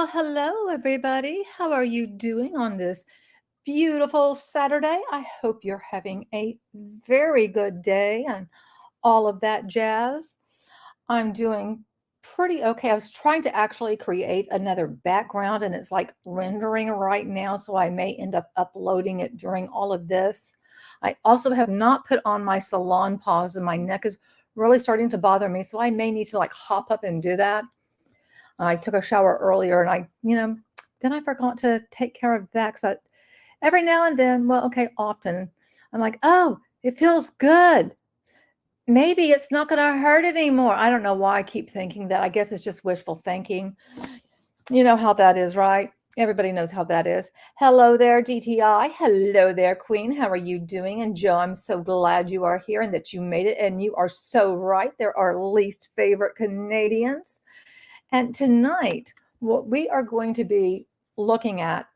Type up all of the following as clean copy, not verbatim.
Well, hello, everybody. How are you doing on this beautiful Saturday? I hope you're having a very good day and all of that jazz. I'm doing pretty okay. I was trying to actually create another background and it's like rendering right now, so I may end up uploading it during all of this. I also have not put on my salon paws and my neck is really starting to bother me, so I may need to like hop up and do that. I took a shower earlier and then I forgot to take care of that because every now and then, well, okay, often, I'm like, oh, it feels good. Maybe it's not going to hurt anymore. I don't know why I keep thinking that. I guess it's just wishful thinking. You know how that is, right? Everybody knows how that is. Hello there, DTI. Hello there, Queen. How are you doing? And Joe, I'm so glad you are here and that you made it. And you are so right. They're our least favorite Canadians. And tonight, what we are going to be looking at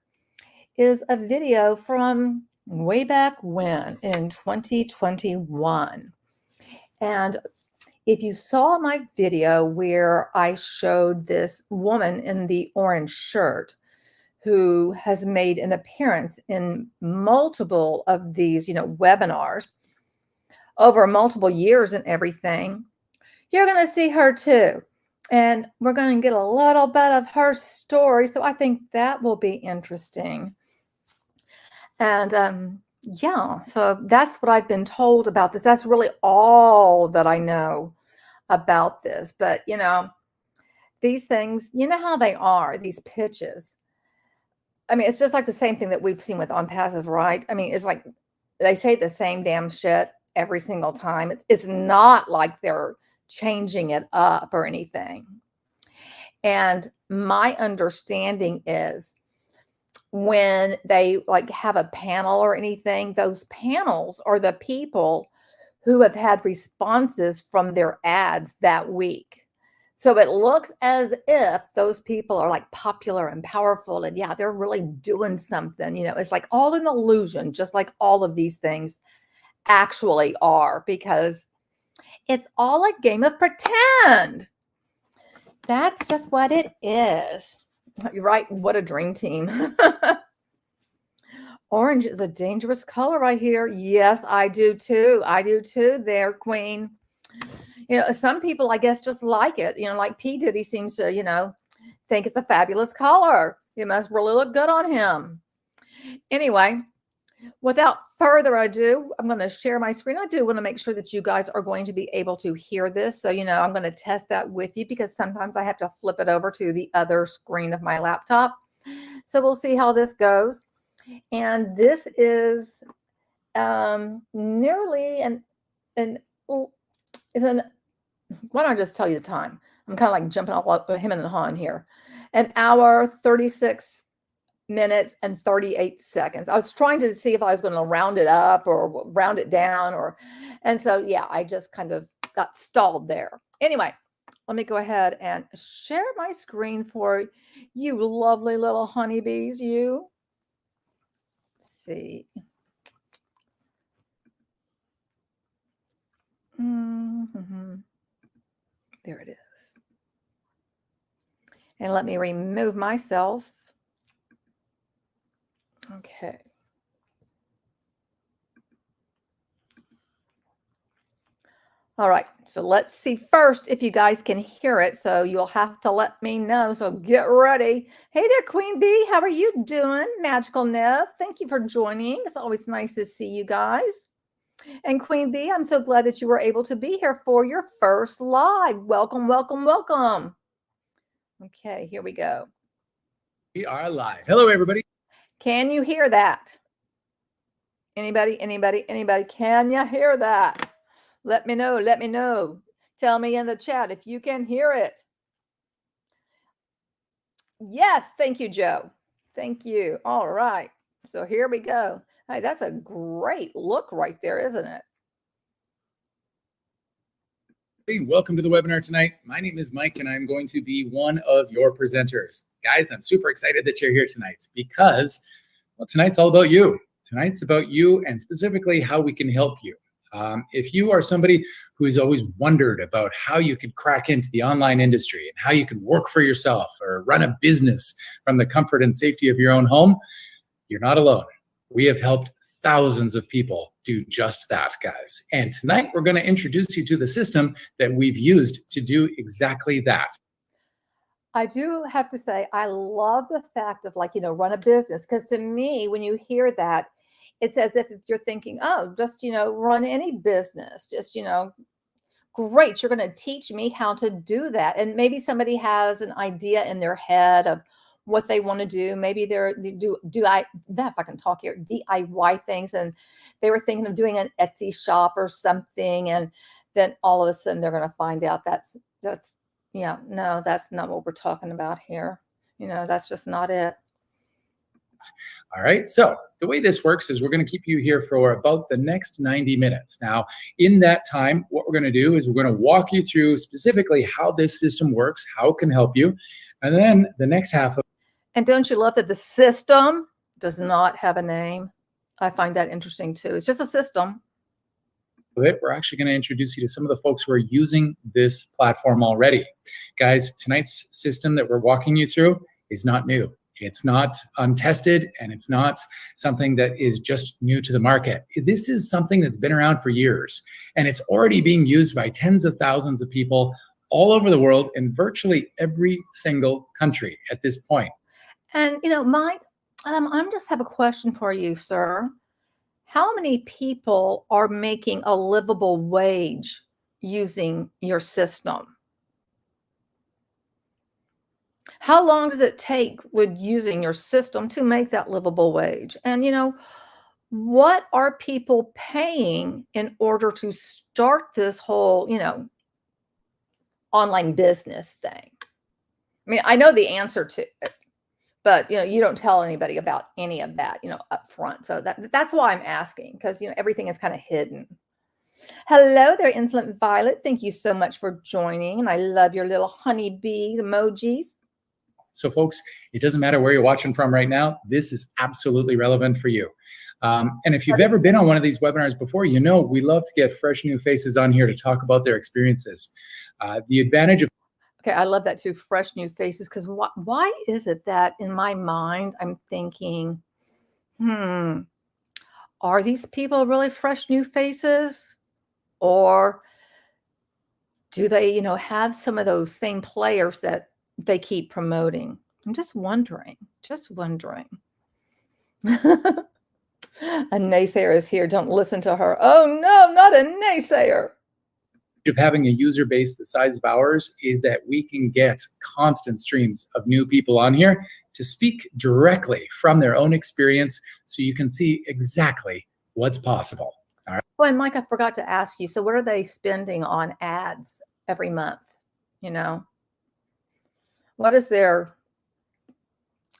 is a video from way back when in 2021. And if you saw my video where I showed this woman in the orange shirt who has made an appearance in multiple of these, webinars over multiple years and everything, you're going to see her too. And we're going to get a little bit of her story. So I think that will be interesting. And yeah, so that's what I've been told about this. That's really all that I know about this. But, these things, you know how they are, these pitches. I mean, it's just like the same thing that we've seen with On Passive, right? I mean, it's like they say the same damn shit every single time. It's not like they're changing it up or anything. And my understanding is when they like have a panel or anything, those panels are the people who have had responses from their ads that week. So it looks as if those people are like popular and powerful and yeah, they're really doing something. It's like all an illusion, just like all of these things actually are, because it's all a game of pretend. That's just what it is. You're right. What a dream team. Orange is a dangerous color, I hear. Yes, I do too. I do too there, Queen. Some people, I guess, just like it. Like P. Diddy seems to, think it's a fabulous color. It must really look good on him. Anyway, without further ado, I'm going to share my screen. I do want to make sure that you guys are going to be able to hear this. So, I'm going to test that with you because sometimes I have to flip it over to the other screen of my laptop. So we'll see how this goes. And this is nearly why don't I just tell you the time? I'm kind of like jumping off him and Han here. 1 hour, 36 minutes and 38 seconds. I was trying to see if I was going to round it up or round it down and so yeah, I just kind of got stalled there. Anyway, let me go ahead and share my screen for you lovely little honeybees. Let's see. There it is. And let me remove myself. Okay. All right. So let's see first if you guys can hear it. So you'll have to let me know. So get ready. Hey there, Queen Bee. How are you doing? Magical Nev. Thank you for joining. It's always nice to see you guys. And Queen Bee, I'm so glad that you were able to be here for your first live. Welcome, welcome, welcome. Okay, here we go. We are live. Hello, everybody. Can you hear that? Anybody? Can you hear that? Let me know. Let me know. Tell me in the chat if you can hear it. Yes. Thank you, Joe. Thank you. All right. So here we go. Hey, that's a great look right there, isn't it? Hey, welcome to the webinar tonight. My name is Mike, and I'm going to be one of your presenters. Guys, I'm super excited that you're here tonight because, well, tonight's all about you. Tonight's about you and specifically how we can help you. If you are somebody who has always wondered about how you could crack into the online industry and how you could work for yourself or run a business from the comfort and safety of your own home, you're not alone. We have helped thousands of people do just that, guys. And tonight we're going to introduce you to the system that we've used to do exactly that. I do have to say, I love the fact of run a business, because to me, when you hear that, it's as if you're thinking, oh, just, run any business, just, great, you're going to teach me how to do that. And maybe somebody has an idea in their head of what they want to do. Maybe they do if I can talk here, DIY things, and they were thinking of doing an Etsy shop or something, and then all of a sudden they're going to find out that's no, that's not what we're talking about here. That's just not it. All right, so the way this works is we're going to keep you here for about the next 90 minutes. Now, in that time, what we're going to do is we're going to walk you through specifically how this system works, how it can help you, and then the next half of. And don't you love that the system does not have a name? I find that interesting too. It's just a system. We're actually going to introduce you to some of the folks who are using this platform already. Guys, tonight's system that we're walking you through is not new. It's not untested, and it's not something that is just new to the market. This is something that's been around for years, and it's already being used by tens of thousands of people all over the world in virtually every single country at this point. And, Mike, I just have a question for you, sir. How many people are making a livable wage using your system? How long does it take with using your system to make that livable wage? And, what are people paying in order to start this whole, online business thing? I mean, I know the answer to it, but, you don't tell anybody about any of that, up front. So that's why I'm asking, because, everything is kind of hidden. Hello there, Insolent Violet. Thank you so much for joining. And I love your little honeybees emojis. So folks, it doesn't matter where you're watching from right now. This is absolutely relevant for you. And if you've ever been on one of these webinars before, we love to get fresh new faces on here to talk about their experiences. The advantage of. Okay, I love that too, fresh new faces, because why is it that in my mind I'm thinking, are these people really fresh new faces? Or do they, have some of those same players that they keep promoting? I'm just wondering. A naysayer is here. Don't listen to her. Oh no, not a naysayer. Of having a user base the size of ours is that we can get constant streams of new people on here to speak directly from their own experience, so you can see exactly what's possible. All right. Well, and Mike, I forgot to ask you, so what are they spending on ads every month? What does their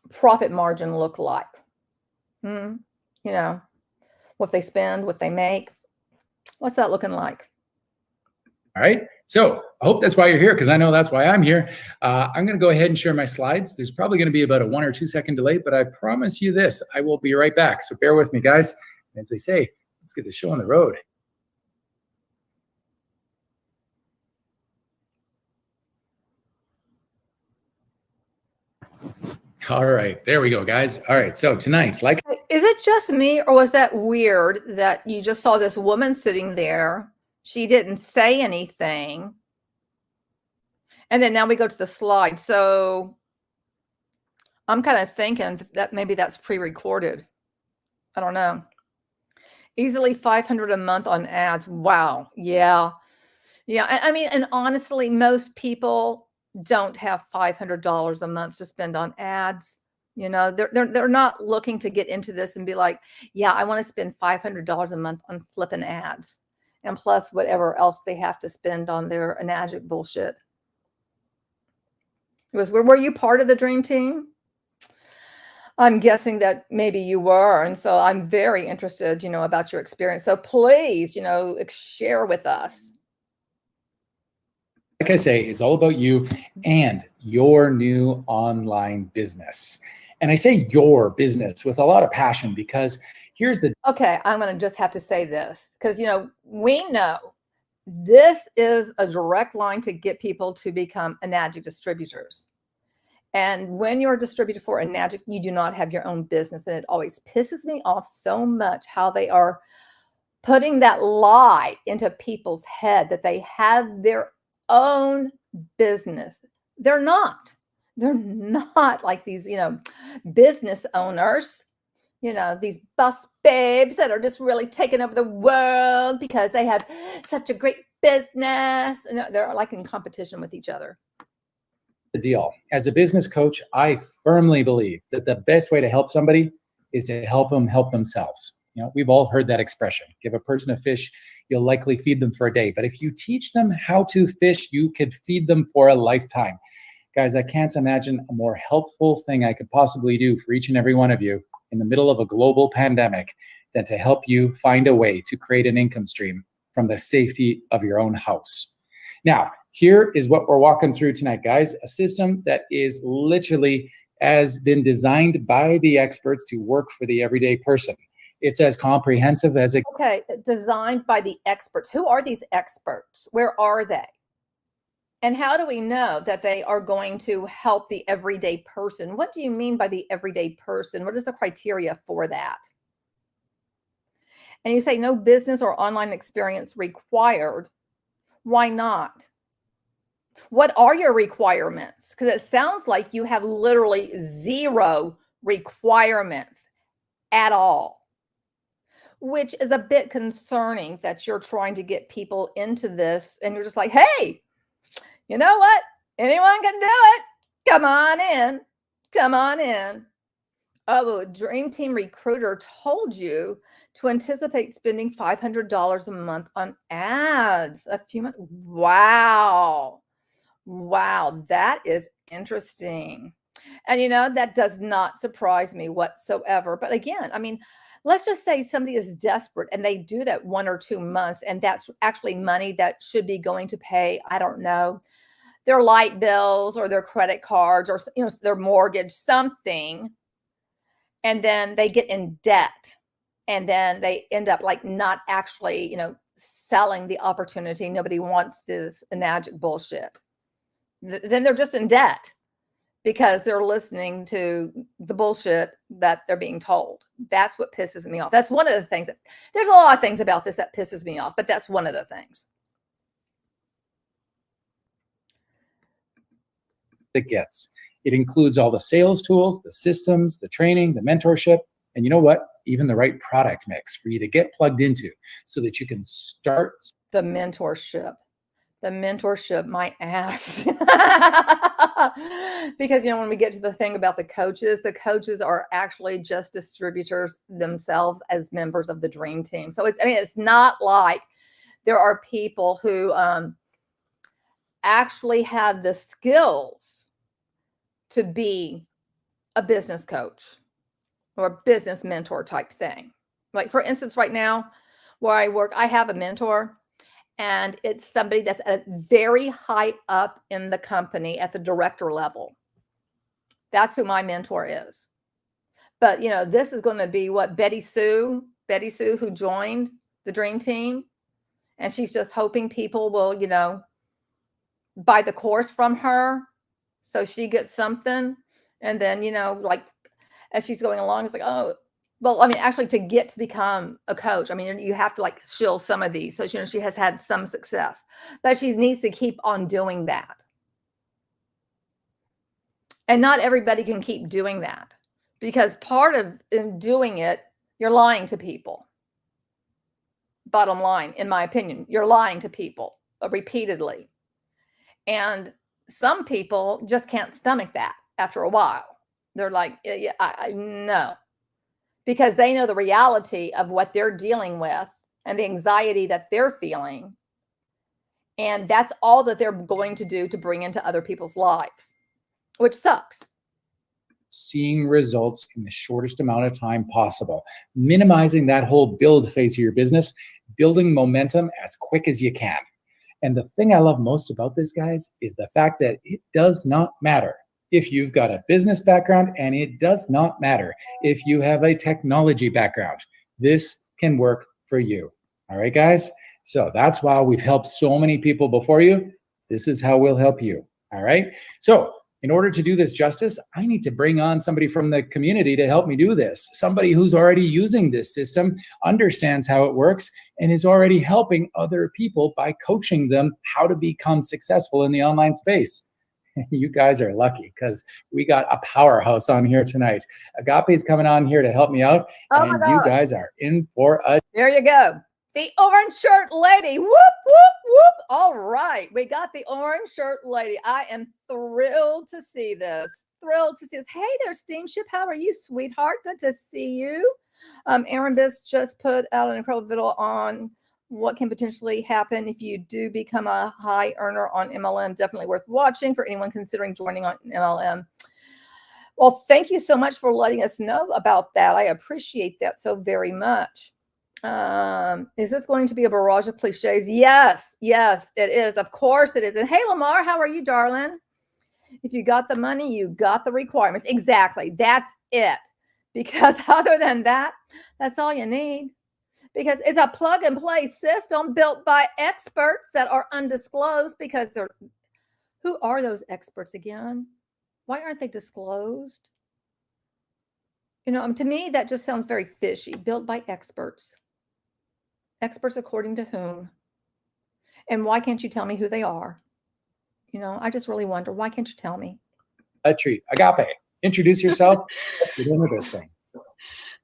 profit margin look like? What they spend, what they make, what's that looking like? All right, so I hope that's why you're here, because I know that's why I'm here. I'm going to go ahead and share my slides. There's probably going to be about a 1 or 2 second delay, but I promise you this, I will be right back. So bear with me, guys. As they say, let's get the show on the road. All right, there we go, guys. All right, so tonight, is it just me, or was that weird that you just saw this woman sitting there? She didn't say anything. And then now we go to the slide. So I'm kind of thinking that maybe that's pre-recorded. I don't know. Easily 500 a month on ads. Wow. Yeah. I mean, and honestly, most people don't have $500 a month to spend on ads. They're not looking to get into this and be like, yeah, I want to spend $500 a month on flipping ads, and plus whatever else they have to spend on their Enagic bullshit. Were you part of the dream team? I'm guessing that maybe you were, and so I'm very interested, about your experience. So please, share with us. Like I say, it's all about you and your new online business. And I say your business with a lot of passion, because Here's the Okay, I'm going to just have to say this because, we know this is a direct line to get people to become Enagic distributors. And when you're a distributor for Enagic, you do not have your own business. And it always pisses me off so much how they are putting that lie into people's head that they have their own business. They're not. They're not like these, business owners, these boss babes that are just really taking over the world because they have such a great business. And they're like in competition with each other. The deal. As a business coach, I firmly believe that the best way to help somebody is to help them help themselves. We've all heard that expression. Give a person a fish, you'll likely feed them for a day. But if you teach them how to fish, you could feed them for a lifetime. Guys, I can't imagine a more helpful thing I could possibly do for each and every one of you in the middle of a global pandemic than to help you find a way to create an income stream from the safety of your own house. Now, here is what we're walking through tonight, guys. A system that is literally has been designed by the experts to work for the everyday person. It's as comprehensive as it. Okay, designed by the experts. Who are these experts? Where are they? And how do we know that they are going to help the everyday person? What do you mean by the everyday person? What is the criteria for that? And you say no business or online experience required. Why not? What are your requirements? Because it sounds like you have literally zero requirements at all, which is a bit concerning that you're trying to get people into this and you're just like, hey, you know what? Anyone can do it. Come on in. Come on in. Oh, a Dream Team recruiter told you to anticipate spending $500 a month on ads a few months. Wow. Wow. That is interesting. And, that does not surprise me whatsoever. But again, let's just say somebody is desperate and they do that 1 or 2 months, and that's actually money that should be going to pay, I don't know, their light bills or their credit cards or, their mortgage, something. And then they get in debt and then they end up like not actually, selling the opportunity. Nobody wants this Enagic bullshit. Then they're just in debt because they're listening to the bullshit that they're being told. That's what pisses me off. That's one of the things there's a lot of things about this that pisses me off, but that's one of the things. It gets. It includes all the sales tools, the systems, the training, the mentorship, and you know what? Even the right product mix for you to get plugged into so that you can start. The mentorship, my ass. Because, when we get to the thing about the coaches are actually just distributors themselves as members of the Dream Team. So it's not like there are people who actually have the skills to be a business coach or a business mentor type thing. Like, for instance, right now where I work, I have a mentor, and it's somebody that's very high up in the company at the director level. That's who my mentor is. But, this is going to be what Betty Sue, who joined the Dream Team. And she's just hoping people will, buy the course from her. So she gets something. And then, like as she's going along, it's like, oh, well, actually to get to become a coach, you have to like shill some of these. So, she has had some success, but she needs to keep on doing that. And not everybody can keep doing that, because part of in doing it, you're lying to people. Bottom line, in my opinion, you're lying to people repeatedly. And some people just can't stomach that after a while. They're like, yeah, I know. Because they know the reality of what they're dealing with and the anxiety that they're feeling. And that's all that they're going to do to bring into other people's lives, which sucks. Seeing results in the shortest amount of time possible, minimizing that whole build phase of your business, building momentum as quick as you can. And the thing I love most about this, guys, is the fact that it does not matter if you've got a business background, and it does not matter if you have a technology background. this can work for you. All right, guys? So that's why we've helped so many people before you. This is how we'll help you. All right? So in order to do this justice, I need to bring on somebody from the community to help me do this. Somebody who's already using this system, understands how it works, and is already helping other people by coaching them how to become successful in the online space. You guys are lucky because we got a powerhouse on here tonight. Agape is coming on here to help me out, and you guys are in for a... There you go. The orange shirt lady. Whoop, whoop, whoop. All right. We got the orange shirt lady. I am thrilled to see this. Thrilled to see this. Hey there, Steamship. How are you, sweetheart? Good to see you. Aaron Biss just put out an incredible video on what can potentially happen if you do become a high earner on MLM. Definitely worth watching for anyone considering joining on MLM. Well, thank you so much for letting us know about that. I appreciate that so very much. Is this going to be a barrage of cliches? Yes, yes, it is. Of course it is. And hey, Lamar, how are you, darling? If you got the money, you got the requirements. Exactly. That's it. Because other than that, that's all you need. Because it's a plug and play system built by experts that are undisclosed because they're... Who are those experts again? Why aren't they disclosed? You know, to me, that just sounds very fishy. Built by experts. Experts according to whom? And why can't you tell me who they are? You know, I just really wonder, why can't you tell me? A treat. Agape, introduce yourself. Let's get into this thing.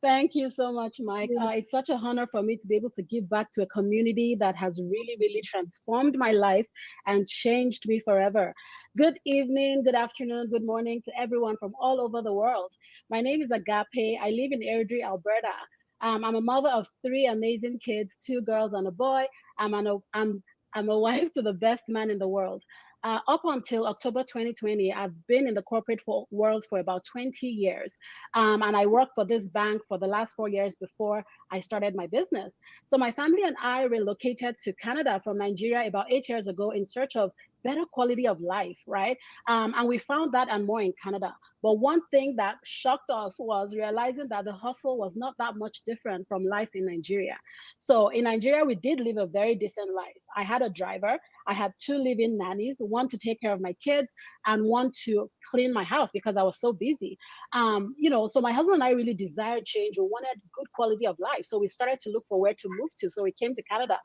Thank you so much, Mike. It's such an honor for me to be able to give back to a community that has really, really transformed my life and changed me forever. Good evening, good afternoon, good morning to everyone from all over the world. My name is Agape. I live in Airdrie, Alberta. I'm a mother of 3 amazing kids, 2 girls and a boy. I'm a wife to the best man in the world. Up until October 2020, I've been in the corporate world for about 20 years. And I worked for this bank for the last 4 years before I started my business. So my family and I relocated to Canada from Nigeria about 8 years ago in search of better quality of life, right? And we found that and more in Canada. But one thing that shocked us was realizing that the hustle was not that much different from life in Nigeria. So in Nigeria, we did live a very decent life. I had a driver. I had 2 live-in nannies, one to take care of my kids and one to clean my house because I was so busy. So my husband and I really desired change. We wanted good quality of life. So we started to look for where to move to. So we came to Canada.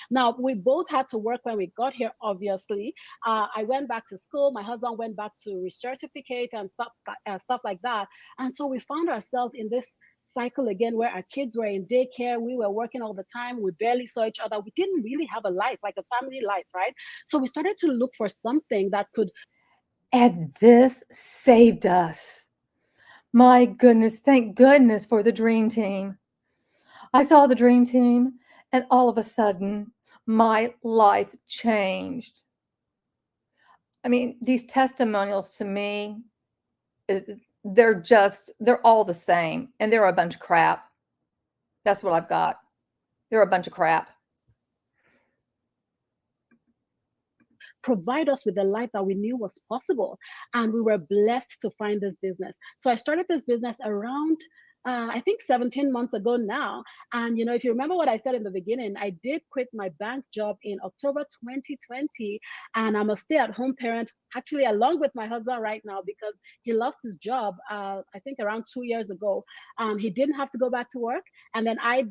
Now, we both had to work when we got here, obviously. I went back to school. My husband went back to recertificate and stuff like that. And so we found ourselves in this cycle again where our kids were in daycare. We were working all the time. We barely saw each other. We didn't really have a life, like a family life, right? So we started to look for something that could... And this saved us. My goodness, thank goodness for the dream team. I saw the dream team and all of a sudden my life changed. I mean, these testimonials to me, they're all the same, and they're a bunch of crap. That's what I've got. They're a bunch of crap. Provide us with the life that we knew was possible. And we were blessed to find this business. So I started this business around I think 17 months ago now. And, if you remember what I said in the beginning, I did quit my bank job in October 2020. And I'm a stay-at-home parent, actually, along with my husband right now, because he lost his job, I think around 2 years ago. He didn't have to go back to work. And then I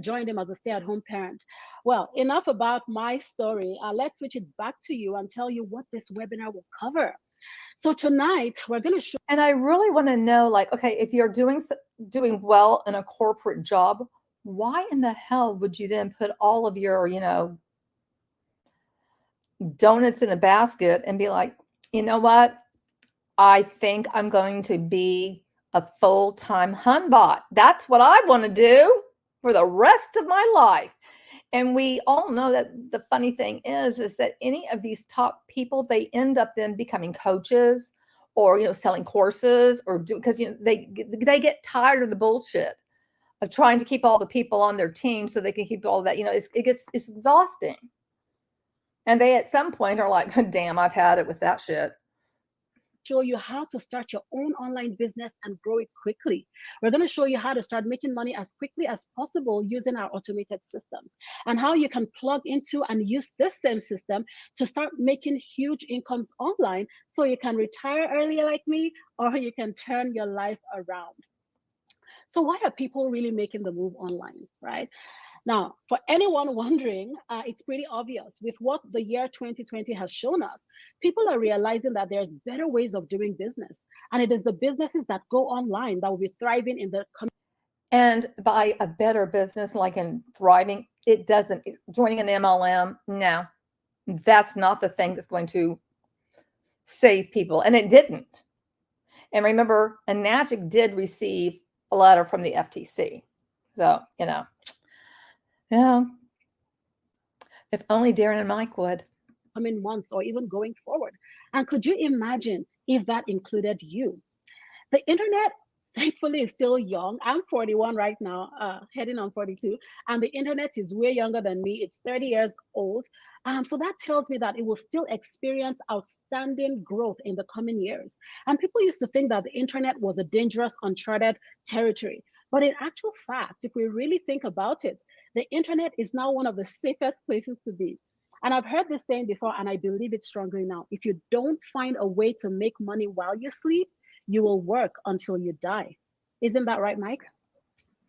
joined him as a stay-at-home parent. Well, enough about my story. Let's switch it back to you and tell you what this webinar will cover. So tonight we're going to show... And I really want to know, like, okay, if you're doing well in a corporate job, why in the hell would you then put all of your, donuts in a basket and be like, you know what? I think I'm going to be a full-time hunbot. That's what I want to do for the rest of my life. And we all know that the funny thing is that any of these top people, they end up then becoming coaches or, selling courses or because, they get tired of the bullshit of trying to keep all the people on their team so they can keep all of that. It's exhausting. And they at some point are like, damn, I've had it with that shit. show you how to start your own online business and grow it quickly. We're going to show you how to start making money as quickly as possible using our automated systems, and how you can plug into and use this same system to start making huge incomes online so you can retire earlier like me, or you can turn your life around. So why are people really making the move online, right? Now, for anyone wondering, it's pretty obvious. With what the year 2020 has shown us, people are realizing that there's better ways of doing business. And it is the businesses that go online that will be thriving in the coming. And by a better business, like in thriving, it doesn't, joining an MLM, no, that's not the thing that's going to save people. And it didn't. And remember, Enagic did receive a letter from the FTC. So, yeah, if only Darren and Mike would. Coming months or even going forward. And could you imagine if that included you? The internet, thankfully, is still young. I'm 41 right now, heading on 42, and the internet is way younger than me. It's 30 years old. So that tells me that it will still experience outstanding growth in the coming years. And people used to think that the internet was a dangerous, uncharted territory. But in actual fact, if we really think about it, the internet is now one of the safest places to be. And I've heard this saying before, and I believe it strongly now. If you don't find a way to make money while you sleep, you will work until you die. Isn't that right, Mike?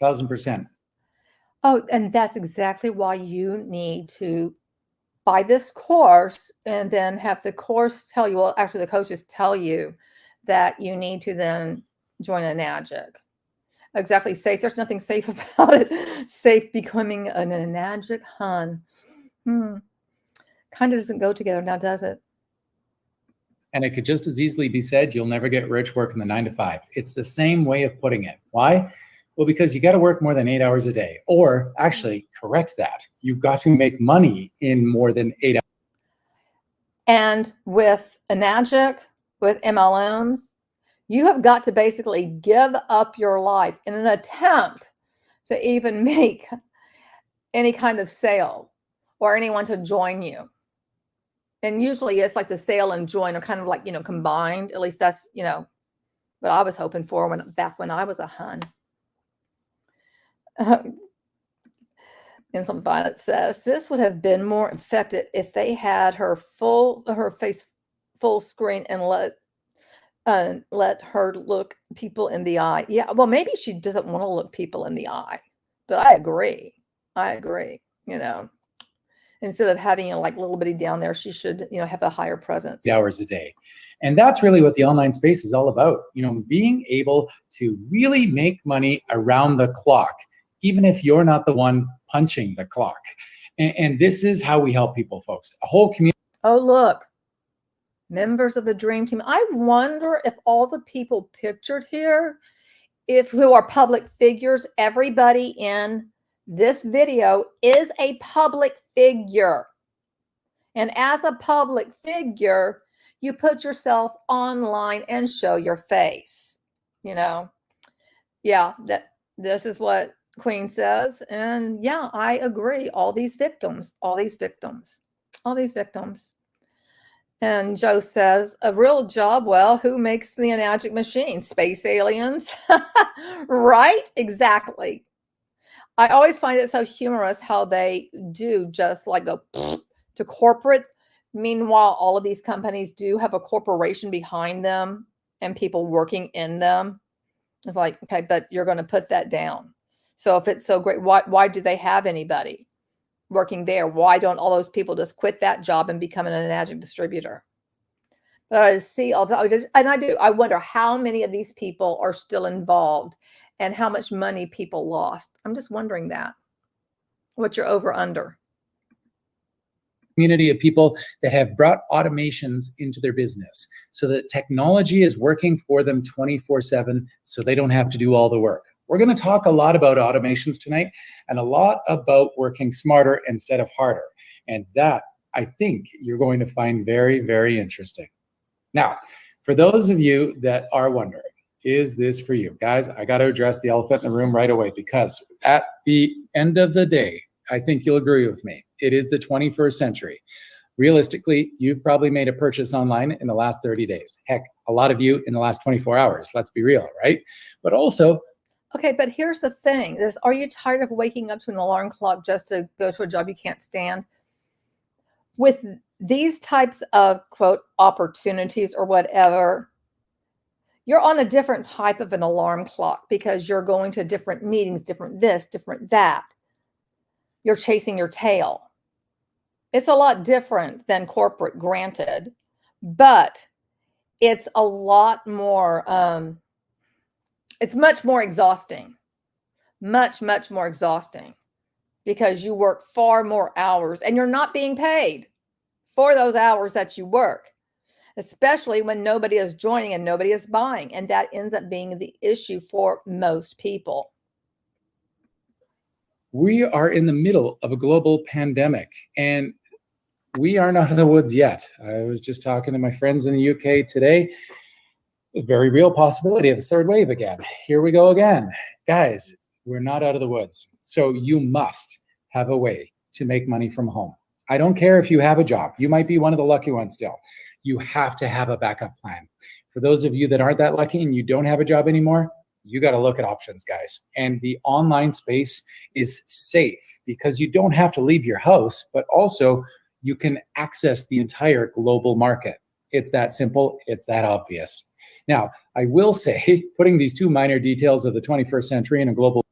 1000%. Oh, and that's exactly why you need to buy this course and then have the course tell you, well, actually the coaches tell you that you need to then join Enagic. Exactly. Safe. There's nothing safe about it. Safe becoming an Enagic hun. Kind of doesn't go together now, does it? And it could just as easily be said, you'll never get rich working the 9 to 5. It's the same way of putting it. Why? Well, because you got to work more than 8 hours a day. Or actually, correct that. You've got to make money in more than 8 hours. And with Enagic, with MLMs, you have got to basically give up your life in an attempt to even make any kind of sale or anyone to join you. And usually it's like the sale and join are kind of like, combined. At least that's, what I was hoping for back when I was a hun. And something that says this would have been more effective if they had her face full screen and let her look people in the eye. Yeah, well, maybe she doesn't want to look people in the eye, but I agree. Instead of having like little bitty down there, she should, have a higher presence. Hours a day. And that's really what the online space is all about. Being able to really make money around the clock, even if you're not the one punching the clock. And this is how we help people, folks. A whole community. Oh, look, members of the dream team. I wonder if all the people pictured here, who are public figures, everybody in this video is a public figure. And as a public figure, you put yourself online and show your face. Yeah, this is what Queen says. And yeah, I agree. All these victims. And Joe says, a real job. Well, who makes the Enagic machine? Space aliens? Right? Exactly. I always find it so humorous how they do just like go to corporate. Meanwhile, all of these companies do have a corporation behind them and people working in them. It's like, okay, but you're going to put that down. So if it's so great, why do they have anybody working there? Why don't all those people just quit that job and become an Enagic distributor? But I see all the time, and I wonder how many of these people are still involved and how much money people lost. I'm just wondering that. What you're over under. Community of people that have brought automations into their business so that technology is working for them 24/7 so they don't have to do all the work. We're going to talk a lot about automations tonight and a lot about working smarter instead of harder. And that, I think, you're going to find very, very interesting. Now, for those of you that are wondering, is this for you? Guys, I got to address the elephant in the room right away, because at the end of the day, I think you'll agree with me, it is the 21st century. Realistically, you've probably made a purchase online in the last 30 days. Heck, a lot of you in the last 24 hours, let's be real, right? But also, okay, but here's the thing is, are you tired of waking up to an alarm clock just to go to a job you can't stand? With these types of quote opportunities or whatever, you're on a different type of an alarm clock because you're going to different meetings, different this, different that. You're chasing your tail. It's a lot different than corporate, granted, but it's a lot more, it's much more exhausting, much more exhausting, because you work far more hours and you're not being paid for those hours that you work, especially when nobody is joining and nobody is buying. And that ends up being the issue for most people. we are in the middle of a global pandemic, and we aren't out of the woods yet. I was just talking to my friends in the UK today. There's a very real possibility of a third wave again. Here we go again. Guys, we're not out of the woods. So you must have a way to make money from home. I don't care if you have a job. You might be one of the lucky ones still. You have to have a backup plan. For those of you that aren't that lucky and you don't have a job anymore, you got to look at options, guys. And the online space is safe because you don't have to leave your house, but also you can access the entire global market. It's that simple. It's that obvious. Now, I will say, putting these two minor details of the 21st century in a global.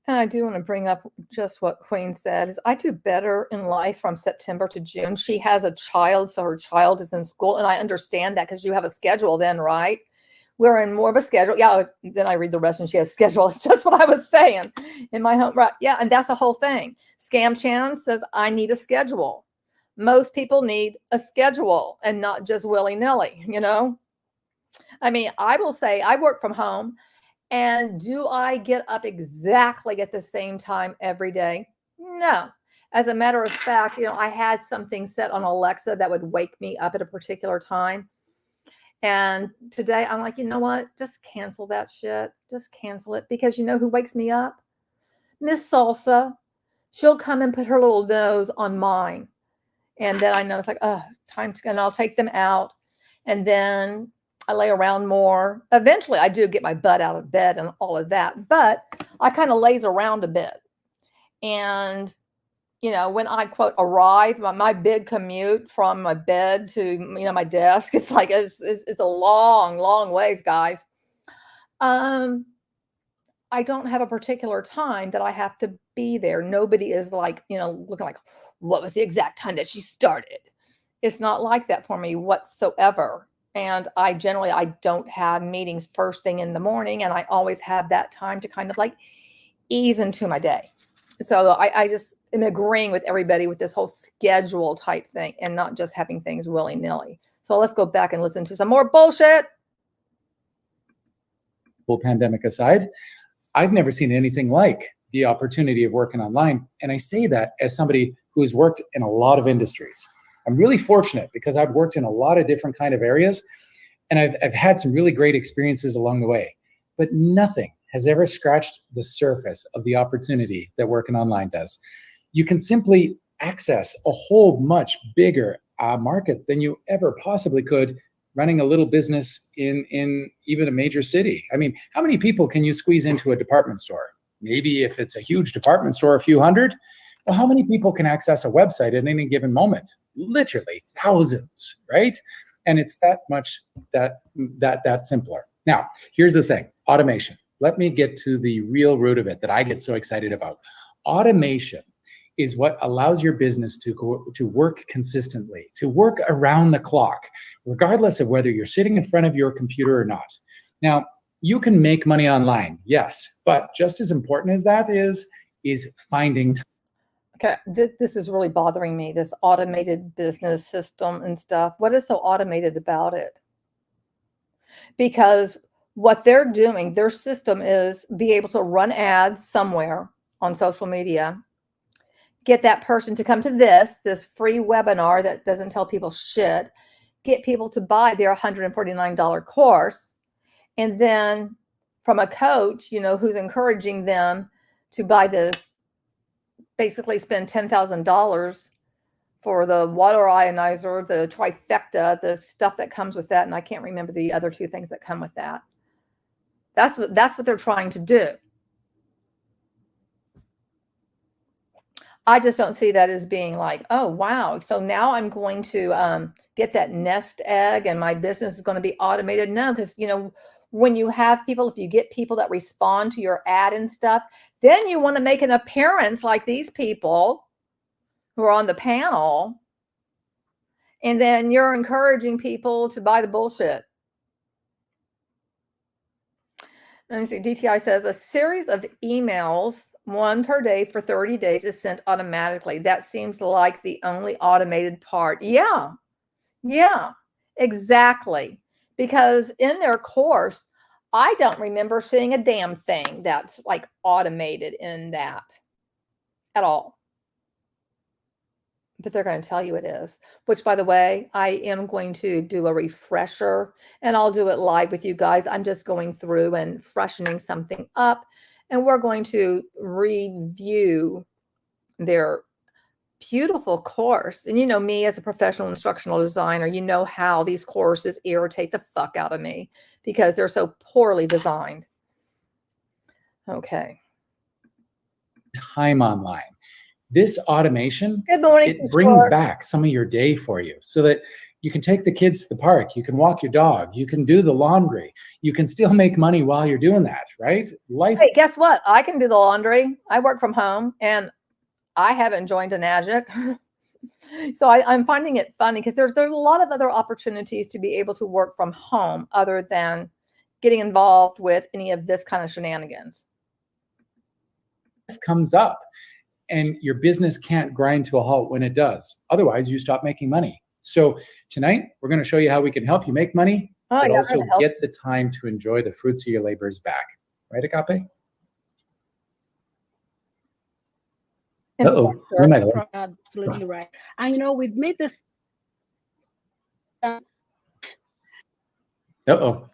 And I do want to bring up just what Queen said is I do better in life from September to June. She has a child, so her child is in school. And I understand that because you have a schedule then, right? We're in more of a schedule. Yeah, then I read the rest and she has a schedule. It's just what I was saying in my home. Right. Yeah, and that's the whole thing. Scam Chan says, I need a schedule. Most people need a schedule and not just willy-nilly, you know? I mean, I will say I work from home. And do I get up exactly at the same time every day? No. As a matter of fact, you know, I had something set on Alexa that would wake me up at a particular time. And today I'm like, you know what? Just cancel that shit. Just cancel it. Because you know who wakes me up? Miss Salsa. She'll come and put her little nose on mine. And then I know it's like, oh, time to, and I'll take them out. And then I lay around more. Eventually, I do get my butt out of bed and all of that, but I kind of laze around a bit. And, you know, when I, quote, arrive, my big commute from my bed to, you know, my desk, it's like, it's a long ways, guys. I don't have a particular time that I have to be there. Nobody is like, you know, looking like, what was the exact time that she started? It's not like that for me whatsoever. And I don't have meetings first thing in the morning. And I always have that time to kind of like ease into my day. So I just am agreeing with everybody with this whole schedule type thing and not just having things willy-nilly. So let's go back and listen to some more bullshit. Pandemic aside, I've never seen anything like the opportunity of working online. And I say that as somebody who's worked in a lot of industries. I'm really fortunate because I've worked in a lot of different kind of areas, and I've had some really great experiences along the way, but nothing has ever scratched the surface of the opportunity that working online does. You can simply access a whole much bigger market than you ever possibly could running a little business in even a major city. I mean, how many people can you squeeze into a department store? Maybe if it's a huge department store, a few hundred. Well, how many people can access a website at any given moment? Literally thousands, right? And it's that much that simpler. Now, here's the thing, automation. Let me get to the real root of it that I get so excited about. Automation is what allows your business to work consistently, to work around the clock, regardless of whether you're sitting in front of your computer or not. Now, you can make money online, yes, but just as important as that is finding time. Okay, this is really bothering me, this automated business system and stuff. What is so automated about it? Because what they're doing, their system is be able to run ads somewhere on social media, get that person to come to this free webinar that doesn't tell people shit, get people to buy their $149 course, and then from a coach, you know, who's encouraging them to buy this, basically spend $10,000 for the water ionizer, the trifecta, the stuff that comes with that. And I can't remember the other two things that come with that. That's what they're trying to do. I just don't see that as being like, oh, wow. So now I'm going to get that nest egg and my business is going to be automated. No, because, you know, when you have people, if you get people that respond to your ad and stuff, then you want to make an appearance like these people who are on the panel. And then you're encouraging people to buy the bullshit. Let me see. DTI says a series of emails, one per day for 30 days, is sent automatically. That seems like the only automated part. Yeah, exactly. Because in their course, I don't remember seeing a damn thing that's like automated in that at all. But they're going to tell you it is, which, by the way, I am going to do a refresher and I'll do it live with you guys. I'm just going through and freshening something up, and we're going to review their beautiful course. And you know me as a professional instructional designer, you know how these courses irritate the fuck out of me because they're so poorly designed. Okay. Time online. This automation, Good morning, it brings back some of your day for you so that you can take the kids to the park, you can walk your dog, you can do the laundry, you can still make money while you're doing that, right? Life. Hey, guess what? I can do the laundry. I work from home and I haven't joined Enagic. So I'm finding it funny because there's a lot of other opportunities to be able to work from home other than getting involved with any of this kind of shenanigans. Comes up. And your business can't grind to a halt when it does. Otherwise, you stop making money. So tonight, we're going to show you how we can help you make money, but also get the time to enjoy the fruits of your labors back. Right, Agape? Uh-oh. We might have. Absolutely right. And, you know, we've made this. Uh-oh.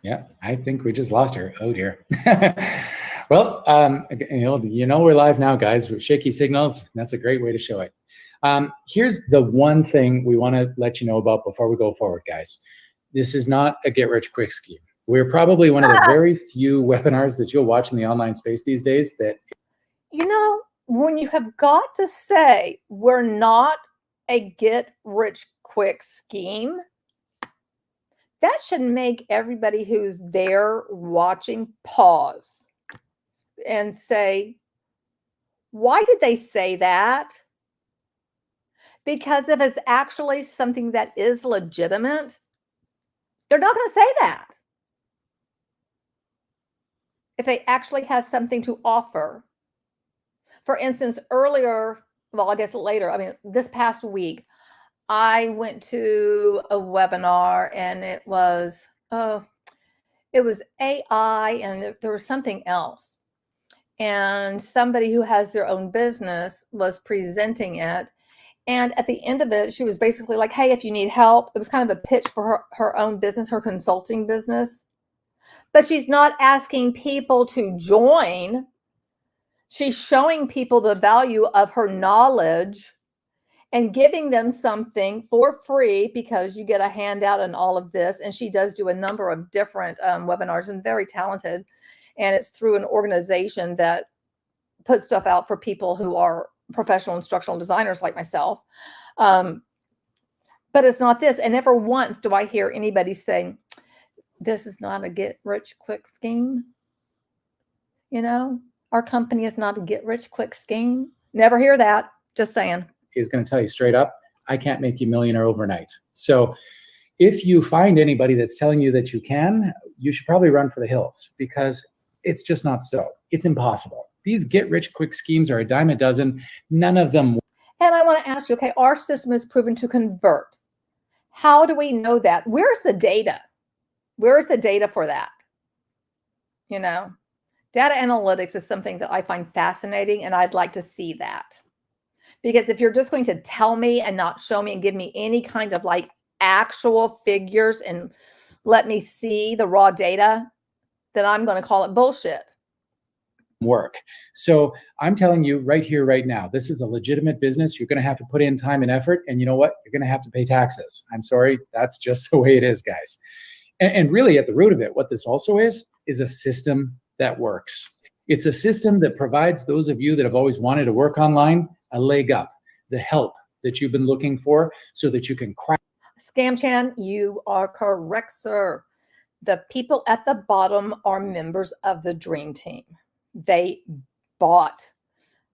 Yeah, I think we just lost her. Oh, dear. Well, you know we're live now, guys, with shaky signals. That's a great way to show it. Here's the one thing we want to let you know about before we go forward, guys. This is not a get-rich-quick scheme. We're probably one of the very few webinars that you'll watch in the online space these days that... You know, when you have got to say we're not a get-rich-quick scheme, that should make everybody who's there watching pause and say, why did they say that? Because if it's actually something that is legitimate, they're not going to say that. If they actually have something to offer. For instance, earlier, well, I guess later, I mean, this past week, I went to a webinar and it was AI and there was something else. And somebody who has their own business was presenting it. And at the end of it, she was basically like, hey, if you need help, it was kind of a pitch for her own business, her consulting business. But she's not asking people to join. She's showing people the value of her knowledge and giving them something for free because you get a handout and all of this. And she does do a number of different webinars and very talented. And it's through an organization that puts stuff out for people who are professional instructional designers like myself. But it's not this. And never once do I hear anybody saying, this is not a get rich quick scheme. You know, our company is not a get rich quick scheme. Never hear that. Just saying. Is going to tell you straight up, I can't make you a millionaire overnight. So if you find anybody that's telling you that you can, you should probably run for the hills because it's just not so. It's impossible. These get-rich-quick schemes are a dime a dozen. None of them. And I want to ask you, okay, our system is proven to convert. How do we know that? Where's the data? Where's the data for that? You know, data analytics is something that I find fascinating, and I'd like to see that. Because if you're just going to tell me and not show me and give me any kind of like actual figures and let me see the raw data, then I'm going to call it bullshit. work. So I'm telling you right here, right now, this is a legitimate business. You're going to have to put in time and effort. And you know what? You're going to have to pay taxes. I'm sorry. That's just the way it is, guys. And really at the root of it, what this also is a system that works. It's a system that provides those of you that have always wanted to work online a leg up, the help that you've been looking for so that you can crack. Scam Chan, you are correct, sir. The people at the bottom are members of the dream team. They bought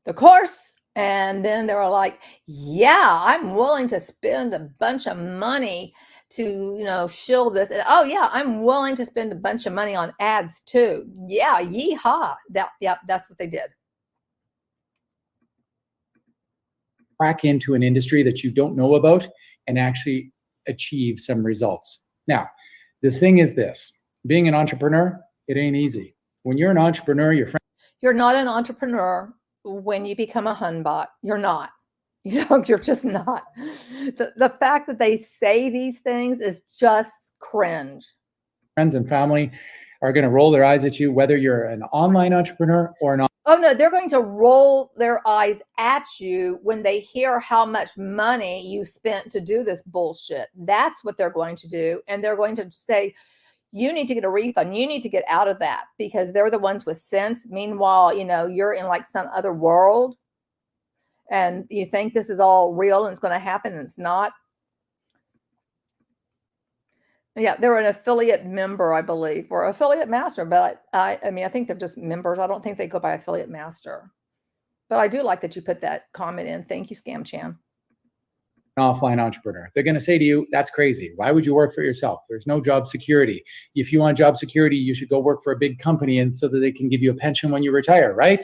the course and then they were like, yeah, I'm willing to spend a bunch of money to, shill this. And, oh yeah, I'm willing to spend a bunch of money on ads too. Yeah, yeehaw. That's what they did. Crack into an industry that you don't know about and actually achieve some results. Now, the thing is this, being an entrepreneur, it ain't easy. When you're an entrepreneur, you're not an entrepreneur when you become a hunbot. You're not. You're just not. The fact that they say these things is just cringe. Friends and family are going to roll their eyes at you, whether you're an online entrepreneur or not. Oh no, they're going to roll their eyes at you when they hear how much money you spent to do this bullshit. That's what they're going to do. And they're going to say, you need to get a refund. You need to get out of that because they're the ones with sense. Meanwhile, you're in like some other world and you think this is all real and it's going to happen and it's not. Yeah, they're an affiliate member, I believe, or affiliate master. But I think they're just members. I don't think they go by affiliate master. But I do like that you put that comment in. Thank you, Scam Chan. Offline entrepreneur. They're going to say to you, that's crazy. Why would you work for yourself? There's no job security. If you want job security, you should go work for a big company and so that they can give you a pension when you retire, right?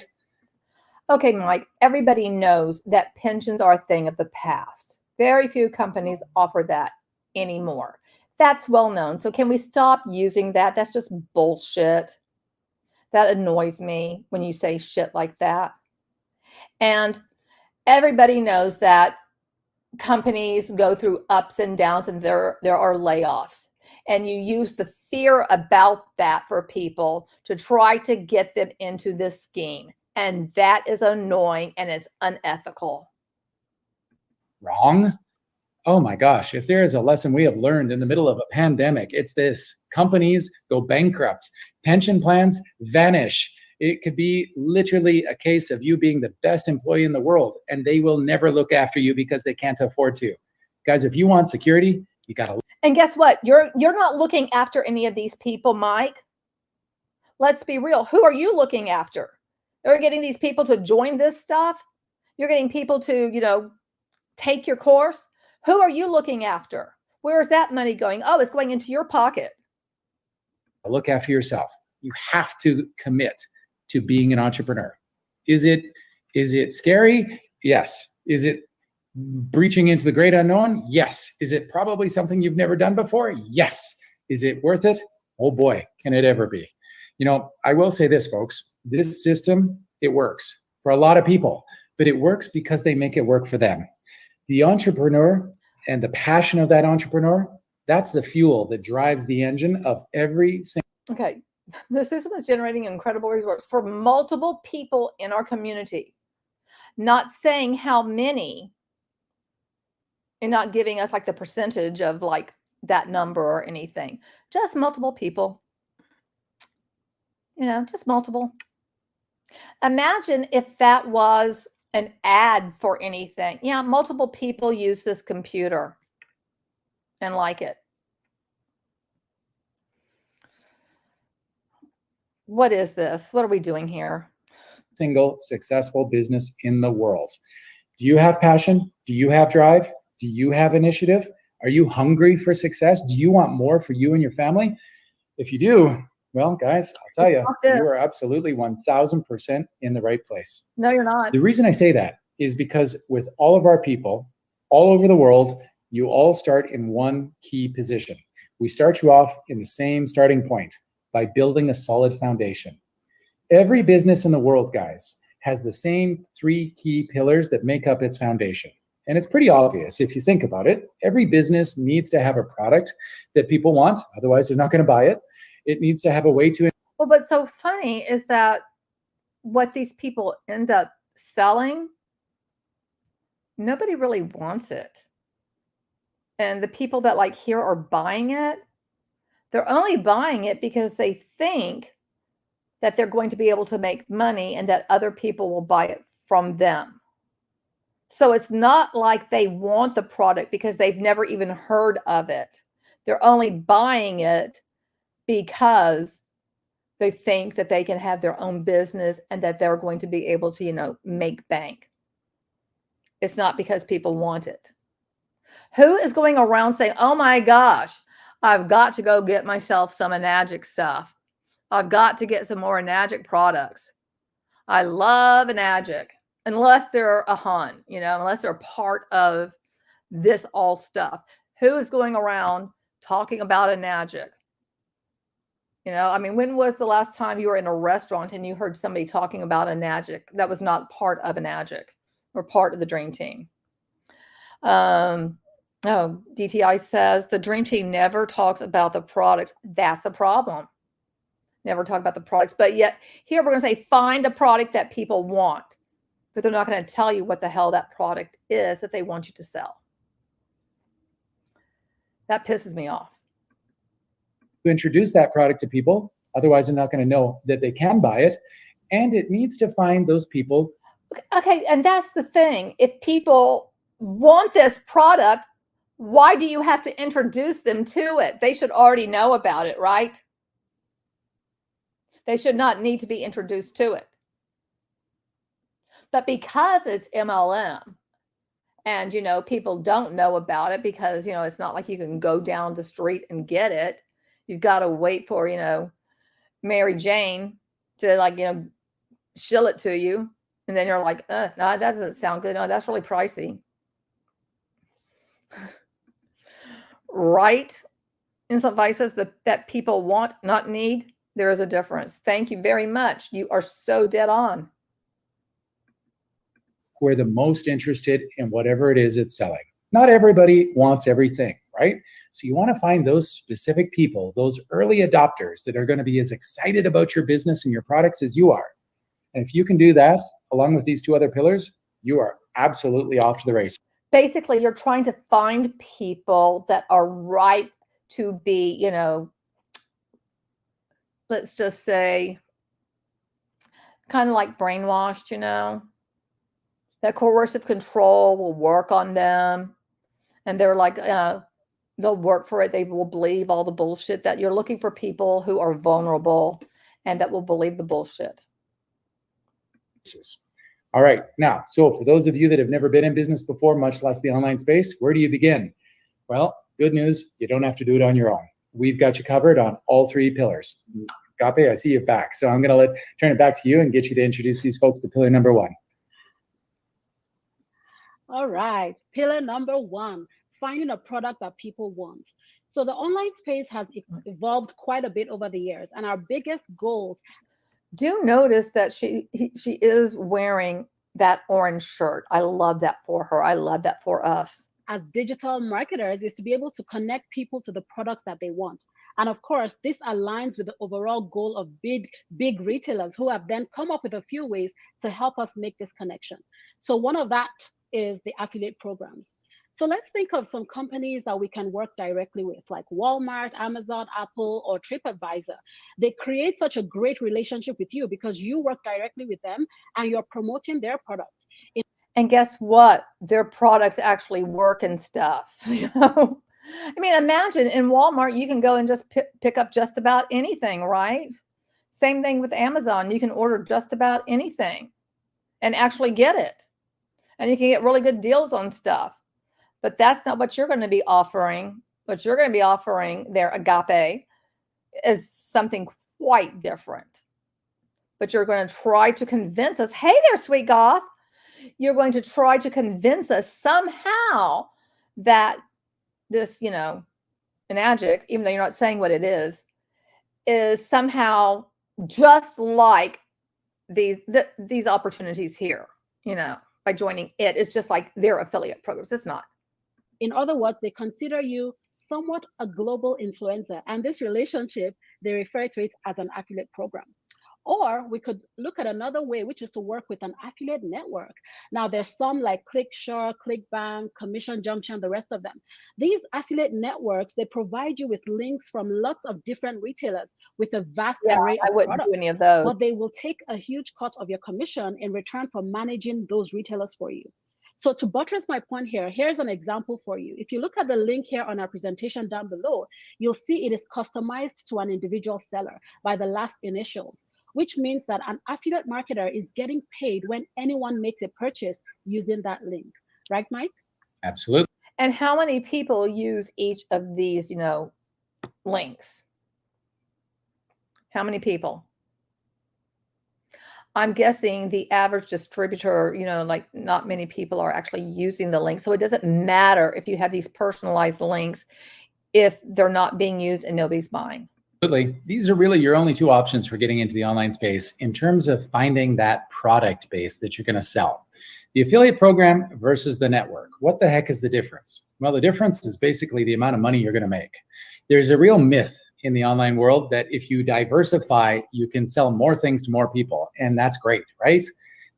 Okay, Mike, everybody knows that pensions are a thing of the past. Very few companies offer that anymore. That's well known. So can we stop using that? That's just bullshit. That annoys me when you say shit like that. And everybody knows that companies go through ups and downs and there are layoffs. And you use the fear about that for people to try to get them into this scheme. And that is annoying and it's unethical. Wrong? Oh my gosh, if there is a lesson we have learned in the middle of a pandemic, it's this. Companies go bankrupt. Pension plans vanish. It could be literally a case of you being the best employee in the world and they will never look after you because they can't afford to. Guys, if you want security, you got to. And guess what? You're not looking after any of these people, Mike. Let's be real. Who are you looking after? You're getting these people to join this stuff. You're getting people to, take your course. Who are you looking after? Where is that money going? Oh, it's going into your pocket. Look after yourself. You have to commit to being an entrepreneur. Is it scary? Yes. Is it breaching into the great unknown? Yes. Is it probably something you've never done before? Yes. Is it worth it? Oh boy, can it ever be? I will say this, folks, this system, it works for a lot of people, but it works because they make it work for them. The entrepreneur and the passion of that entrepreneur, that's the fuel that drives the engine of every single. Okay. The system is generating incredible results for multiple people in our community, not saying how many and not giving us like the percentage of like that number or anything, just multiple people, just multiple. Imagine if that was an ad for anything. Yeah, multiple people use this computer and like it. What is this? What are we doing here? Single successful business in the world. Do you have passion? Do you have drive? Do you have initiative? Are you hungry for success? Do you want more for you and your family? If you do, well, guys, I'll tell you, you are absolutely 1000% in the right place. No, you're not. The reason I say that is because with all of our people all over the world, you all start in one key position. We start you off in the same starting point by building a solid foundation. Every business in the world, guys, has the same 3 key pillars that make up its foundation. And it's pretty obvious if you think about it. Every business needs to have a product that people want, otherwise they're not going to buy it. It needs to have a way to. Well, what's so funny is that what these people end up selling, nobody really wants it. And the people that like here are buying it, they're only buying it because they think that they're going to be able to make money and that other people will buy it from them. So it's not like they want the product because they've never even heard of it. They're only buying it because they think that they can have their own business and that they're going to be able to, you know, make bank. It's not because people want it. Who is going around saying, oh my gosh, I've got to go get myself some Enagic stuff. I've got to get some more Enagic products. I love Enagic, unless they're a hun, you know, unless they're part of this all stuff. Who is going around talking about Enagic? You know, I mean, when was the last time you were in a restaurant and you heard somebody talking about Enagic that was not part of Enagic or part of the Dream Team? Oh, DTI says the Dream Team never talks about the products. That's a problem. Never talk about the products. But yet here we're going to say, find a product that people want. But they're not going to tell you what the hell that product is that they want you to sell. That pisses me off. To introduce that product to people, otherwise they're not going to know that they can buy it. And it needs to find those people. Okay, and that's the thing. If people want this product, why do you have to introduce them to it? They should already know about it, right? They should not need to be introduced to it. But because it's MLM, and, you know, people don't know about it because, you know, it's not like you can go down the street and get it. You've got to wait for, you know, Mary Jane to, like, you know, shill it to you. And then you're like, no, that doesn't sound good. No, that's really pricey. Right? In some vices that people want, not need, there is a difference. Thank you very much. You are so dead on. We're the most interested in whatever it is it's selling. Not everybody wants everything, right? So you want to find those specific people, those early adopters that are going to be as excited about your business and your products as you are. And if you can do that, along with these two other pillars, you are absolutely off to the race. Basically, you're trying to find people that are ripe to be, you know, let's just say, kind of like brainwashed, you know, that coercive control will work on them. And they're like, they'll work for it. They will believe all the bullshit. That you're looking for people who are vulnerable and that will believe the bullshit. All right. Now, so for those of you that have never been in business before, much less the online space, where do you begin? Well, good news. You don't have to do it on your own. We've got you covered on all three pillars. Gape, I see you back. So I'm going to turn it back to you and get you to introduce these folks to pillar number one. All right. Pillar number one, finding a product that people want. So the online space has evolved quite a bit over the years, and our biggest goals. Do notice that she is wearing that orange shirt. I love that for her. I love that for us. As digital marketers, is to be able to connect people to the products that they want. And of course, this aligns with the overall goal of big retailers who have then come up with a few ways to help us make this connection. So one of that is the affiliate programs. So let's think of some companies that we can work directly with, like Walmart, Amazon, Apple, or TripAdvisor. They create such a great relationship with you because you work directly with them and you're promoting their products. And guess what? Their products actually work and stuff. You know? I mean, imagine in Walmart, you can go and just pick up just about anything, right? Same thing with Amazon. You can order just about anything and actually get it. And you can get really good deals on stuff. But that's not what you're going to be offering. What you're going to be offering there, Agape, is something quite different. But you're going to try to convince us, hey there, sweet goth. You're going to try to convince us somehow that this, you know, Enagic, even though you're not saying what it is somehow just like these opportunities here, you know, by joining it. It's just like their affiliate programs. It's not. In other words, they consider you somewhat a global influencer. And this relationship, they refer to it as an affiliate program. Or we could look at another way, which is to work with an affiliate network. Now, there's some like ClickSure, ClickBank, Commission Junction, the rest of them. These affiliate networks, they provide you with links from lots of different retailers with a vast array I of wouldn't do products. any of those. But they will take a huge cut of your commission in return for managing those retailers for you. So to buttress my point here, here's an example for you. If you look at the link here on our presentation down below, you'll see it is customized to an individual seller by the last initials, which means that an affiliate marketer is getting paid when anyone makes a purchase using that link. Right, Mike? Absolutely. And how many people use each of these, links? How many people? I'm guessing the average distributor, like not many people are actually using the link. So it doesn't matter if you have these personalized links if they're not being used and nobody's buying. Absolutely. These are really your only two options for getting into the online space in terms of finding that product base that you're going to sell. The affiliate program versus the network. What the heck is the difference? Well, the difference is basically the amount of money you're going to make. There's a real myth in the online world that if you diversify, you can sell more things to more people. And that's great, right?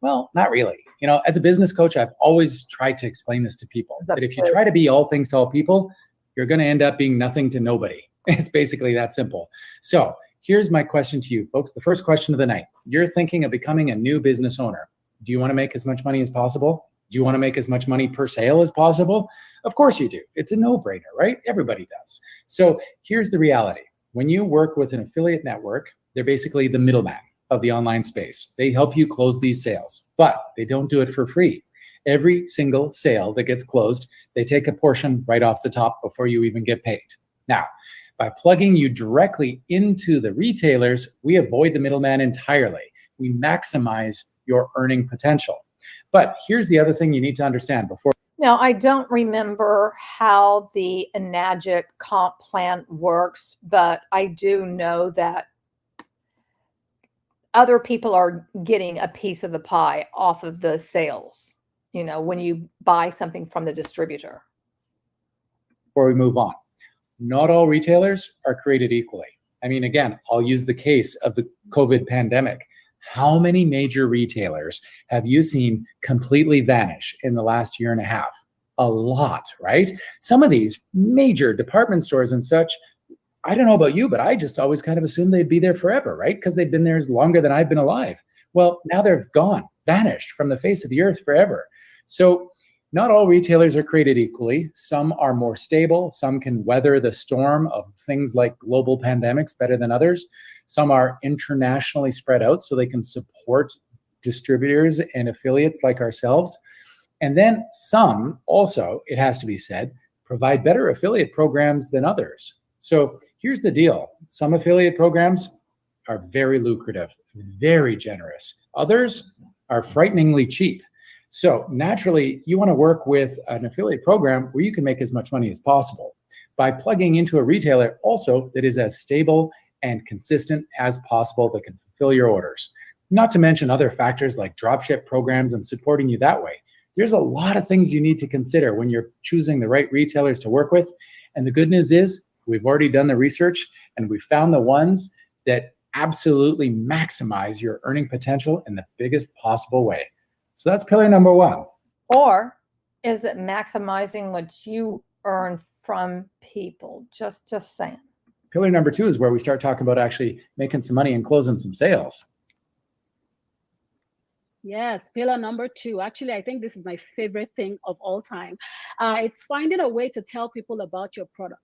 Well, not really. As a business coach, I've always tried to explain this to people, that if you try to be all things to all people, you're going to end up being nothing to nobody. It's basically that simple. So here's my question to you, folks. The first question of the night. You're thinking of becoming a new business owner. Do you want to make as much money as possible? Do you want to make as much money per sale as possible? Of course you do. It's a no-brainer, right? Everybody does. So here's the reality. When you work with an affiliate network, they're basically the middleman of the online space. They help you close these sales, but they don't do it for free. Every single sale that gets closed, they take a portion right off the top before you even get paid. Now, by plugging you directly into the retailers, we avoid the middleman entirely. We maximize your earning potential. But here's the other thing you need to understand before. Now, I don't remember how the Enagic comp plan works, but I do know that other people are getting a piece of the pie off of the sales, when you buy something from the distributor. Before we move on, not all retailers are created equally. I mean, again, I'll use the case of the COVID pandemic. How many major retailers have you seen completely vanish in the last year and a half? A lot, right? Some of these major department stores and such, I don't know about you, but I just always kind of assumed they'd be there forever, right? Because they've been there longer than I've been alive. Well, now they're gone, vanished from the face of the earth forever. So not all retailers are created equally. Some are more stable. Some can weather the storm of things like global pandemics better than others. Some are internationally spread out so they can support distributors and affiliates like ourselves. And then some also, it has to be said, provide better affiliate programs than others. So here's the deal. Some affiliate programs are very lucrative, very generous. Others are frighteningly cheap. So naturally, you want to work with an affiliate program where you can make as much money as possible by plugging into a retailer also that is as stable and consistent as possible that can fulfill your orders. Not to mention other factors like dropship programs and supporting you that way. There's a lot of things you need to consider when you're choosing the right retailers to work with. And the good news is we've already done the research and we found the ones that absolutely maximize your earning potential in the biggest possible way. So that's pillar number one. Or is it maximizing what you earn from people? Just saying. Pillar number two is where we start talking about actually making some money and closing some sales. Yes, pillar number two. Actually, I think this is my favorite thing of all time. It's finding a way to tell people about your product.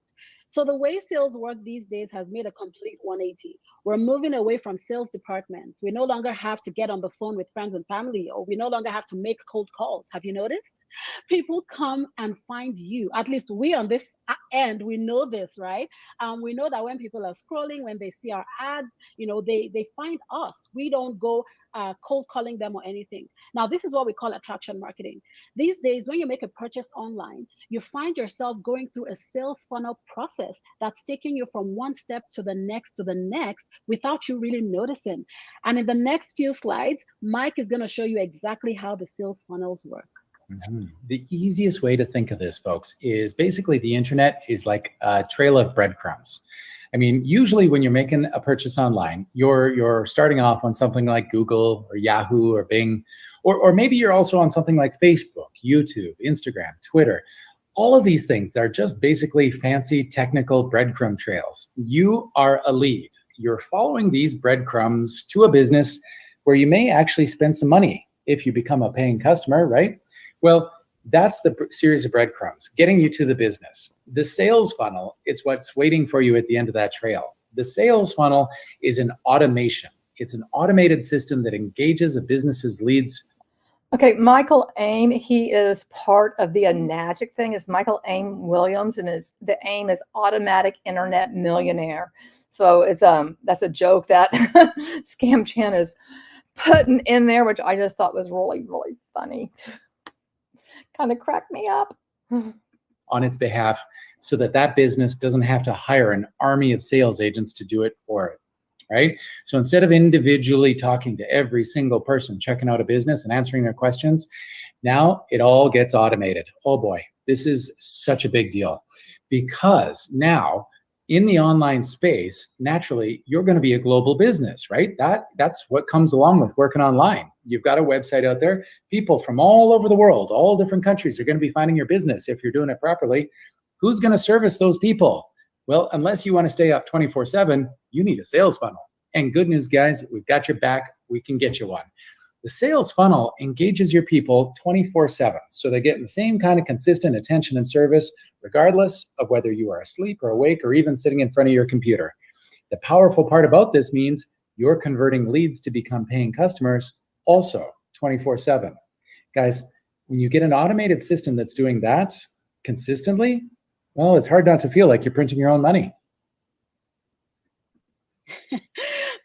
So the way sales work these days has made a complete 180. We're moving away from sales departments. We no longer have to get on the phone with friends and family, or we no longer have to make cold calls. Have you noticed? People come and find you. At least we on this end, we know this, right? We know that when people are scrolling, when they see our ads, they find us. We don't go cold calling them or anything. Now, this is what we call attraction marketing. These days, when you make a purchase online, you find yourself going through a sales funnel process that's taking you from one step to the next without you really noticing. And in the next few slides, Mike is going to show you exactly how the sales funnels work. Mm-hmm. The easiest way to think of this, folks, is basically the internet is like a trail of breadcrumbs. I mean, usually when you're making a purchase online, you're starting off on something like Google or Yahoo or Bing, or maybe you're also on something like Facebook, YouTube, Instagram, Twitter. All of these things are just basically fancy technical breadcrumb trails. You are a lead. You're following these breadcrumbs to a business where you may actually spend some money if you become a paying customer, right? Well, that's the series of breadcrumbs getting you to the business. The sales funnel is what's waiting for you at the end of that trail. The sales funnel is an automation. It's an automated system that engages a business's leads. Okay, Michael Aim, he is part of the Enagic thing. Is Michael Aim Williams, and the AIM is Automatic Internet Millionaire. So it's that's a joke that Scam Chan is putting in there, which I just thought was really, really funny. Kind of cracked me up. On its behalf, so that that business doesn't have to hire an army of sales agents to do it for it, right? So instead of individually talking to every single person checking out a business and answering their questions, now it all gets automated. Oh boy, this is such a big deal, because now in the online space, naturally, you're going to be a global business, right? That's what comes along with working online. You've got a website out there. People from all over the world, all different countries are going to be finding your business if you're doing it properly. Who's going to service those people? Well, unless you want to stay up 24/7, you need a sales funnel. And good news, guys, we've got your back. We can get you one. The sales funnel engages your people 24/7, so they're getting the same kind of consistent attention and service, regardless of whether you are asleep or awake or even sitting in front of your computer. The powerful part about this means you're converting leads to become paying customers also 24/7. Guys, when you get an automated system that's doing that consistently, well, it's hard not to feel like you're printing your own money.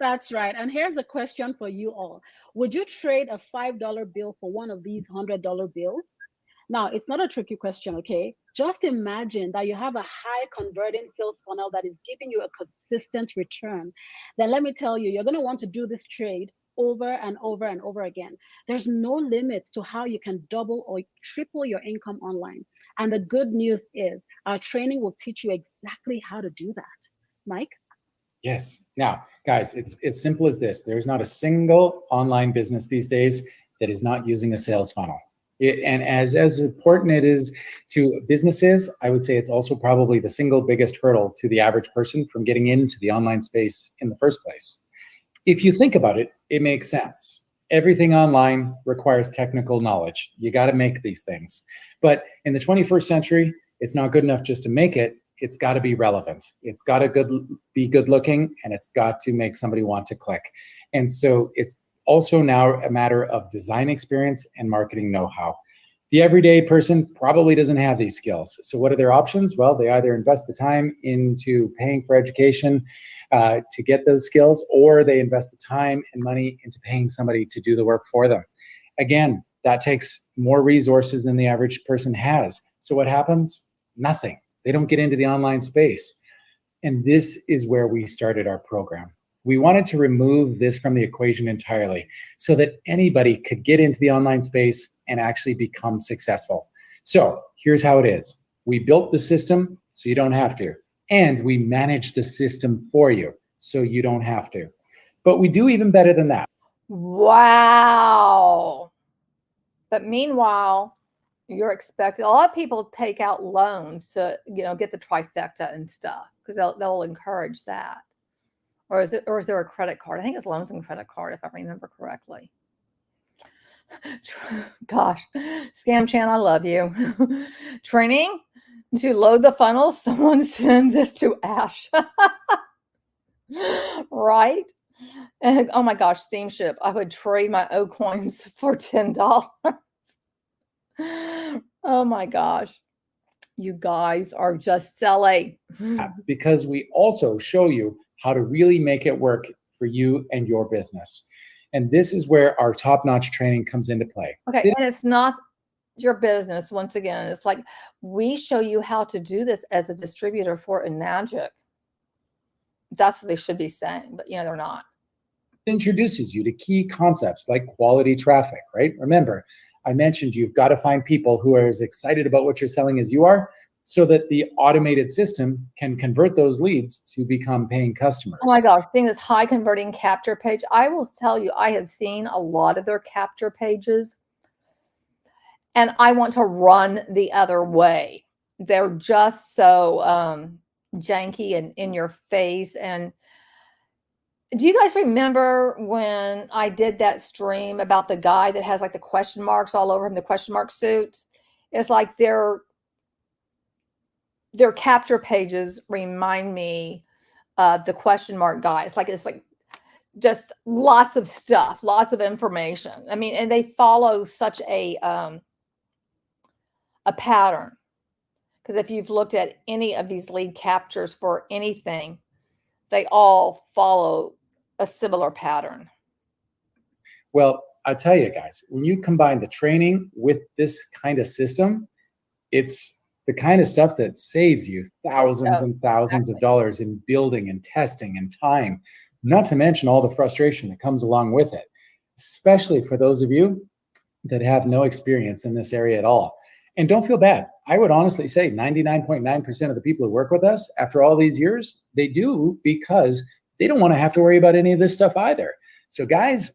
That's right. And here's a question for you all. Would you trade a $5 bill for one of these $100 bills? Now, it's not a tricky question, okay? Just imagine that you have a high converting sales funnel that is giving you a consistent return. Then let me tell you, you're going to want to do this trade over and over and over again. There's no limit to how you can double or triple your income online. And the good news is our training will teach you exactly how to do that. Mike? Yes. Now, guys, it's simple as this. There's not a single online business these days that is not using a sales funnel. And as important it is to businesses, I would say it's also probably the single biggest hurdle to the average person from getting into the online space in the first place. If you think about it, it makes sense. Everything online requires technical knowledge. You got to make these things. But in the 21st century, it's not good enough just to make it. It's got to be relevant. It's got to be good looking, and it's got to make somebody want to click. And so it's also now a matter of design experience and marketing know-how. The everyday person probably doesn't have these skills. So what are their options? Well, they either invest the time into paying for education to get those skills, or they invest the time and money into paying somebody to do the work for them. Again, that takes more resources than the average person has. So what happens? Nothing. They don't get into the online space. And this is where we started our program. We wanted to remove this from the equation entirely so that anybody could get into the online space and actually become successful. So here's how it is. We built the system so you don't have to. And we manage the system for you so you don't have to. But we do even better than that. Wow. But meanwhile, you're expected, a lot of people take out loans to, get the trifecta and stuff, because they'll encourage that. Or is there a credit card? I think it's loans and credit card, if I remember correctly. Gosh, Scam Chan, I love you. Training to load the funnel. Someone send this to Ash. Right? And oh my gosh, Steamship, I would trade my O coins for $10. Oh my gosh. You guys are just silly. Because we also show you how to really make it work for you and your business. And this is where our top-notch training comes into play. Okay, and it's not your business. Once again, it's like we show you how to do this as a distributor for Enagic. That's what they should be saying, but they're not. It introduces you to key concepts like quality traffic, right? Remember, I mentioned you've got to find people who are as excited about what you're selling as you are. so that the automated system can convert those leads to become paying customers. Oh my gosh, seeing this high converting capture page, I will tell you, I have seen a lot of their capture pages and I want to run the other way. They're just so janky and in your face. And do you guys remember when I did that stream about the guy that has like the question marks all over him, the question mark suit? It's like their capture pages remind me of the question mark guy. It's like just lots of stuff, lots of information. I mean, and they follow such a pattern. Because if you've looked at any of these lead captures for anything, they all follow a similar pattern. Well, I'll tell you guys, when you combine the training with this kind of system, it's the kind of stuff that saves you thousands and thousands of dollars in building and testing and time, not to mention all the frustration that comes along with it, especially for those of you that have no experience in this area at all. And don't feel bad. I would honestly say 99.9% of the people who work with us after all these years, they do because they don't want to have to worry about any of this stuff either. So guys,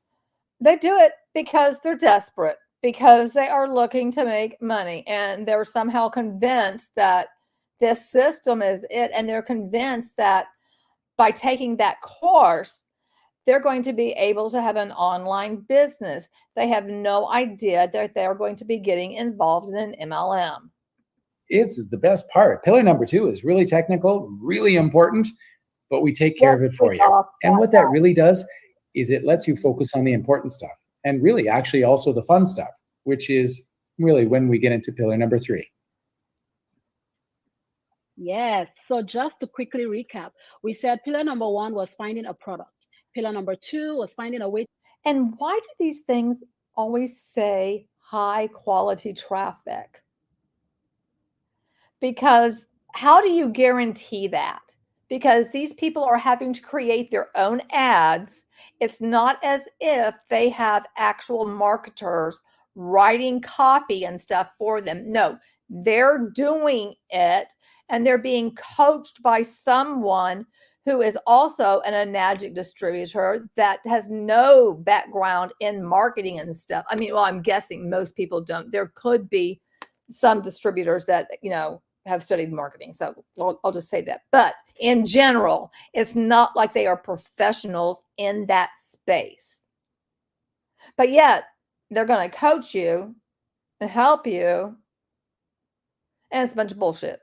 they do it because they're desperate, because they are looking to make money, and they're somehow convinced that this system is it. And they're convinced that by taking that course, they're going to be able to have an online business. They have no idea that they're going to be getting involved in an MLM. It's the best part. Pillar number 2 is really technical, really important, but we take care of it for you. And what that really does is it lets you focus on the important stuff, and really actually also the fun stuff, which is really when we get into pillar number 3. Yes. So just to quickly recap, we said pillar number 1 was finding a product. Pillar number 2 was finding a way. And why do these things always say high quality traffic? Because how do you guarantee that? Because these people are having to create their own ads. It's not as if they have actual marketers writing copy and stuff for them. No, they're doing it, and they're being coached by someone who is also an Enagic distributor that has no background in marketing and stuff. I mean, well, I'm guessing most people don't. There could be some distributors that, have studied marketing. So I'll just say that. But in general, it's not like they are professionals in that space. But yet they're going to coach you and help you. And it's a bunch of bullshit.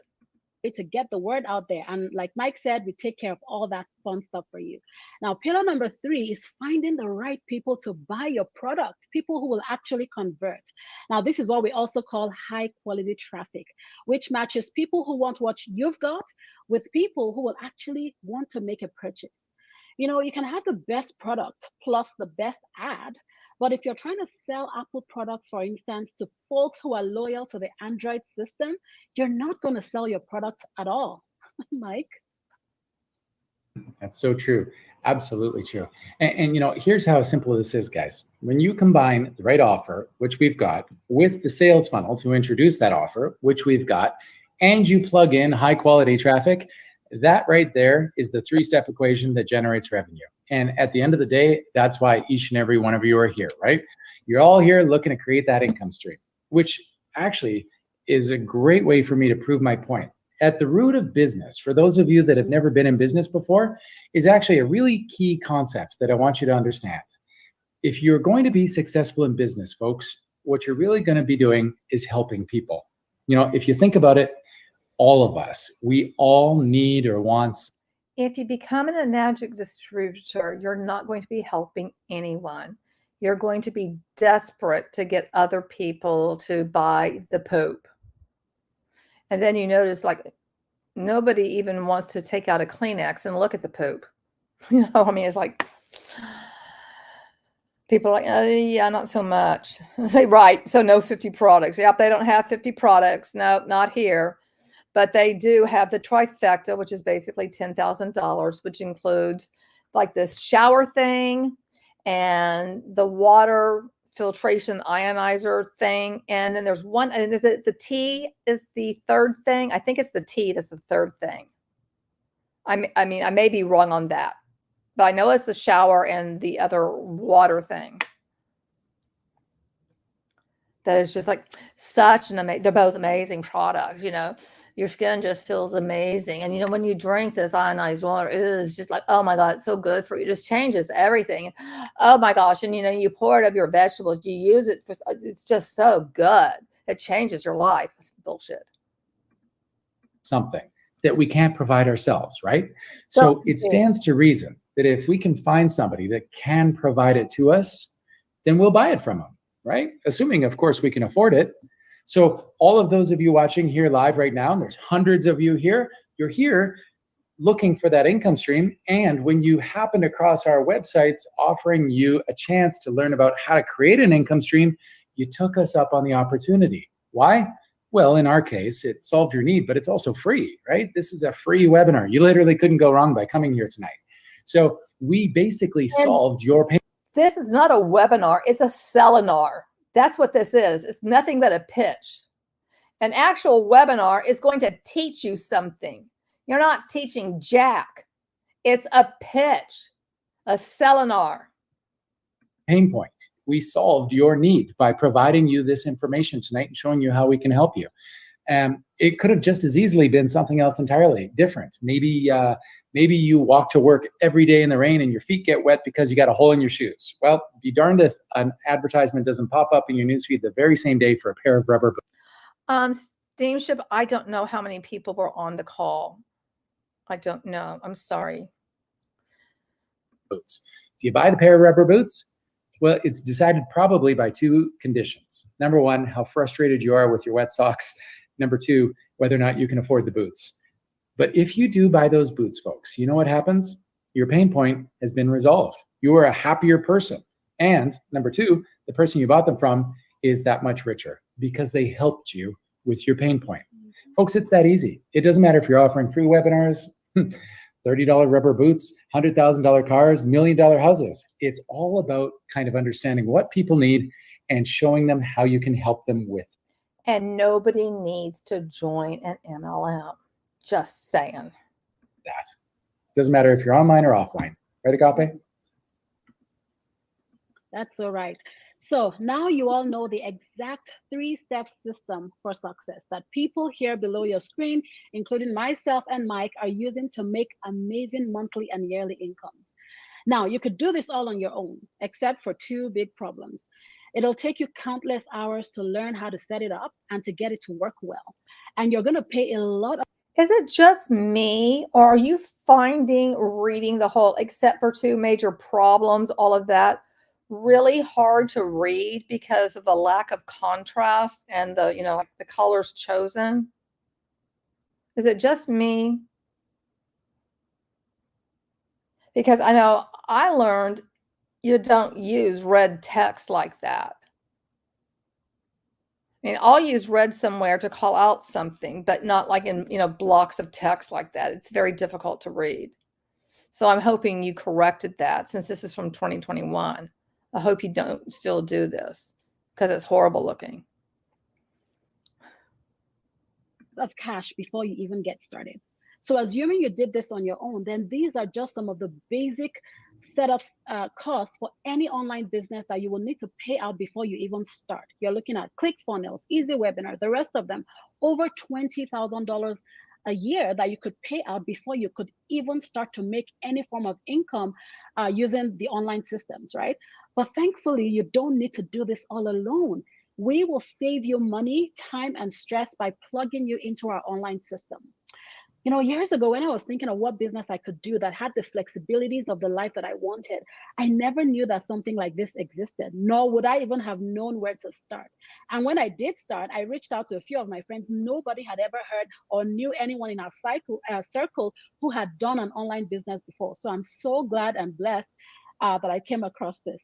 To get the word out there. And like Mike said, we take care of all that fun stuff for you. Now, pillar number 3 is finding the right people to buy your product, people who will actually convert. Now, this is what we also call high quality traffic, which matches people who want what you've got with people who will actually want to make a purchase. You can have the best product plus the best ad, but if you're trying to sell Apple products, for instance, to folks who are loyal to the Android system, you're not going to sell your products at all. Mike? That's so true. Absolutely true. And here's how simple this is, guys. When you combine the right offer, which we've got, with the sales funnel to introduce that offer, which we've got, and you plug in high quality traffic, that right there is the 3-step equation that generates revenue. And at the end of the day, that's why each and every one of you are here, right? You're all here looking to create that income stream, which actually is a great way for me to prove my point. At the root of business, for those of you that have never been in business before, is actually a really key concept that I want you to understand. If you're going to be successful in business, folks, what you're really going to be doing is helping people. If you think about it, all of us, we all need or want. If you become an Enagic distributor, you're not going to be helping anyone. You're going to be desperate to get other people to buy the poop. And then you notice, like, nobody even wants to take out a Kleenex and look at the poop. It's like, people are like, oh, yeah, not so much. Right. So no 50 products. Yep. They don't have 50 products. No, not here. But they do have the trifecta, which is basically $10,000, which includes like this shower thing and the water filtration ionizer thing. And then there's one, and is it the tea is the third thing? I think it's the tea that's the third thing. I mean, I may be wrong on that, but I know it's the shower and the other water thing. That is just like such an amazing, they're both amazing products, you know, your skin just feels amazing. And, you know, when you drink this ionized water, it is just like, oh my God, it's so good for you. It just changes everything. Oh my gosh. And, you know, you pour it over your vegetables, you use it for, it's just so good. It changes your life. It's bullshit. Something that we can't provide ourselves, right? So it stands to reason that if we can find somebody that can provide it to us, then we'll buy it from them. Right? Assuming, of course, we can afford it. So all of those of you watching here live right now, and there's hundreds of you here, you're here looking for that income stream. And when you happened across our websites offering you a chance to learn about how to create an income stream, you took us up on the opportunity. Why? Well, in our case, it solved your need, but it's also free, right? This is a free webinar. You literally couldn't go wrong by coming here tonight. So we basically solved your pain. This is not a webinar, it's a seminar. That's what this is. It's nothing but a pitch. An actual webinar is going to teach you something. You're not teaching jack. It's a pitch, a seminar. Pain point. We solved your need by providing you this information tonight and showing you how we can help you. It could have just as easily been something else entirely different. Maybe you walk to work every day in the rain and your feet get wet because you got a hole in your shoes. Well, be darned if an advertisement doesn't pop up in your newsfeed the very same day for a pair of rubber boots. Steamship, I don't know how many people were on the call. I don't know. I'm sorry. Boots. Do you buy the pair of rubber boots? Well, it's decided probably by two conditions. Number one, how frustrated you are with your wet socks. Number two, whether or not you can afford the boots. But if you do buy those boots, folks, you know what happens? Your pain point has been resolved. You are a happier person. And number two, the person you bought them from is that much richer because they helped you with your pain point. Folks, it's that easy. It doesn't matter if you're offering free webinars, $30 rubber boots, $100,000 cars, $1 million houses. It's all about kind of understanding what people need and showing them how you can help them with. And nobody needs to join an MLM. Just saying. That doesn't matter if you're online or offline. Right, Agape? That's so right. So now you all know the exact 3-step system for success that people here below your screen, including myself and Mike, are using to make amazing monthly and yearly incomes. Now, you could do this all on your own, except for two big problems. It'll take you countless hours to learn how to set it up and to get it to work well. And you're going to pay a lot of. Is it just me, or are you finding reading the whole, except for two major problems, all of that really hard to read because of the lack of contrast and the, you know, like the colors chosen? Is it just me? Because I know I learned you don't use red text like that. I mean, I'll use red somewhere to call out something, but not like in, you know, blocks of text like that. It's very difficult to read. So I'm hoping you corrected that since this is from 2021. I hope you don't still do this because it's horrible looking. Of cash before you even get started. So assuming you did this on your own, then these are just some of the basic setup costs for any online business that you will need to pay out before you even start. You're looking at ClickFunnels, Easy Webinar, the rest of them, over $20,000 a year that you could pay out before you could even start to make any form of income using the online systems, right? But thankfully, you don't need to do this all alone. We will save you money, time, and stress by plugging you into our online system. You know, years ago, when I was thinking of what business I could do that had the flexibilities of the life that I wanted, I never knew that something like this existed, nor would I even have known where to start. And when I did start, I reached out to a few of my friends. Nobody had ever heard or knew anyone in our circle who had done an online business before. So I'm so glad and blessed that I came across this.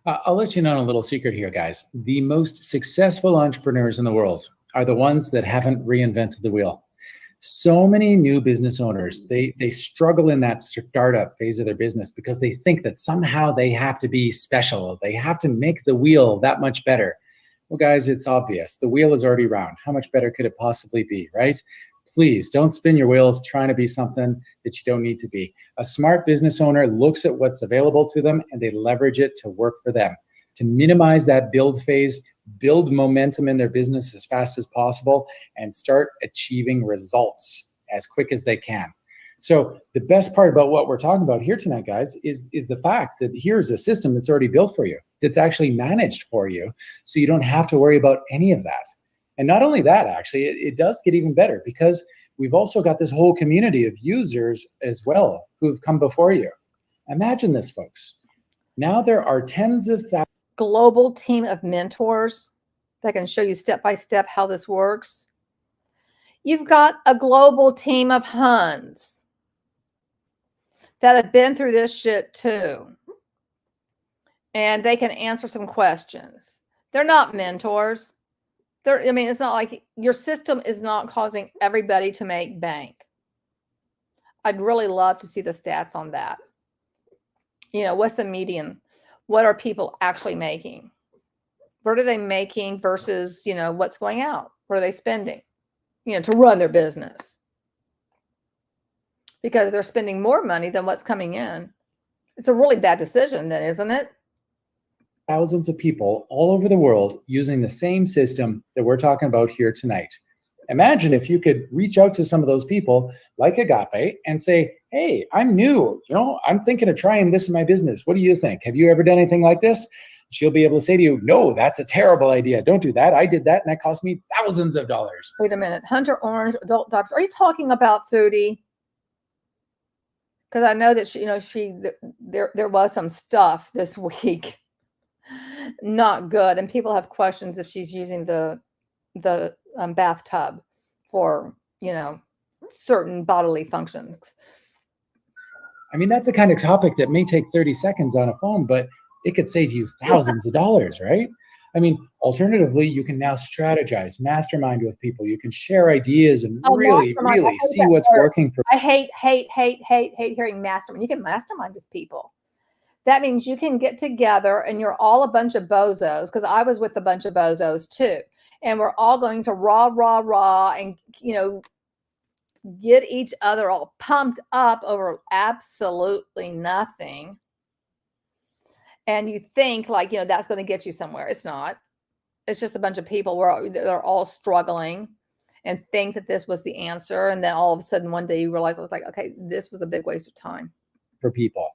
I'll let you know a little secret here, guys. The most successful entrepreneurs in the world are the ones that haven't reinvented the wheel. So many new business owners, they struggle in that startup phase of their business because they think that somehow they have to be special. They have to make the wheel that much better. Well, guys, it's obvious. The wheel is already round. How much better could it possibly be, right? Please don't spin your wheels trying to be something that you don't need to be. A smart business owner looks at what's available to them and they leverage it to work for them, to minimize that build phase, build momentum in their business as fast as possible, and start achieving results as quick as they can. So the best part about what we're talking about here tonight, guys, is the fact that here's a system that's already built for you, that's actually managed for you, so you don't have to worry about any of that. And not only that, actually, it does get even better because we've also got this whole community of users as well who've come before you. Imagine this, folks. Now there are tens of thousands. Global team of mentors that can show you step by step how this works. You've got a global team of Huns that have been through this shit too. And they can answer some questions. They're not mentors. I mean, it's not like your system is not causing everybody to make bank. I'd really love to see the stats on that. You know, what's the median? What are people actually making? What are they making versus, you know, what's going out? What are they spending, you know, to run their business? Because they're spending more money than what's coming in. It's a really bad decision then, isn't it? Thousands of people all over the world using the same system that we're talking about here tonight. Imagine if you could reach out to some of those people like Agape and say, hey, I'm new, you know, I'm thinking of trying this in my business. What do you think? Have you ever done anything like this? She'll be able to say to you, no, that's a terrible idea. Don't do that. I did that and that cost me thousands of dollars. Wait a minute. Hunter Orange, adult doctors. Are you talking about Foodie? Because I know that she, you know, there was some stuff this week not good, and people have questions if she's using the bathtub for, you know, certain bodily functions. I mean, that's the kind of topic that may take 30 seconds on a phone, but it could save you thousands of dollars, right? I mean, alternatively, you can now strategize, mastermind with people. You can share ideas and really see what's working for. I hate hearing mastermind. You can mastermind with people. That means you can get together and you're all a bunch of bozos, because I was with a bunch of bozos too. And we're all going to rah, and, you know, get each other all pumped up over absolutely nothing. And you think like, you know, that's going to get you somewhere. It's not. It's just a bunch of people where they're all struggling and think that this was the answer. And then all of a sudden one day you realize, I was like, okay, this was a big waste of time. For people.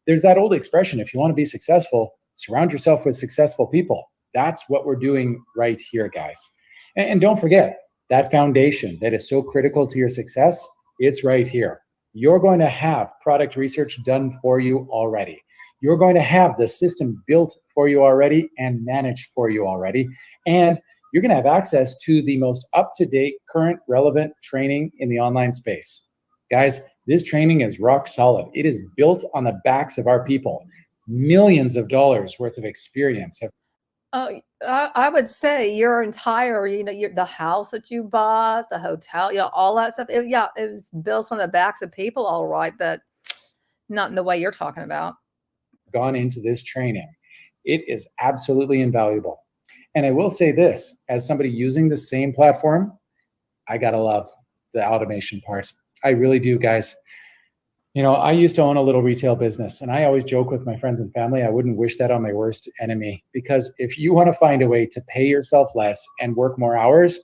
There's that old expression, if you want to be successful, surround yourself with successful people. That's what we're doing right here, guys. And don't forget, that foundation that is so critical to your success, it's right here. You're going to have product research done for you already. You're going to have the system built for you already and managed for you already. And you're going to have access to the most up-to-date, current, relevant training in the online space. Guys, this training is rock solid. It is built on the backs of our people. Millions of dollars worth of experience. I would say your entire, you know, the house that you bought, the hotel, you know, all that stuff. It was built on the backs of people, all right, but not in the way you're talking about. Gone into this training. It is absolutely invaluable. And I will say this, as somebody using the same platform, I gotta love the automation part. I really do, guys. You know, I used to own a little retail business, and I always joke with my friends and family, I wouldn't wish that on my worst enemy, because if you want to find a way to pay yourself less and work more hours,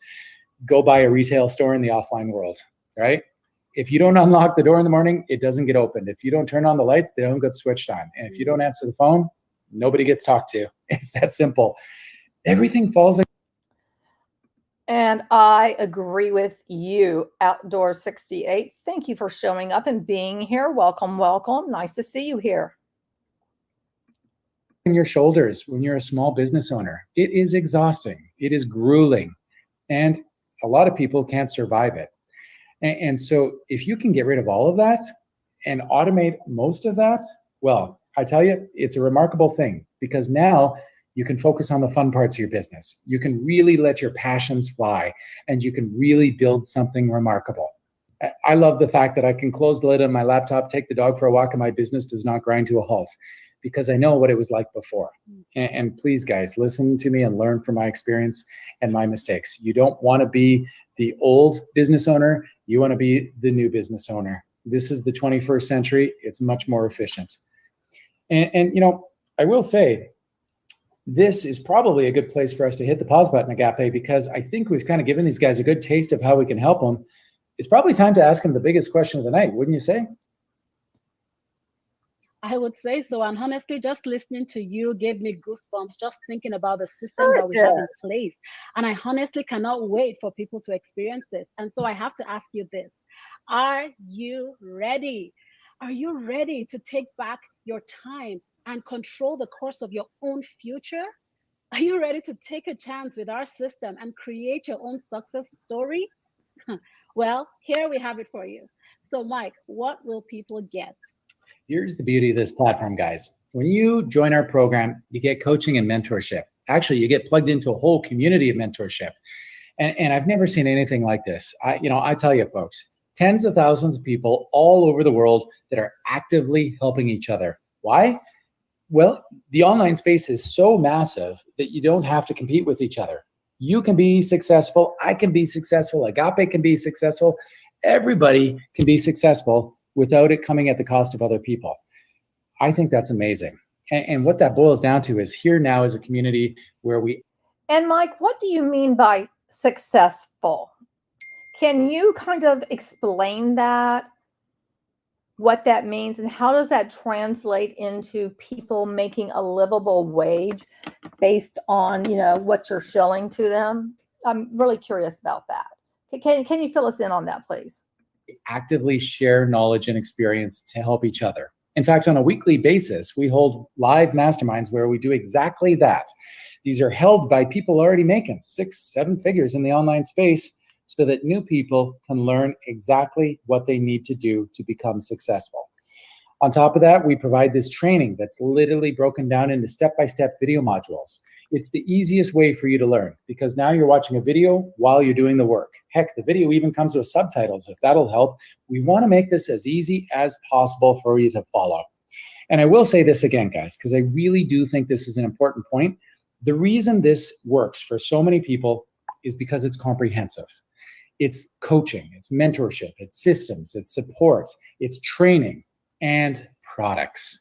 go buy a retail store in the offline world, right? If you don't unlock the door in the morning, it doesn't get opened. If you don't turn on the lights, they don't get switched on. And if you don't answer the phone, nobody gets talked to. It's that simple. Everything falls. And I agree with you, Outdoor 68. Thank you for showing up and being here. Welcome, welcome. Nice to see you here. In your shoulders when you're a small business owner. It is exhausting. It is grueling. And a lot of people can't survive it. And so if you can get rid of all of that and automate most of that, well, I tell you, it's a remarkable thing, because now you can focus on the fun parts of your business. You can really let your passions fly, and you can really build something remarkable. I love the fact that I can close the lid on my laptop, take the dog for a walk, and my business does not grind to a halt because I know what it was like before. And please, guys, listen to me and learn from my experience and my mistakes. You don't want to be the old business owner. You want to be the new business owner. This is the 21st century. It's much more efficient. And you know, I will say, this is probably a good place for us to hit the pause button, Agape, because I think we've kind of given these guys a good taste of how we can help them. It's probably time to ask them the biggest question of the night, wouldn't you say? I would say so. And honestly, just listening to you gave me goosebumps just thinking about the system that we have in place. And I honestly cannot wait for people to experience this. And so I have to ask you this. Are you ready? Are you ready to take back your time and control the course of your own future? Are you ready to take a chance with our system and create your own success story? Well, here we have it for you. So Mike, what will people get? Here's the beauty of this platform, guys. When you join our program, you get coaching and mentorship. Actually, you get plugged into a whole community of mentorship. And I've never seen anything like this. I tell you, folks, tens of thousands of people all over the world that are actively helping each other. Why? Well, the online space is so massive that you don't have to compete with each other. You can be successful. I can be successful. Agape can be successful. Everybody can be successful without it coming at the cost of other people. I think that's amazing. And what that boils down to is here now is a community where we... And Mike, what do you mean by successful? Can you kind of explain that, what that means, and how does that translate into people making a livable wage based on, what you're showing to them? I'm really curious about that. Can you fill us in on that, please? Actively share knowledge and experience to help each other. In fact, on a weekly basis, we hold live masterminds where we do exactly that. These are held by people already making 6-7 figures in the online space so that new people can learn exactly what they need to do to become successful. On top of that, we provide this training that's literally broken down into step-by-step video modules. It's the easiest way for you to learn because now you're watching a video while you're doing the work. Heck, the video even comes with subtitles if that'll help. We want to make this as easy as possible for you to follow. And I will say this again, guys, because I really do think this is an important point. The reason this works for so many people is because it's comprehensive. It's coaching, it's mentorship, it's systems, it's support, it's training, and products.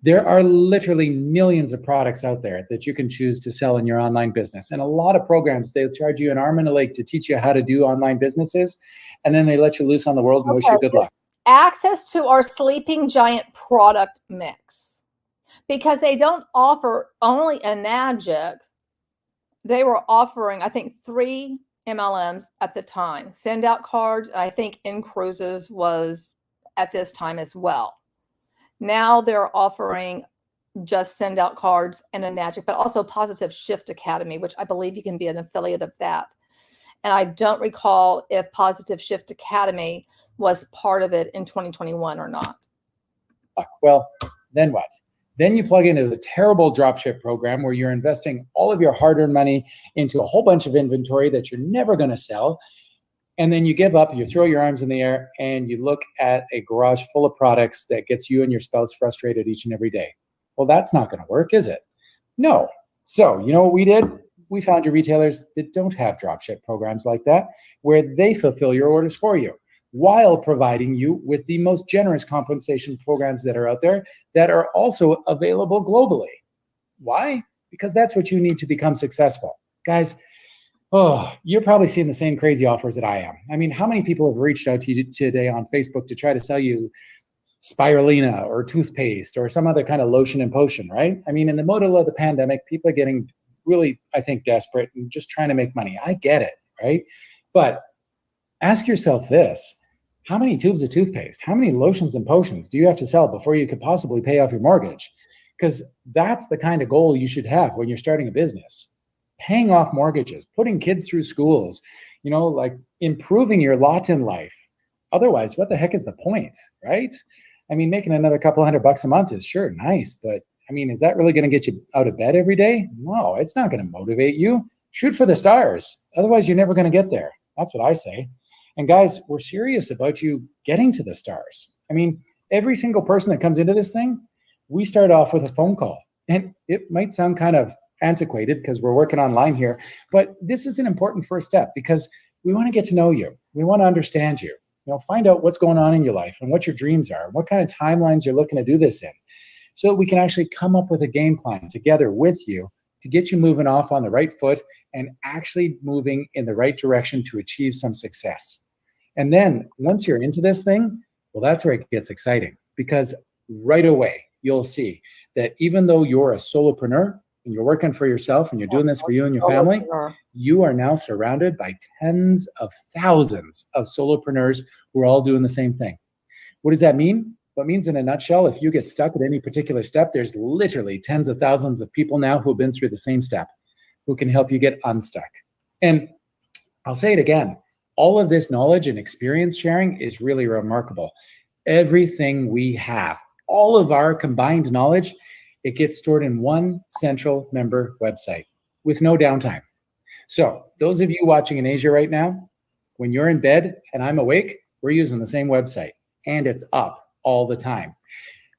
There are literally millions of products out there that you can choose to sell in your online business. And a lot of programs, they'll charge you an arm and a leg to teach you how to do online businesses. And then they let you loose on the world and wish you good luck. Access to our sleeping giant product mix. Because they don't offer only Enagic. They were offering, I think, 3 MLMs at the time. Send out cards, I think In Cruises was at this time as well. Now they're offering just Send Out Cards and Enagic, but also Positive Shift Academy, which I believe you can be an affiliate of that. And I don't recall if Positive Shift Academy was part of it in 2021 or not. Well, then what? Then you plug into the terrible dropship program where you're investing all of your hard-earned money into a whole bunch of inventory that you're never going to sell. And then you give up, you throw your arms in the air, and you look at a garage full of products that gets you and your spouse frustrated each and every day. Well, that's not going to work, is it? No. So, you know what we did? We found your retailers that don't have dropship programs like that, where they fulfill your orders for you, while providing you with the most generous compensation programs that are out there that are also available globally. Why? Because that's what you need to become successful. Guys, you're probably seeing the same crazy offers that I am. I mean, how many people have reached out to you today on Facebook to try to sell you spirulina or toothpaste or some other kind of lotion and potion, right? I mean, in the middle of the pandemic, people are getting really, I think, desperate and just trying to make money. I get it, right? But ask yourself this. How many tubes of toothpaste, how many lotions and potions do you have to sell before you could possibly pay off your mortgage? Because that's the kind of goal you should have when you're starting a business. Paying off mortgages, putting kids through schools, like improving your lot in life. Otherwise, what the heck is the point, right? I mean, making another couple $100 a month is sure nice, but I mean, is that really going to get you out of bed every day? No, it's not going to motivate you. Shoot for the stars. Otherwise, you're never going to get there. That's what I say. And guys, we're serious about you getting to the stars. I mean, every single person that comes into this thing, we start off with a phone call. And it might sound kind of antiquated because we're working online here, but this is an important first step because we want to get to know you. We want to understand you. Find out what's going on in your life and what your dreams are, what kind of timelines you're looking to do this in, so that we can actually come up with a game plan together with you to get you moving off on the right foot and actually moving in the right direction to achieve some success. And then once you're into this thing, well, that's where it gets exciting, because right away you'll see that even though you're a solopreneur and you're working for yourself and you're doing this for you and your family, you are now surrounded by tens of thousands of solopreneurs who are all doing the same thing. What does that mean? What it means in a nutshell, if you get stuck at any particular step, there's literally tens of thousands of people now who have been through the same step who can help you get unstuck. And I'll say it again, all of this knowledge and experience sharing is really remarkable. Everything we have, all of our combined knowledge, it gets stored in one central member website with no downtime. So those of you watching in Asia right now, when you're in bed and I'm awake, we're using the same website and it's up all the time.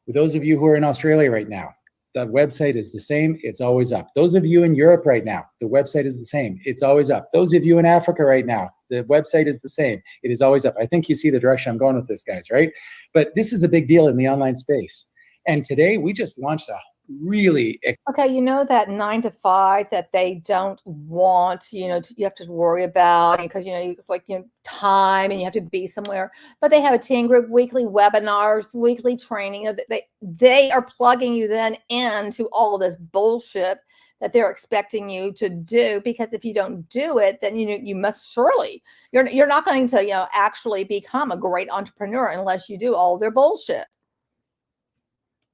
For those of you who are in Australia right now, the website is the same. It's always up. Those of you in Europe right now, the website is the same. It's always up. Those of you in Africa right now, the website is the same. It is always up. I think you see the direction I'm going with this, guys, right? But this is a big deal in the online space. And today we just launched a really... Okay, that 9 to 5 that they don't want, you have to worry about, because, it's like, time and you have to be somewhere. But they have a 10 group, weekly webinars, weekly training. They are plugging you then into all of this bullshit that they're expecting you to do, because if you don't do it, then you must surely, you're not going to actually become a great entrepreneur unless you do all their bullshit.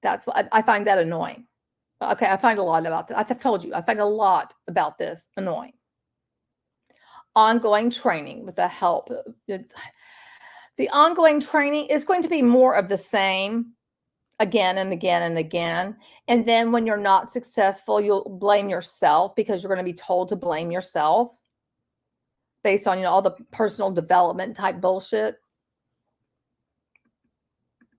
That's what I find that annoying. Okay, I find a lot about that. I've told you, I find a lot about this annoying. Ongoing training with the help. The ongoing training is going to be more of the same again and again and again. And then when you're not successful, you'll blame yourself, because you're going to be told to blame yourself based on all the personal development type bullshit.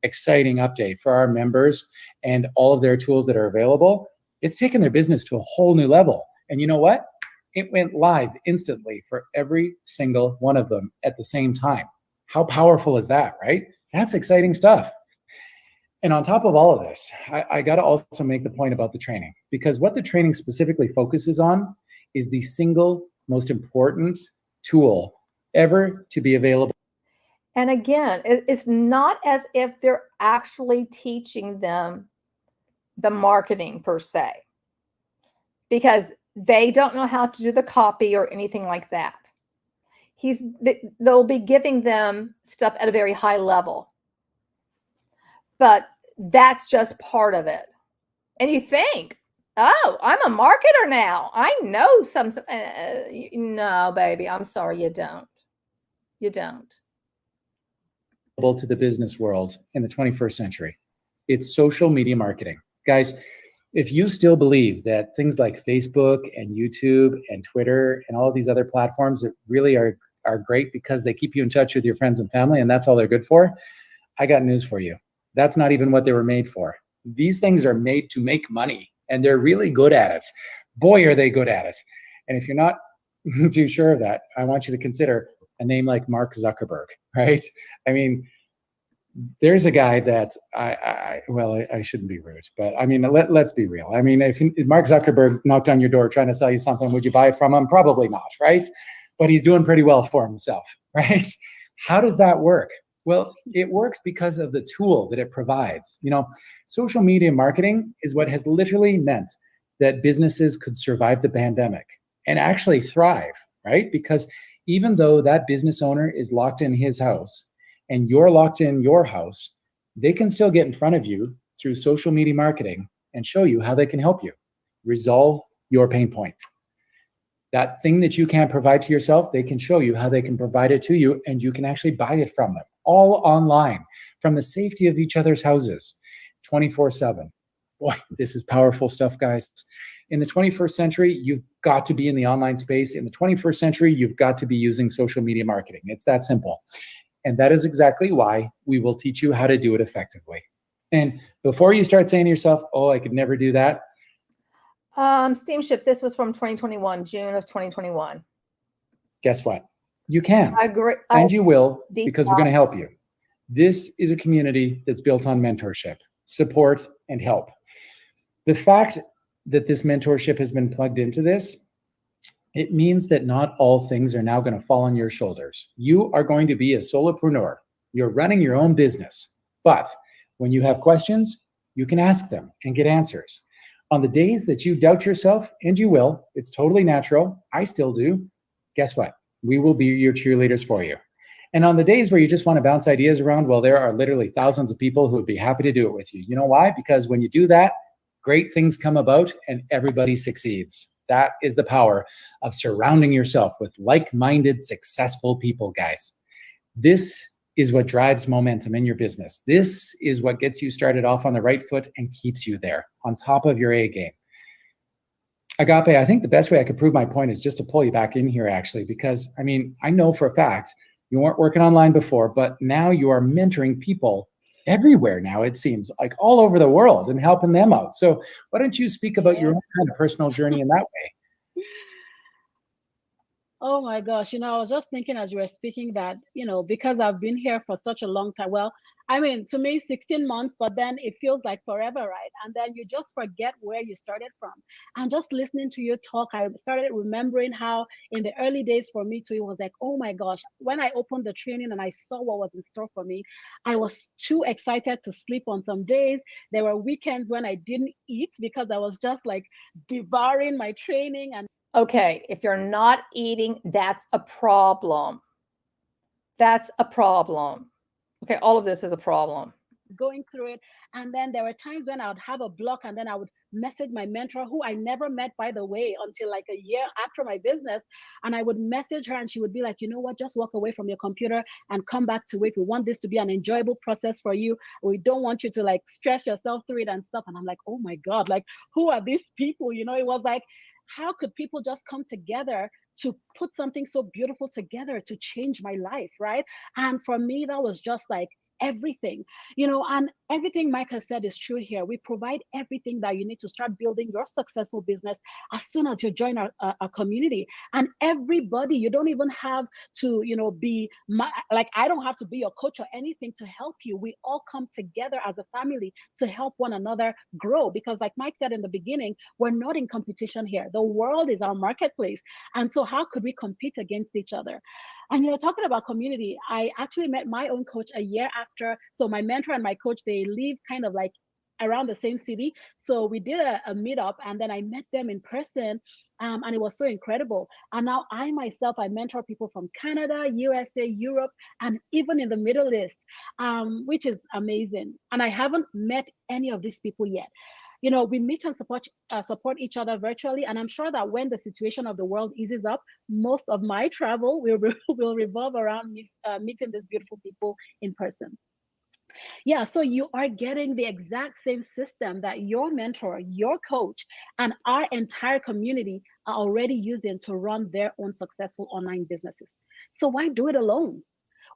Exciting update for our members and all of their tools that are available. It's taken their business to a whole new level. And you know what? It went live instantly for every single one of them at the same time. How powerful is that, right? That's exciting stuff. And on top of all of this, I got to also make the point about the training, because what the training specifically focuses on is the single most important tool ever to be available. And again, it's not as if they're actually teaching them the marketing per se, because they don't know how to do the copy or anything like that. They'll be giving them stuff at a very high level, but that's just part of it. And you think, oh, I'm a marketer now, I know some no, baby, I'm sorry, you don't. You don't. To the business world in the 21st century. It's social media marketing. Guys, if you still believe that things like Facebook and YouTube and Twitter and all of these other platforms that really are great because they keep you in touch with your friends and family and that's all they're good for, I got news for you. That's not even what they were made for. These things are made to make money, and they're really good at it. Boy, are they good at it. And if you're not too sure of that, I want you to consider a name like Mark Zuckerberg, right? I mean, there's a guy that I shouldn't be rude, but I mean, let's be real. I mean, if Mark Zuckerberg knocked on your door trying to sell you something, would you buy it from him? Probably not, right? But he's doing pretty well for himself, right? How does that work? Well, it works because of the tool that it provides. Social media marketing is what has literally meant that businesses could survive the pandemic and actually thrive, right? Because even though that business owner is locked in his house and you're locked in your house, they can still get in front of you through social media marketing and show you how they can help you resolve your pain point. That thing that you can't provide to yourself, they can show you how they can provide it to you, and you can actually buy it from them, all online, from the safety of each other's houses, 24/7. Boy, this is powerful stuff, guys. In the 21st century, you've got to be in the online space. In the 21st century, you've got to be using social media marketing. It's that simple. And that is exactly why we will teach you how to do it effectively. And before you start saying to yourself, oh, I could never do that. Steamship, this was from 2021, June of 2021. Guess what? You can. I agree. And you will, because we're going to help you. This is a community that's built on mentorship, support, and help. The fact that this mentorship has been plugged into this, it means that not all things are now going to fall on your shoulders. You are going to be a solopreneur. You're running your own business. But when you have questions, you can ask them and get answers. On the days that you doubt yourself, and you will, it's totally natural. I still do. Guess what? We will be your cheerleaders for you. And on the days where you just want to bounce ideas around, well, there are literally thousands of people who would be happy to do it with you. You know why? Because when you do that, great things come about and everybody succeeds. That is the power of surrounding yourself with like-minded, successful people, guys. This is what drives momentum in your business. This is what gets you started off on the right foot and keeps you there on top of your A game. Agape, I think the best way I could prove my point is just to pull you back in here, actually, because I mean, I know for a fact you weren't working online before, but now you are mentoring people everywhere now, it seems, like all over the world, and helping them out. So why don't you speak about your own kind of personal journey in that way? Oh my gosh, I was just thinking as you were speaking that, because I've been here for such a long time. Well, I mean, to me, 16 months, but then it feels like forever, right? And then you just forget where you started from. And just listening to you talk, I started remembering how in the early days for me too, it was like, oh my gosh, when I opened the training and I saw what was in store for me, I was too excited to sleep on some days. There were weekends when I didn't eat because I was just like devouring my training. And okay, if you're not eating, that's a problem. That's a problem. Okay, all of this is a problem. Going through it. And then there were times when I would have a block and then I would message my mentor, who I never met, by the way, until like a year after my business. And I would message her and she would be like, you know what, just walk away from your computer and come back to it. We want this to be an enjoyable process for you. We don't want you to like stress yourself through it and stuff. And I'm like, oh my God, like, who are these people? It was like, how could people just come together to put something so beautiful together to change my life, right? And for me, that was just like everything, and everything Mike has said is true here. We provide everything that you need to start building your successful business as soon as you join our community. And everybody, you don't even have to, be I don't have to be your coach or anything to help you. We all come together as a family to help one another grow, because like Mike said in the beginning, we're not in competition here. The world is our marketplace. And so how could we compete against each other? And talking about community, I actually met my own coach a year after. So my mentor and my coach, they live kind of like around the same city. So we did a meetup, and then I met them in person, and it was so incredible. And now I myself, I mentor people from Canada, USA, Europe, and even in the Middle East, which is amazing. And I haven't met any of these people yet. We meet and support each other virtually. And I'm sure that when the situation of the world eases up, most of my travel will revolve around meeting these beautiful people in person. Yeah, so you are getting the exact same system that your mentor, your coach, and our entire community are already using to run their own successful online businesses. So why do it alone?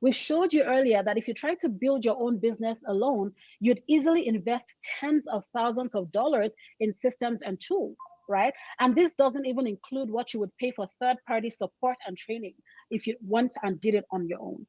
We showed you earlier that if you try to build your own business alone, you'd easily invest tens of thousands of dollars in systems and tools, right? And this doesn't even include what you would pay for third-party support and training if you went and did it on your own.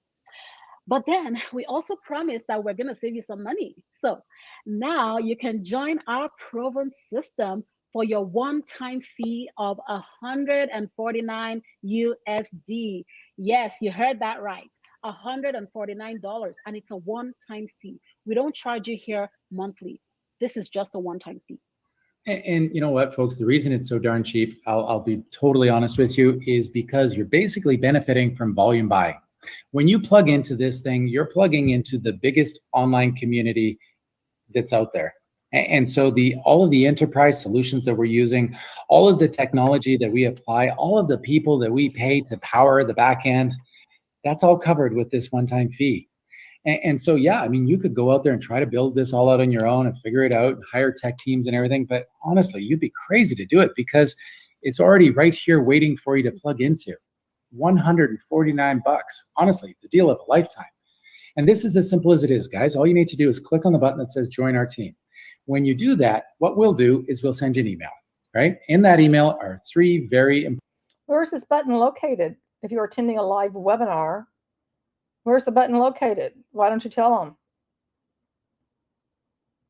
But then we also promised that we're going to save you some money. So now you can join our proven system for your one-time fee of $149 USD. Yes, you heard that right. $149, and it's a one-time fee. We don't charge you here monthly. This is just a one-time fee. And you know what, folks, the reason it's so darn cheap, I'll be totally honest with you, is because you're basically benefiting from volume buying. When you plug into this thing, you're plugging into the biggest online community that's out there. And so all of the enterprise solutions that we're using, all of the technology that we apply, all of the people that we pay to power the back end, that's all covered with this one-time fee. And so, yeah, I mean, you could go out there and try to build this all out on your own and figure it out, and hire tech teams and everything. But honestly, you'd be crazy to do it because it's already right here waiting for you to plug into. $149. Honestly, the deal of a lifetime. And this is as simple as it is, guys. All you need to do is click on the button that says join our team. When you do that, what we'll do is we'll send you an email, right? In that email are 3 very important. Where's this button located? If you're attending a live webinar, where's the button located? Why don't you tell them?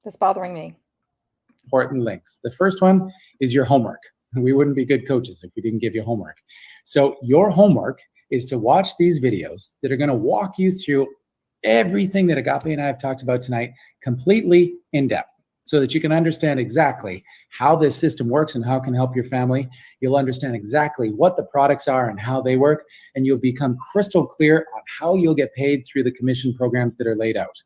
That's bothering me. Important links. The first one is your homework. We wouldn't be good coaches if we didn't give you homework. So your homework is to watch these videos that are going to walk you through everything that Agape and I have talked about tonight, completely in depth, so that you can understand exactly how this system works and how it can help your family. You'll understand exactly what the products are and how they work, and you'll become crystal clear on how you'll get paid through the commission programs that are laid out.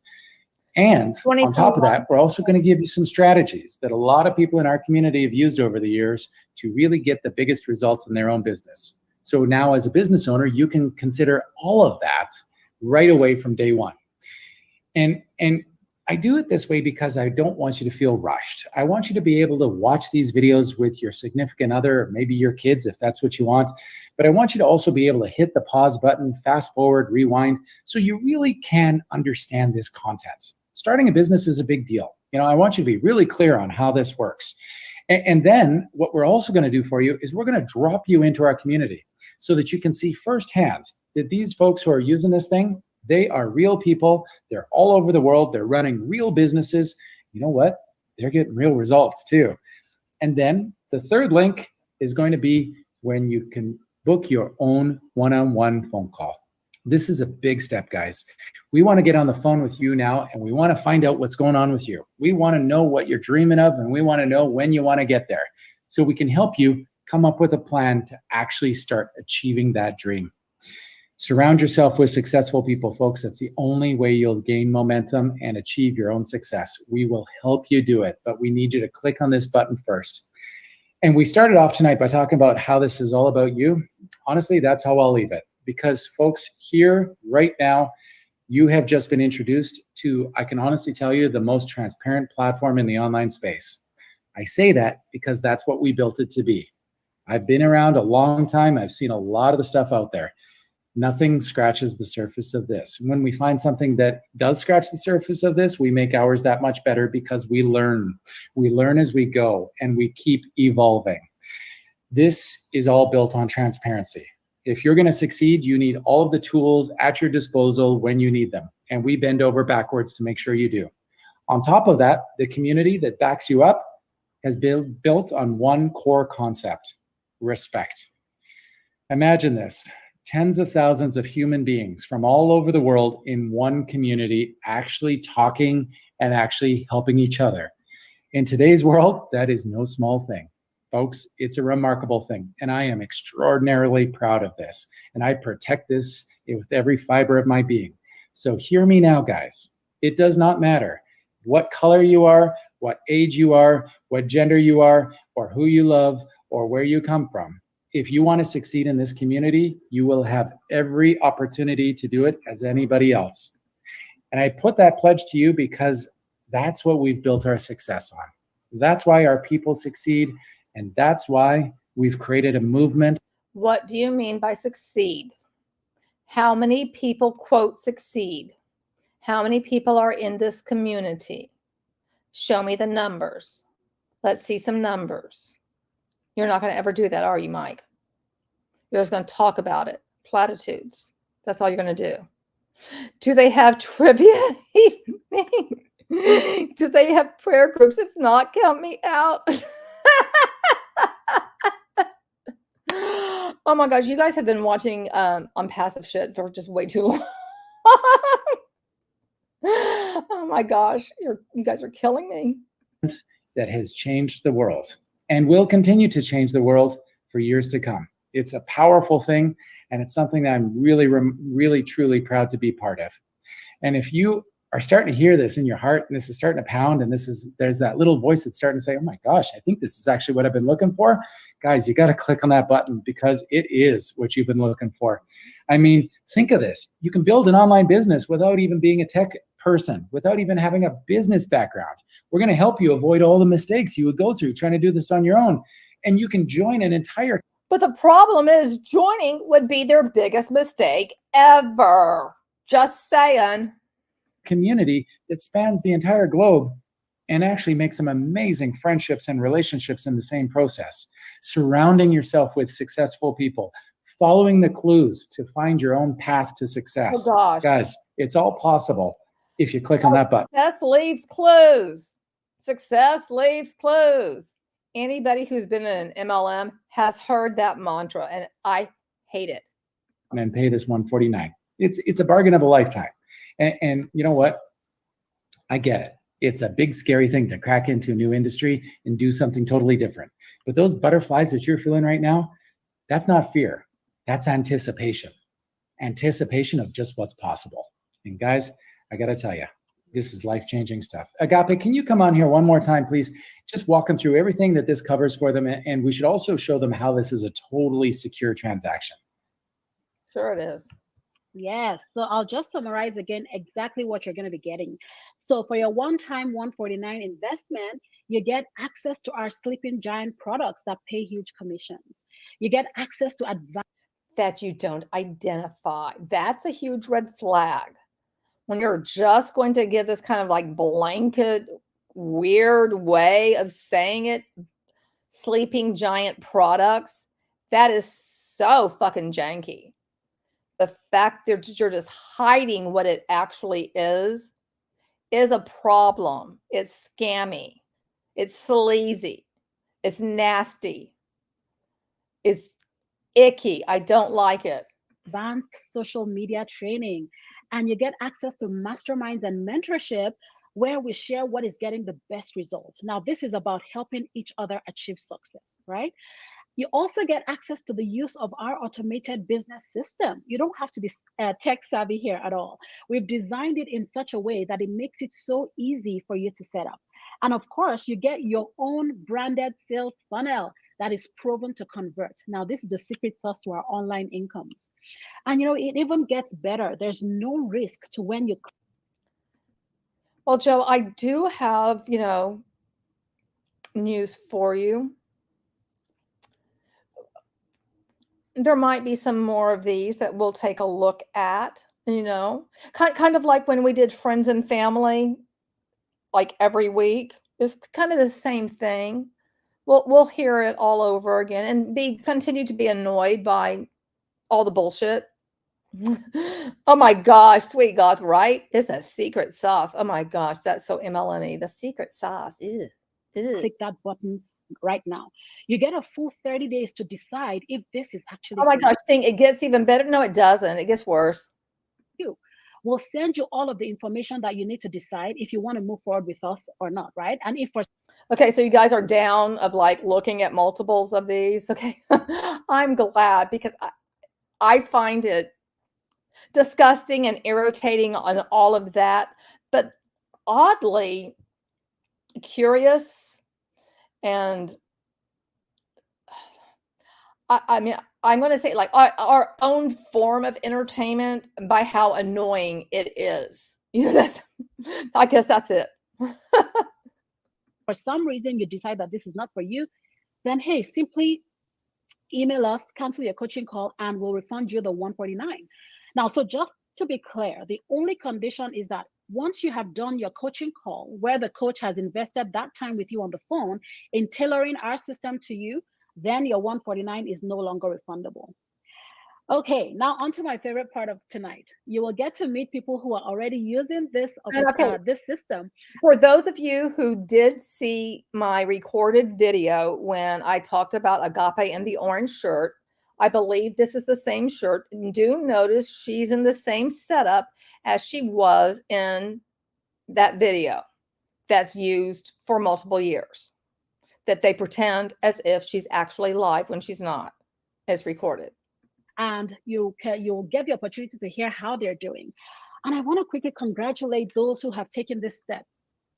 And on top of that, we're also going to give you some strategies that a lot of people in our community have used over the years to really get the biggest results in their own business. So now as a business owner, you can consider all of that right away from day one. And I do it this way because I don't want you to feel rushed. I want you to be able to watch these videos with your significant other, or maybe your kids, if that's what you want. But I want you to also be able to hit the pause button, fast forward, rewind, so you really can understand this content. Starting a business is a big deal. I want you to be really clear on how this works. And then what we're also going to do for you is we're going to drop you into our community so that you can see firsthand that these folks who are using this thing, they are real people. They're all over the world. They're running real businesses. You know what? They're getting real results too. And then the third link is going to be when you can book your own one-on-one phone call. This is a big step, guys. We want to get on the phone with you now, and we want to find out what's going on with you. We want to know what you're dreaming of, and we want to know when you want to get there, so we can help you come up with a plan to actually start achieving that dream. Surround yourself with successful people, folks. That's the only way you'll gain momentum and achieve your own success. We will help you do it, but we need you to click on this button first. And we started off tonight by talking about how this is all about you. Honestly, that's how I'll leave it. Because folks, here right now, you have just been introduced to, I can honestly tell you, the most transparent platform in the online space. I say that because that's what we built it to be. I've been around a long time. I've seen a lot of the stuff out there. Nothing scratches the surface of this. When we find something that does scratch the surface of this, we make ours that much better because we learn. We learn as we go, and we keep evolving. This is all built on transparency. If you're going to succeed, you need all of the tools at your disposal when you need them. And we bend over backwards to make sure you do. On top of that, the community that backs you up has been built on one core concept: respect. Imagine this: tens of thousands of human beings from all over the world in one community actually talking and actually helping each other. In today's world, that is no small thing. Folks, it's a remarkable thing, and I am extraordinarily proud of this, and I protect this with every fiber of my being. So hear me now, guys. It does not matter what color you are, what age you are, what gender you are, or who you love, or where you come from. If you want to succeed in this community, you will have every opportunity to do it as anybody else. And I put that pledge to you because that's what we've built our success on. That's why our people succeed. And that's why we've created a movement. What do you mean by succeed? How many people, quote, succeed? How many people are in this community? Show me the numbers. Let's see some numbers. You're not going to ever do that, are you, Mike? You're just going to talk about it. Platitudes. That's all you're going to do. Do they have trivia? Do they have prayer groups? If not, count me out. Oh my gosh, you guys have been watching on passive shit for just way too long. Oh my gosh, you guys are killing me. That has changed the world and will continue to change the world for years to come. It's a powerful thing, and it's something that I'm really, truly proud to be part of. And if you are starting to hear this in your heart, and this is starting to pound, and there's that little voice that's starting to say, oh my gosh, I think this is actually what I've been looking for. Guys, you got to click on that button because it is what you've been looking for. I mean, think of this. You can build an online business without even being a tech person, without even having a business background. We're going to help you avoid all the mistakes you would go through trying to do this on your own. And you can join an entire. But the problem is joining would be their biggest mistake ever. Just saying. Community that spans the entire globe and actually make some amazing friendships and relationships in the same process. Surrounding yourself with successful people, following the clues to find your own path to success. Oh gosh. Guys, it's all possible if you click on that button. Success leaves clues. Success leaves clues. Anybody who's been in an MLM has heard that mantra, and I hate it. And pay this $149. It's a bargain of a lifetime. And you know what? I get it. It's a big, scary thing to crack into a new industry and do something totally different. But those butterflies that you're feeling right now, that's not fear. That's anticipation. Anticipation of just what's possible. And guys, I got to tell you, this is life-changing stuff. Agape, can you come on here one more time, please? Just walk them through everything that this covers for them. And we should also show them how this is a totally secure transaction. Sure it is. Yes. So I'll just summarize again exactly what you're going to be getting. So for your one-time $149 investment, you get access to our Sleeping Giant products that pay huge commissions. You get access to advanced that you don't identify. That's a huge red flag. When you're just going to give this kind of like blanket, weird way of saying it, Sleeping Giant products, that is so fucking janky. The fact that you're just hiding what it actually is a problem. It's scammy. It's sleazy. It's nasty. It's icky. I don't like it. Advanced social media training, and you get access to masterminds and mentorship where we share what is getting the best results. Now, this is about helping each other achieve success, right? You also get access to the use of our automated business system. You don't have to be tech savvy here at all. We've designed it in such a way that it makes it so easy for you to set up. And of course, you get your own branded sales funnel that is proven to convert. Now, this is the secret sauce to our online incomes. And you know, it even gets better. There's no risk to when you. Well, Joe, I do have, news for you. There might be some more of these that we'll take a look at, kind of like when we did friends and family, like every week. It's kind of the same thing. We'll hear it all over again and continue to be annoyed by all the bullshit. Oh my gosh, sweet God, right? It's a secret sauce. Oh my gosh, that's so MLM-y. The secret sauce. Ew. Click that button right now. You get a full 30 days to decide if this is actually. Oh my gosh, it gets even better. No, it doesn't. It gets worse. We'll send you all of the information that you need to decide if you want to move forward with us or not, right? And if for okay, so you guys are down of like looking at multiples of these. Okay, I'm glad because I find it disgusting and irritating on all of that, but oddly curious. And I mean, I'm going to say like our own form of entertainment by how annoying it is. I guess that's it. For some reason you decide that this is not for you, then hey, simply email us, cancel your coaching call, and we'll refund you the $149. Now, so just to be clear, the only condition is that once you have done your coaching call, where the coach has invested that time with you on the phone in tailoring our system to you, then your $149 is no longer refundable. Okay, now on to my favorite part of tonight. You will get to meet people who are already using this system. For those of you who did see my recorded video when I talked about Agape and the orange shirt, I believe this is the same shirt. And do notice she's in the same setup as she was in that video that's used for multiple years, that they pretend as if she's actually live when she's not. It's recorded. And you'll get the opportunity to hear how they're doing. And I want to quickly congratulate those who have taken this step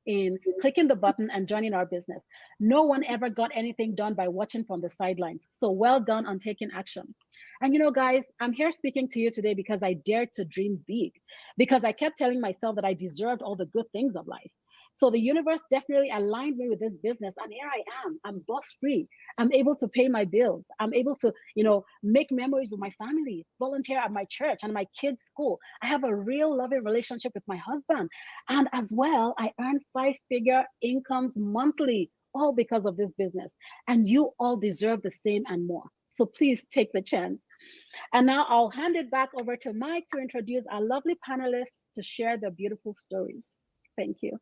in clicking the button and joining our business. No one ever got anything done by watching from the sidelines. So well done on taking action. And guys, I'm here speaking to you today because I dared to dream big, because I kept telling myself that I deserved all the good things of life. So the universe definitely aligned me with this business, and here I am. I'm bus free. I'm able to pay my bills. I'm able to, make memories with my family, volunteer at my church and my kids' school. I have a real loving relationship with my husband. And as well, I earn 5-figure incomes monthly, all because of this business. And you all deserve the same and more. So please take the chance. And now I'll hand it back over to Mike to introduce our lovely panelists to share their beautiful stories. Thank you.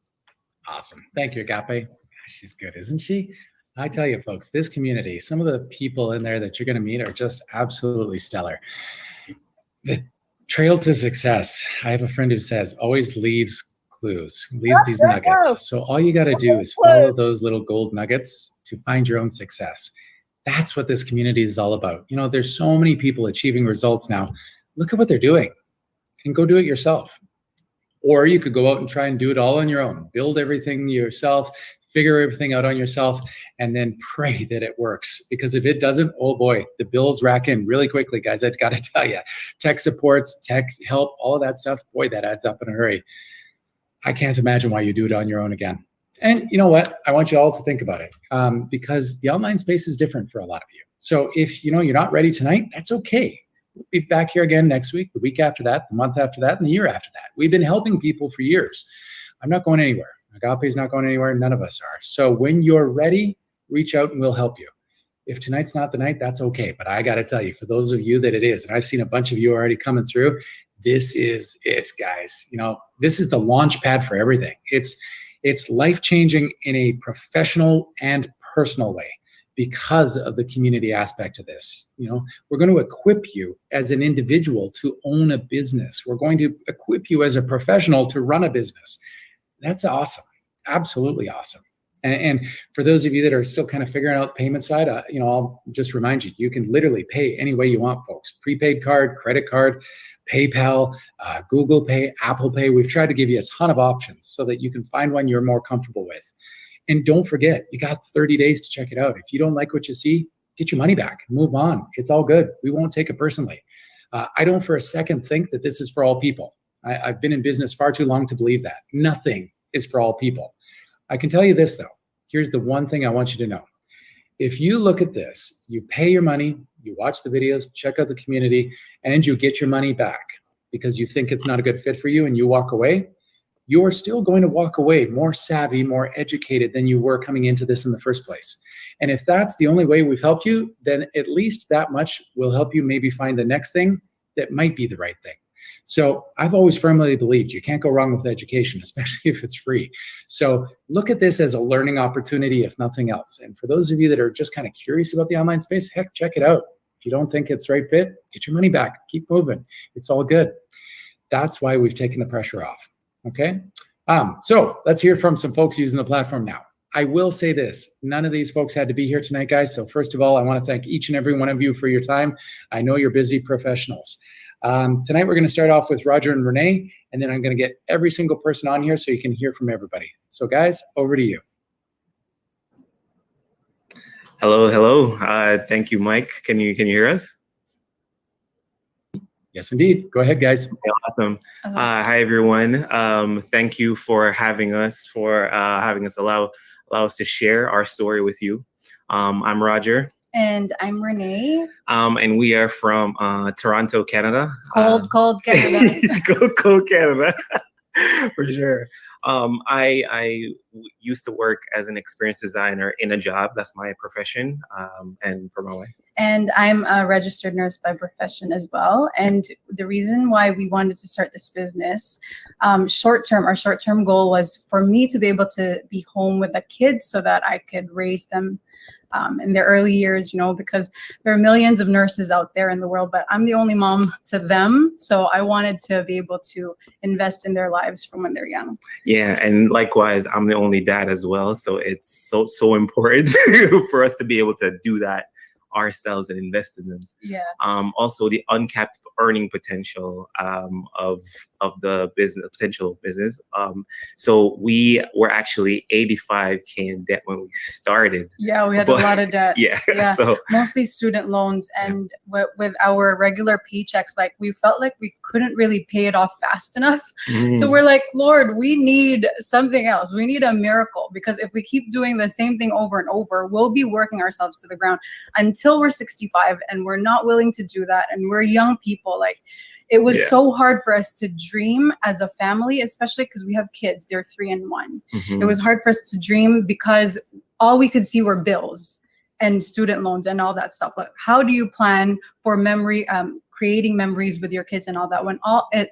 Awesome. Thank you, Agape. She's good, isn't she? I tell you, folks, this community, some of the people in there that you're going to meet are just absolutely stellar. The trail to success, I have a friend who says, always leaves clues, leaves these nuggets. So all you got to do is follow those little gold nuggets to find your own success. That's what this community is all about. There's so many people achieving results now. Look at what they're doing and go do it yourself. Or you could go out and try and do it all on your own, build everything yourself, figure everything out on yourself, and then pray that it works. Because if it doesn't, oh boy, the bills rack in really quickly, guys. I've got to tell you, tech supports, tech help, all of that stuff, boy, that adds up in a hurry. I can't imagine why you do it on your own again. And you know what? I want you all to think about it, because the online space is different for a lot of you. So if you're not ready tonight, that's okay. We'll be back here again next week, the week after that, the month after that, and the year after that. We've been helping people for years. I'm not going anywhere. Agape's not going anywhere. None of us are. So when you're ready, reach out and we'll help you. If tonight's not the night, that's okay. But I got to tell you, for those of you that it is, and I've seen a bunch of you already coming through, this is it, guys. This is the launch pad for everything. It's life-changing in a professional and personal way, because of the community aspect of this. We're going to equip you as an individual to own a business. We're going to equip you as a professional to run a business. That's awesome. Absolutely awesome. And for those of you that are still kind of figuring out the payment side, I'll just remind you, you can literally pay any way you want, folks. Prepaid card, credit card, PayPal, Google Pay, Apple Pay. We've tried to give you a ton of options so that you can find one you're more comfortable with. And don't forget, you got 30 days to check it out. If you don't like what you see, get your money back, move on. It's all good. We won't take it personally. I don't for a second think that this is for all people. I've been in business far too long to believe that. Nothing is for all people. I can tell you this, though. Here's the one thing I want you to know. If you look at this, you pay your money, you watch the videos, check out the community, and you get your money back because you think it's not a good fit for you and you walk away, you're still going to walk away more savvy, more educated than you were coming into this in the first place. And if that's the only way we've helped you, then at least that much will help you maybe find the next thing that might be the right thing. So I've always firmly believed you can't go wrong with education, especially if it's free. So look at this as a learning opportunity, if nothing else. And for those of you that are just kind of curious about the online space, heck, check it out. If you don't think it's the right fit, get your money back. Keep moving. It's all good. That's why we've taken the pressure off. Okay. So let's hear from some folks using the platform now. I will say this, none of these folks had to be here tonight, guys. So first of all, I want to thank each and every one of you for your time. I know you're busy professionals. Tonight, we're going to start off with Roger and Renee, and then I'm going to get every single person on here so you can hear from everybody. So guys, over to you. Hello. Thank you, Mike. Can you hear us? Yes, indeed. Go ahead, guys. Awesome. Hi, everyone. Thank you for having us, allow us to share our story with you. I'm Roger. And I'm Renee. And we are from Toronto, Canada. Cold Canada. Cold Canada, for sure. I used to work as an experience designer in a job. That's my profession. And for my wife. And I'm a registered nurse by profession as well. And the reason why we wanted to start this business, our short-term goal was for me to be able to be home with the kids so that I could raise them in their early years, because there are millions of nurses out there in the world, but I'm the only mom to them. So I wanted to be able to invest in their lives from when they're young. Yeah. And likewise, I'm the only dad as well. So it's so important for us to be able to do that ourselves and invest in them. Yeah. Also the uncapped earning potential of the potential business. So we were actually 85K in debt when we started. Yeah, we had a lot of debt. Yeah. Yeah. So mostly student loans, and with our regular paychecks, like we felt like we couldn't really pay it off fast enough. So we're like, Lord, we need something else. We need a miracle, because if we keep doing the same thing over and over, we'll be working ourselves to the ground until we're 65, and we're not willing to do that. And we're young people. Like, it was so hard for us to dream as a family, especially because we have kids. They're 3 and 1. It was hard for us to dream because all we could see were bills and student loans and all that stuff. Like, how do you plan for creating memories with your kids and all that when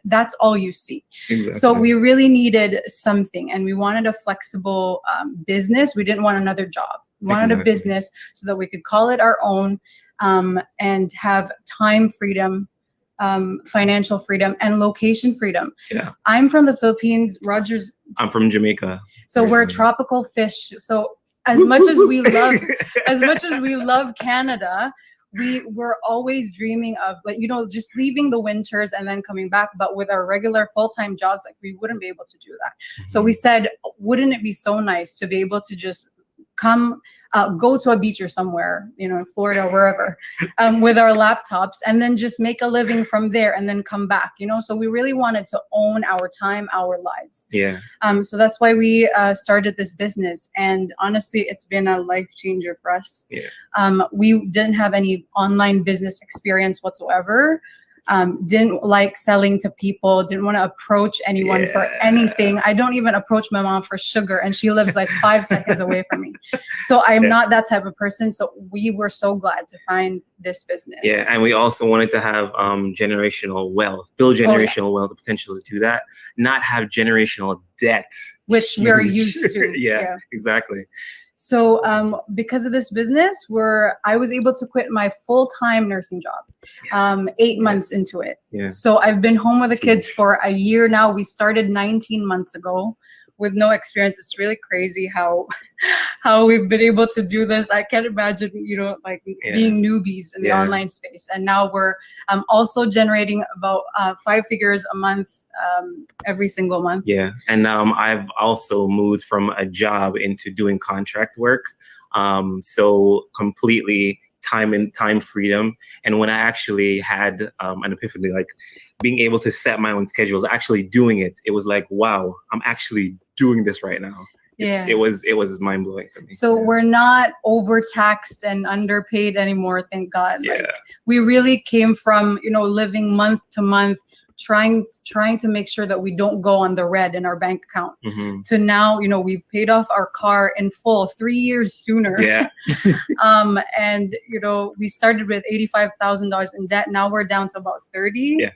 that's all you see? Exactly. So we really needed something, and we wanted a flexible business. We didn't want another job. We wanted a business so that we could call it our own, and have time freedom, financial freedom, and location freedom. Yeah. I'm from the Philippines. Roger's. I'm from Jamaica. So we're tropical fish. So as much as we love Canada, we were always dreaming of, like, just leaving the winters and then coming back. But with our regular full-time jobs, like, we wouldn't be able to do that. So we said, wouldn't it be so nice to be able to just go to a beach or somewhere, Florida or wherever, with our laptops, and then just make a living from there and then come back, So we really wanted to own our time, our lives. Yeah. So that's why we started this business. And honestly, it's been a life changer for us. Yeah. We didn't have any online business experience whatsoever. Didn't like selling to people, didn't want to approach anyone for anything. I don't even approach my mom for sugar, and she lives like 5 seconds away from me. So I'm not that type of person. So we were so glad to find this business. Yeah, and we also wanted to have generational wealth, build generational wealth, the potential to do that, not have generational debt. Which we're used to. Yeah, exactly. So because of this business, I was able to quit my full-time nursing job 8 months into it. Yeah. So I've been home with the kids for a year now. We started 19 months ago with no experience. It's really crazy how we've been able to do this. I can't imagine, being newbies in the online space. And now we're also generating about 5 figures a month, every single month. Yeah. And I've also moved from a job into doing contract work. So completely time freedom. And when I actually had an epiphany, like being able to set my own schedules, actually doing it, it was like, wow, I'm actually doing this right now. Yeah. It was mind blowing for me. So we're not overtaxed and underpaid anymore, thank God. Yeah. Like, we really came from, living month to month, trying to make sure that we don't go on the red in our bank account, to now, we've paid off our car in full 3 years sooner. Yeah. And, we started with $85,000 in debt. Now we're down to about 30. Yeah.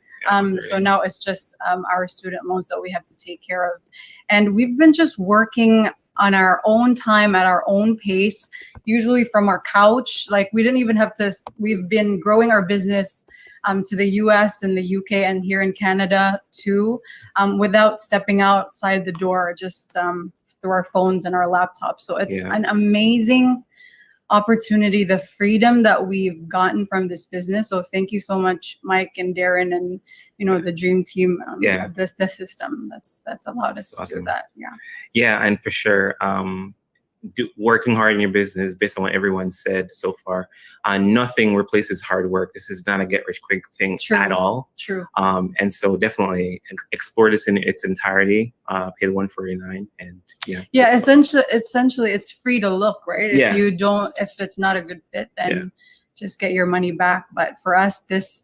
So now it's just our student loans that we have to take care of. And we've been just working on our own time at our own pace, usually from our couch. Like, we didn't even have to, we've been growing our business to the US and the UK and here in Canada too, without stepping outside the door, just through our phones and our laptops. So it's an amazing opportunity, the freedom that we've gotten from this business. So thank you so much, Mike and Darren, and the dream team. The system that's allowed us to do that. Yeah, and for sure, working hard in your business, based on what everyone said so far, nothing replaces hard work. This is not a get rich quick thing at all. True. And so definitely explore this in its entirety. Pay the $149, and essentially it's free to look, right? If it's not a good fit, then just get your money back. But for us, this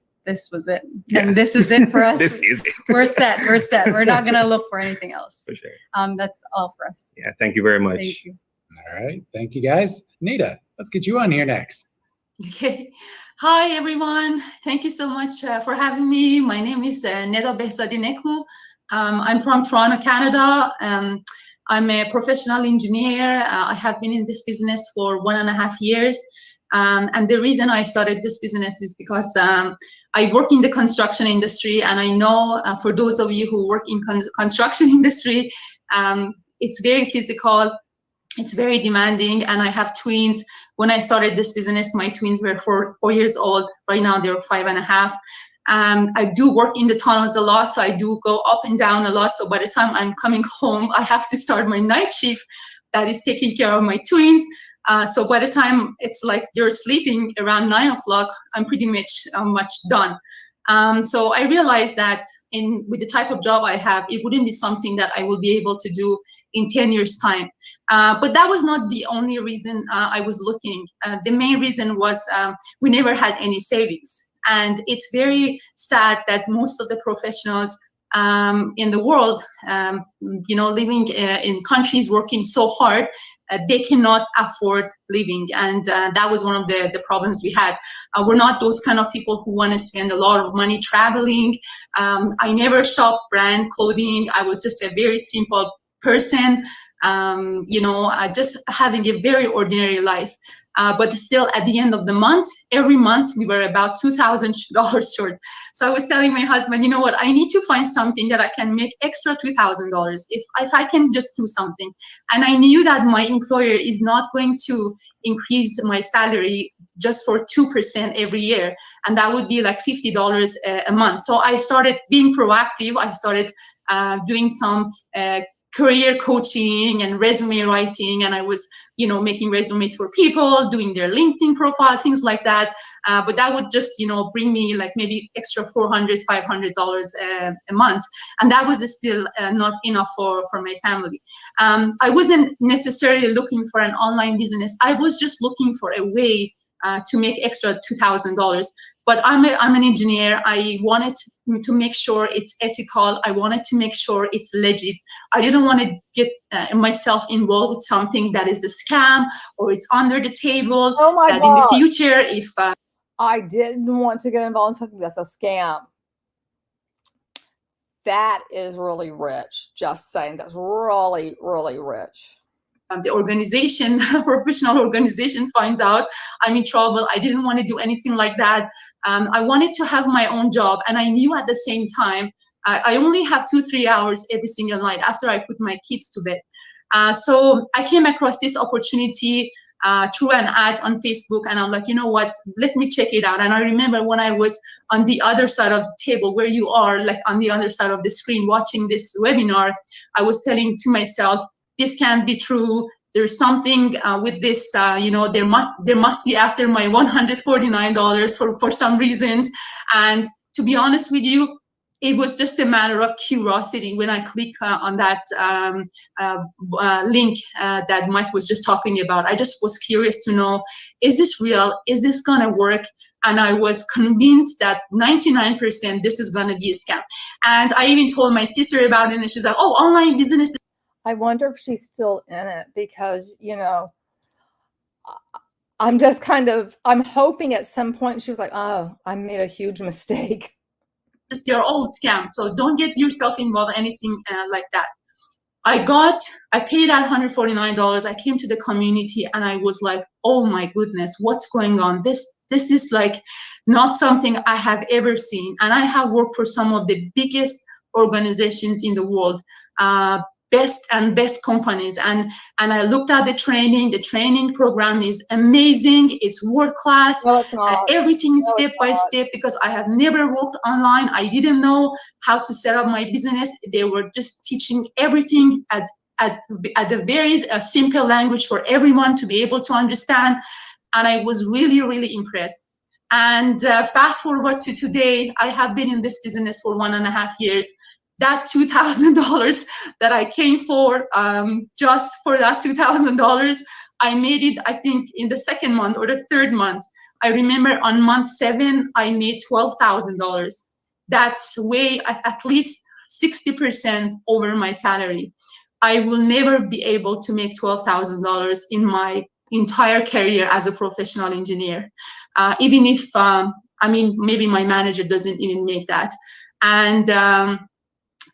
was it. Yeah. And this is it for us. This is it. We're set. We're not gonna look for anything else. For sure. That's all for us. Yeah. Thank you very much. Thank you. All right. Thank you, guys. Nita, let's get you on here next. Okay. Hi, everyone. Thank you so much for having me. My name is Neda Behzadineku. I'm from Toronto, Canada. I'm a professional engineer. I have been in this business for 1.5 years. And the reason I started this business is because I work in the construction industry, and I know for those of you who work in construction industry, it's very physical. It's very demanding, and I have twins. When I started this business, my twins were 4 years old. Right now, they're 5.5. I do work in the tunnels a lot, so I do go up and down a lot. So by the time I'm coming home, I have to start my night shift that is taking care of my twins. So by the time it's like they're sleeping around 9 o'clock, I'm pretty much done. So I realized that with the type of job I have, it wouldn't be something that I will be able to do in 10 years time. But that was not the only reason I was looking. The main reason was we never had any savings. And it's very sad that most of the professionals in the world, living in countries working so hard, they cannot afford living. And that was one of the problems we had. We're not those kind of people who want to spend a lot of money traveling. I never shop brand clothing. I was just a very simple person, just having a very ordinary life. But still, at the end of the month, every month, we were about $2,000 short. So I was telling my husband, you know what, I need to find something that I can make extra $2,000 if I can just do something. And I knew that my employer is not going to increase my salary just for 2% every year. And that would be like $50 a month. So I started being proactive. I started doing some career coaching and resume writing, and I was making resumes for people, doing their LinkedIn profile, things like that. But that would just bring me like maybe extra $400, $500 a month, and that was still not enough for my family. I wasn't necessarily looking for an online business. I was just looking for a way to make extra $2,000. But I'm an engineer. I wanted to make sure it's ethical. I wanted to make sure it's legit. I didn't want to get myself involved with something that is a scam or it's under the table. Oh my that God. In the future, if I didn't want to get involved in something that's a scam. That is really rich. Just saying, that's really, really rich. The organization, professional organization, finds out I'm in trouble. I didn't want to do anything like that. I wanted to have my own job, and I knew at the same time I only have 2-3 hours every single night after I put my kids to bed. So I came across this opportunity through an ad on Facebook, and I'm like, you know what, let me check it out. And I remember when I was on the other side of the table, where you are, like on the other side of the screen watching this webinar, I was telling to myself, this can't be true. There's something with this, there must be after my $149 for some reasons. And to be honest with you, it was just a matter of curiosity when I clicked on that link that Mike was just talking about. I just was curious to know, is this real? Is this gonna work? And I was convinced that 99% this is gonna be a scam. And I even told my sister about it, and she's like, oh, online business. I wonder if she's still in it, because, I'm just I'm hoping at some point she was like, oh, I made a huge mistake. They're all scams, so don't get yourself involved in anything like that. I paid that $149. I came to the community and I was like, oh my goodness, what's going on? This is like not something I have ever seen. And I have worked for some of the biggest organizations in the world, best companies, and I looked at the training program is amazing. It's world class. No, it's not. Everything is step by step, because I have never worked online. I didn't know how to set up my business. They were just teaching everything at a very simple language for everyone to be able to understand, and I was really, really impressed. And fast forward to today, I have been in this business for 1.5 years. That $2,000 that I came for, just for that $2,000, I made it, I think, in the second month or the third month. I remember on month 7, I made $12,000. That's way, at least 60% over my salary. I will never be able to make $12,000 in my entire career as a professional engineer. Even if, maybe my manager doesn't even make that. And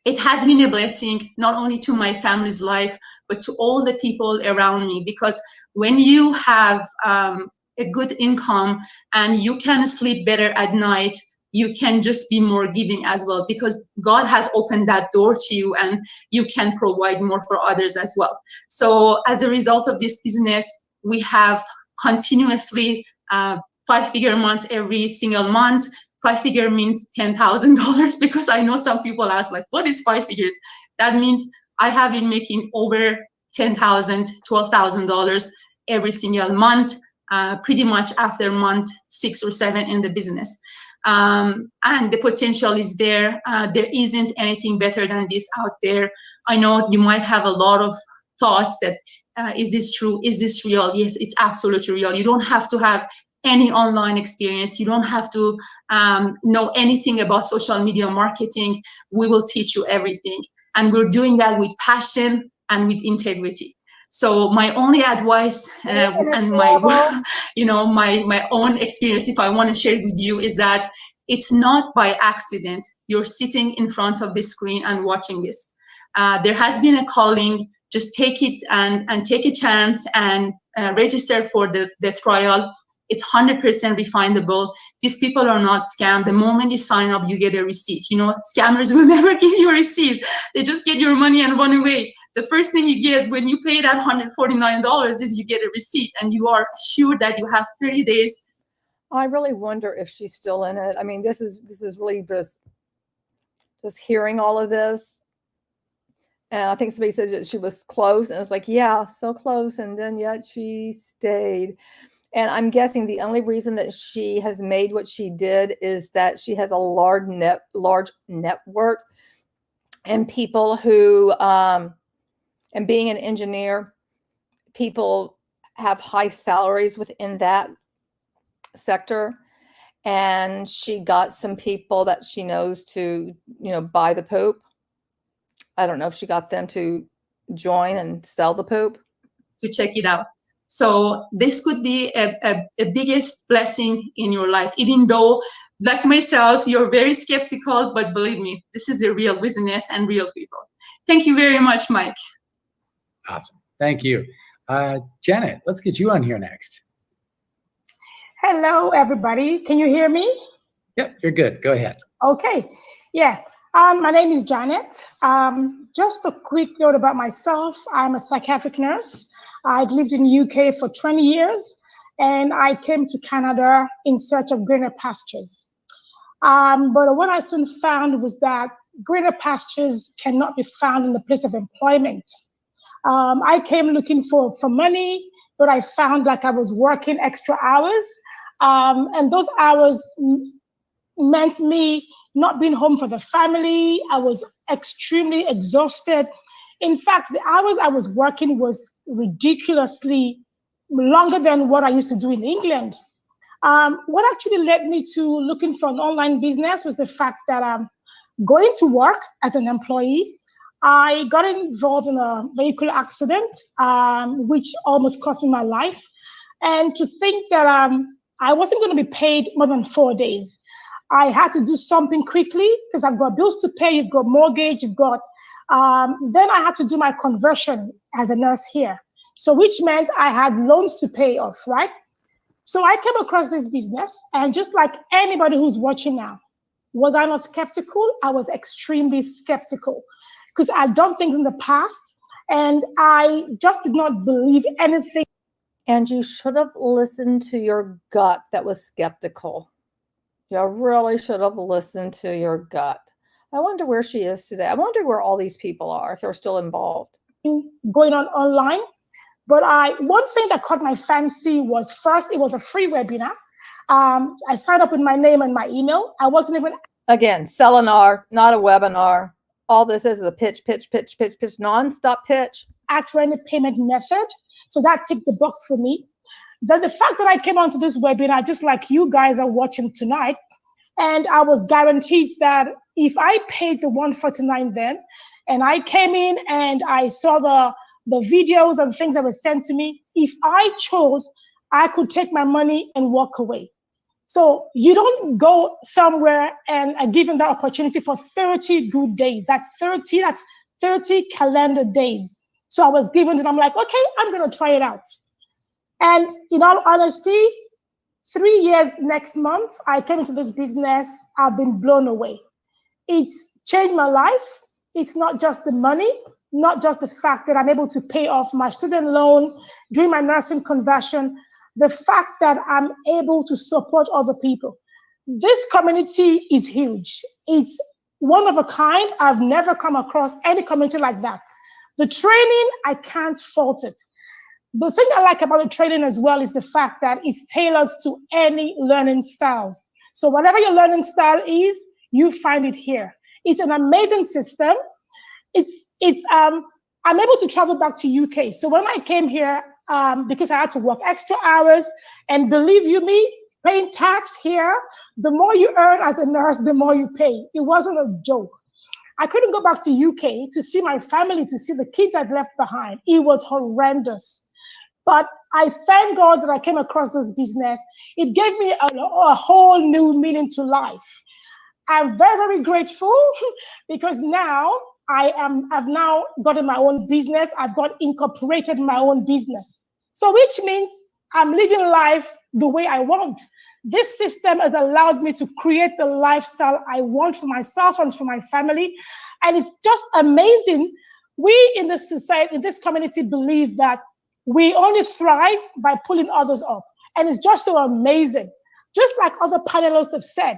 it has been a blessing, not only to my family's life, but to all the people around me. Because when you have a good income and you can sleep better at night, you can just be more giving as well, because God has opened that door to you and you can provide more for others as well. So as a result of this business, we have continuously 5-figure months every single month. 5-figure means $10,000, because I know some people ask, like, what is 5 figures? That means I have been making over $10,000, $12,000 every single month, pretty much after month 6 or 7 in the business. And the potential is there. There isn't anything better than this out there. I know you might have a lot of thoughts that, is this true? Is this real? Yes, it's absolutely real. You don't have to have any online experience. You don't have to know anything about social media marketing. We will teach you everything. And we're doing that with passion and with integrity. So my only advice and my, you know, my own experience, if I want to share it with you, is that it's not by accident you're sitting in front of the screen and watching this. There has been a calling. Just take it and take a chance and register for the trial. It's 100% refundable. These people are not scammed. The moment you sign up, you get a receipt. You know, scammers will never give you a receipt. They just get your money and run away. The first thing you get when you pay that $149 is you get a receipt, and you are sure that you have 30 days. I really wonder if she's still in it. I mean, this is really just hearing all of this. And I think somebody said that she was close, and it's like, yeah, so close, and then yet she stayed. And I'm guessing the only reason that she has made what she did is that she has a large network, and people who, and being an engineer, people have high salaries within that sector. And she got some people that she knows to, you know, buy the poop. I don't know if she got them to join and sell the poop. To check it out. So this could be a biggest blessing in your life, even though, like myself, you're very skeptical, but believe me, this is a real business and real people. Thank you very much, Mike. Awesome. Thank you. Janet, let's get you on here next. Hello, everybody. Can you hear me? Yep, you're good. Go ahead. Okay. Yeah. My name is Janet. Just a quick note about myself. I'm a psychiatric nurse. I'd lived in the UK for 20 years, and I came to Canada in search of greener pastures. But what I soon found was that greener pastures cannot be found in the place of employment. I came looking for money, but I found like I was working extra hours, and those hours meant me not being home for the family. I was extremely exhausted. In fact, the hours I was working was ridiculously longer than what I used to do in England. What actually led me to looking for an online business was the fact that going to work as an employee, I got involved in a vehicle accident, which almost cost me my life. And to think that I wasn't going to be paid more than 4 days. I had to do something quickly because I've got bills to pay, you've got mortgage, you've got, then I had to do my conversion as a nurse here. So which meant I had loans to pay off, right? So I came across this business, and just like anybody who's watching now, was I not skeptical? I was extremely skeptical because I'd done things in the past and I just did not believe anything. And you should have listened to your gut that was skeptical. You really should have listened to your gut. I wonder where she is today. I wonder where all these people are, if they're still involved. Going on online. But one thing that caught my fancy was, first, it was a free webinar. I signed up with my name and my email. I wasn't even... Again, seminar, not a webinar. All this is a pitch, nonstop pitch. Ask for any payment method. So that ticked the box for me. Then the fact that I came onto this webinar, just like you guys are watching tonight, and I was guaranteed that if I paid the $149 then, and I came in and I saw the videos and things that were sent to me, if I chose, I could take my money and walk away. So you don't go somewhere and are given that opportunity for 30 good days. That's 30 calendar days. So I was given it. I'm like, okay, I'm going to try it out. And in all honesty, 3 years next month, I came into this business. I've been blown away. It's changed my life. It's not just the money, not just the fact that I'm able to pay off my student loan, during my nursing conversion, the fact that I'm able to support other people. This community is huge. It's one of a kind. I've never come across any community like that. The training, I can't fault it. The thing I like about the training as well is the fact that it's tailored to any learning styles. So whatever your learning style is, you find it here. It's an amazing system. I'm able to travel back to UK. So when I came here, because I had to work extra hours, and believe you me, paying tax here, the more you earn as a nurse, the more you pay. It wasn't a joke. I couldn't go back to UK to see my family, to see the kids I'd left behind. It was horrendous. But I thank God that I came across this business. It gave me a whole new meaning to life. I'm very, very grateful because now I've now gotten my own business. I've got incorporated my own business. So which means I'm living life the way I want. This system has allowed me to create the lifestyle I want for myself and for my family. And it's just amazing. We in this society, in this community, believe that we only thrive by pulling others up. And it's just so amazing. Just like other panelists have said,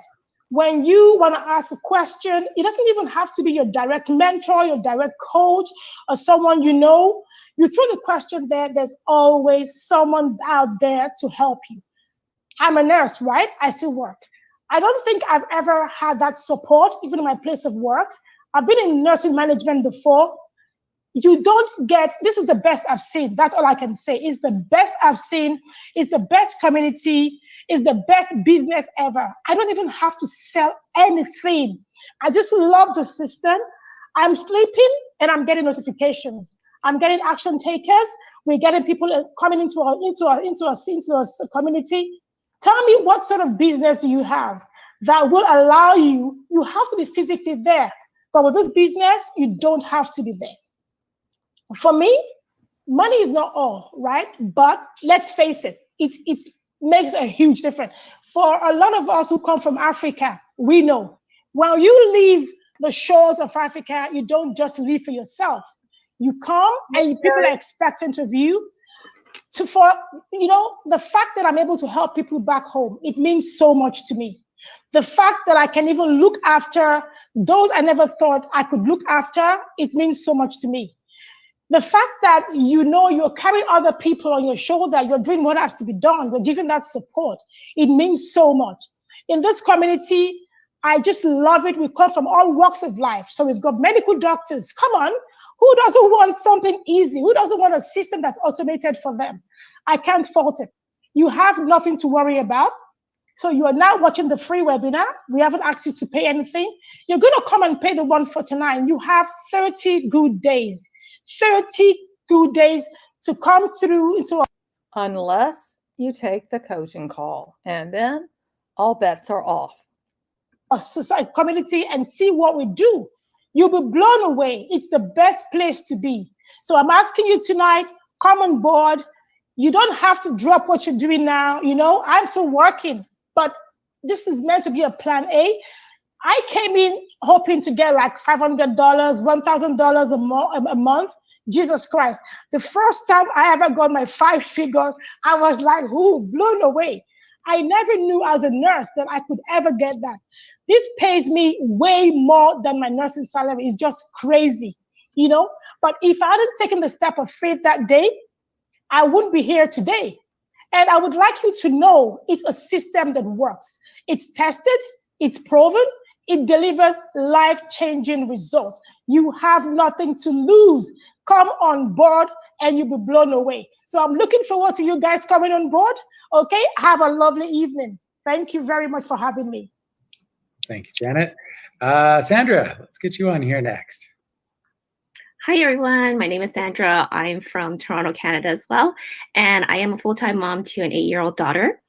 when you want to ask a question, it doesn't even have to be your direct mentor, your direct coach, or someone you know. You throw the question there, there's always someone out there to help you. I'm a nurse, right? I still work. I don't think I've ever had that support, even in my place of work. I've been in nursing management before. You don't get, this is the best I've seen. That's all I can say. It's the best I've seen. It's the best community. It's the best business ever. I don't even have to sell anything. I just love the system. I'm sleeping and I'm getting notifications. I'm getting action takers. We're getting people coming into our community. Tell me, what sort of business do you have that will allow you? You have to be physically there. But with this business, you don't have to be there. For me, money is not all, right? But let's face it, it makes a huge difference. For a lot of us who come from Africa, we know when you leave the shores of Africa, you don't just live for yourself. You come and people are expecting of you. The fact that I'm able to help people back home, it means so much to me. The fact that I can even look after those I never thought I could look after, it means so much to me. The fact that you're carrying other people on your shoulder, you're doing what has to be done, you're giving that support, it means so much. In this community, I just love it. We come from all walks of life. So we've got medical doctors. Come on, who doesn't want something easy? Who doesn't want a system that's automated for them? I can't fault it. You have nothing to worry about. So you are now watching the free webinar. We haven't asked you to pay anything. You're going to come and pay the $149. You have 30 good days. 30 good days to come through into unless you take the coaching call, and then all bets are off. A society community and see what we do. You'll be blown away. It's the best place to be. So I'm asking you tonight, come on board. You don't have to drop what you're doing now. I'm still working, but this is meant to be a plan A. I came in hoping to get like $500, $1,000 a month. Jesus Christ. The first time I ever got my 5 figures, I was like, blown away. I never knew as a nurse that I could ever get that. This pays me way more than my nursing salary. It's just crazy, But if I hadn't taken the step of faith that day, I wouldn't be here today. And I would like you to know it's a system that works. It's tested, it's proven, it delivers life-changing results. You have nothing to lose. Come on board and you'll be blown away. So I'm looking forward to you guys coming on board. Okay, have a lovely evening. Thank you very much for having me. Thank you, Janet. Sandra, let's get you on here next. Hi, everyone. My name is Sandra. I'm from Toronto, Canada as well. And I am a full-time mom to an 8-year-old daughter.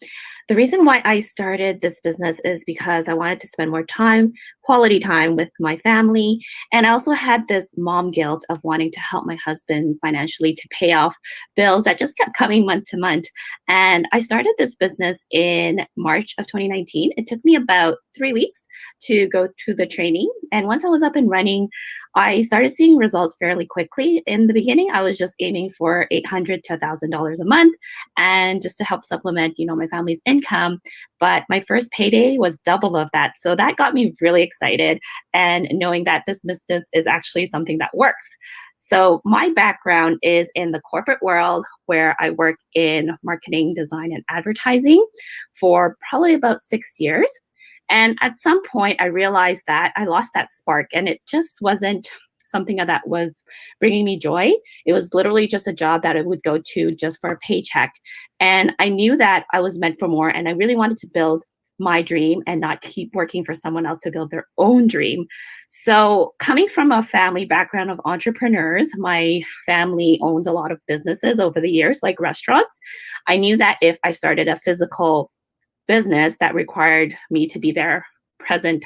The reason why I started this business is because I wanted to spend more time, quality time with my family. And I also had this mom guilt of wanting to help my husband financially to pay off bills that just kept coming month to month. And I started this business in March of 2019. It took me about 3 weeks to go through the training. And once I was up and running, I started seeing results fairly quickly. In the beginning, I was just aiming for $800 to $1,000 a month, and just to help supplement, my family's income. But my first payday was double of that. So that got me really excited, and knowing that this business is actually something that works. So my background is in the corporate world, where I work in marketing, design, and advertising for probably about 6 years. And at some point, I realized that I lost that spark, and it just wasn't something that was bringing me joy. It was literally just a job that I would go to just for a paycheck. And I knew that I was meant for more, and I really wanted to build my dream and not keep working for someone else to build their own dream. So coming from a family background of entrepreneurs, my family owns a lot of businesses over the years, like restaurants. I knew that if I started a physical business, that required me to be there present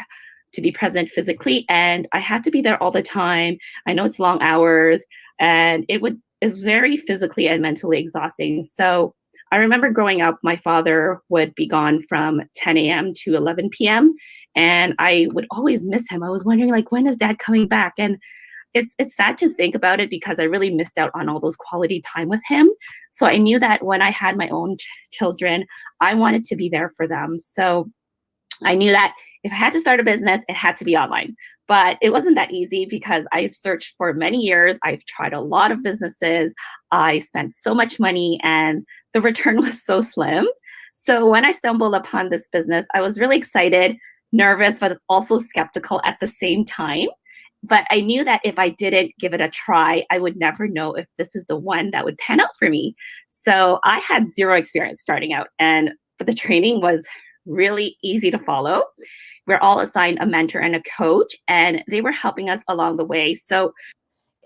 physically, and I had to be there all the time. I know it's long hours, and it's very physically and mentally exhausting. So I remember growing up, my father would be gone from 10 a.m. to 11 p.m. and I would always miss him. I was wondering, like, when is dad coming back? And it's sad to think about it, because I really missed out on all those quality time with him. So I knew that when I had my own children, I wanted to be there for them. So I knew that if I had to start a business, it had to be online. But it wasn't that easy, because I've searched for many years. I've tried a lot of businesses. I spent so much money, and the return was so slim. So when I stumbled upon this business, I was really excited, nervous, but also skeptical at the same time. But I knew that if I didn't give it a try, I would never know if this is the one that would pan out for me. So I had zero experience starting out, but the training was really easy to follow. We're all assigned a mentor and a coach, and they were helping us along the way. So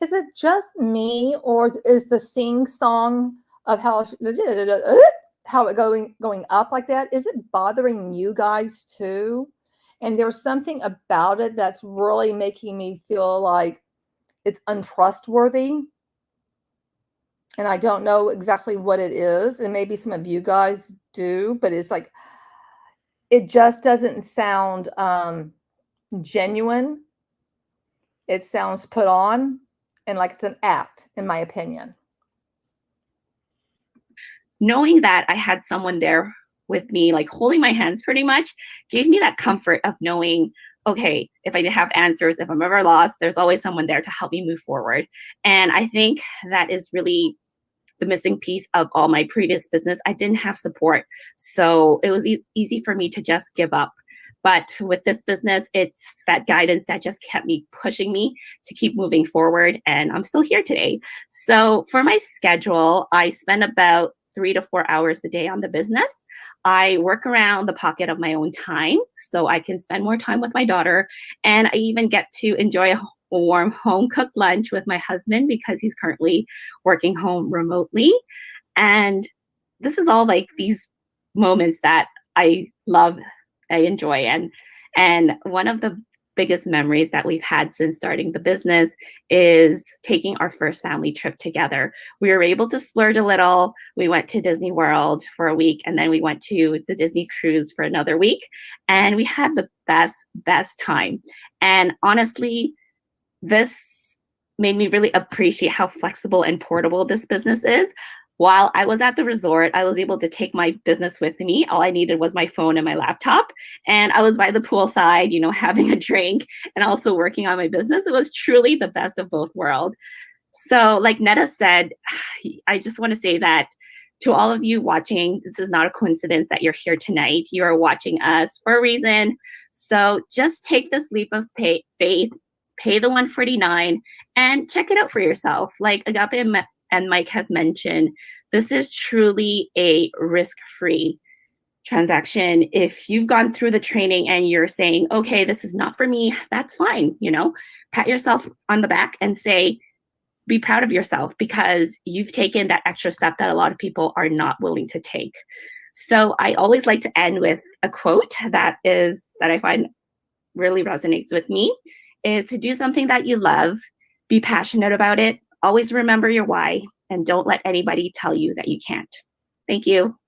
is it just me, or is the sing song of how it going up like that, is it bothering you guys too? And there's something about it that's really making me feel like it's untrustworthy. And I don't know exactly what it is. And maybe some of you guys do, but it's like, it just doesn't sound genuine. It sounds put on and like it's an act, in my opinion. Knowing that I had someone there with me, like holding my hands pretty much, gave me that comfort of knowing, okay, if I have answers, if I'm ever lost, there's always someone there to help me move forward. And I think that is really the missing piece of all my previous business. I didn't have support. So it was easy for me to just give up. But with this business, it's that guidance that just kept me pushing me to keep moving forward. And I'm still here today. So for my schedule, I spend about 3 to 4 hours a day on the business. I work around the pocket of my own time so I can spend more time with my daughter. And I even get to enjoy a warm home cooked lunch with my husband, because he's currently working home remotely. And this is all like these moments that I love, I enjoy. And one of the biggest memories that we've had since starting the business is taking our first family trip together. We were able to splurge a little. We went to Disney World for a week, and then we went to the Disney cruise for another week, and we had the best time. And honestly, this made me really appreciate how flexible and portable this business is. While I was at the resort, I was able to take my business with me. All I needed was my phone and my laptop. And I was by the poolside, having a drink and also working on my business. It was truly the best of both worlds. So like Netta said, I just want to say that to all of you watching, this is not a coincidence that you're here tonight. You are watching us for a reason. So just take this leap of faith, pay the $149 and check it out for yourself. Like Agape and Mike has mentioned, this is truly a risk-free transaction. If you've gone through the training and you're saying, okay, this is not for me, that's fine. Pat yourself on the back and say, be proud of yourself, because you've taken that extra step that a lot of people are not willing to take. So I always like to end with a quote that I find really resonates with me is to do something that you love, be passionate about it, always remember your why, and don't let anybody tell you that you can't. Thank you.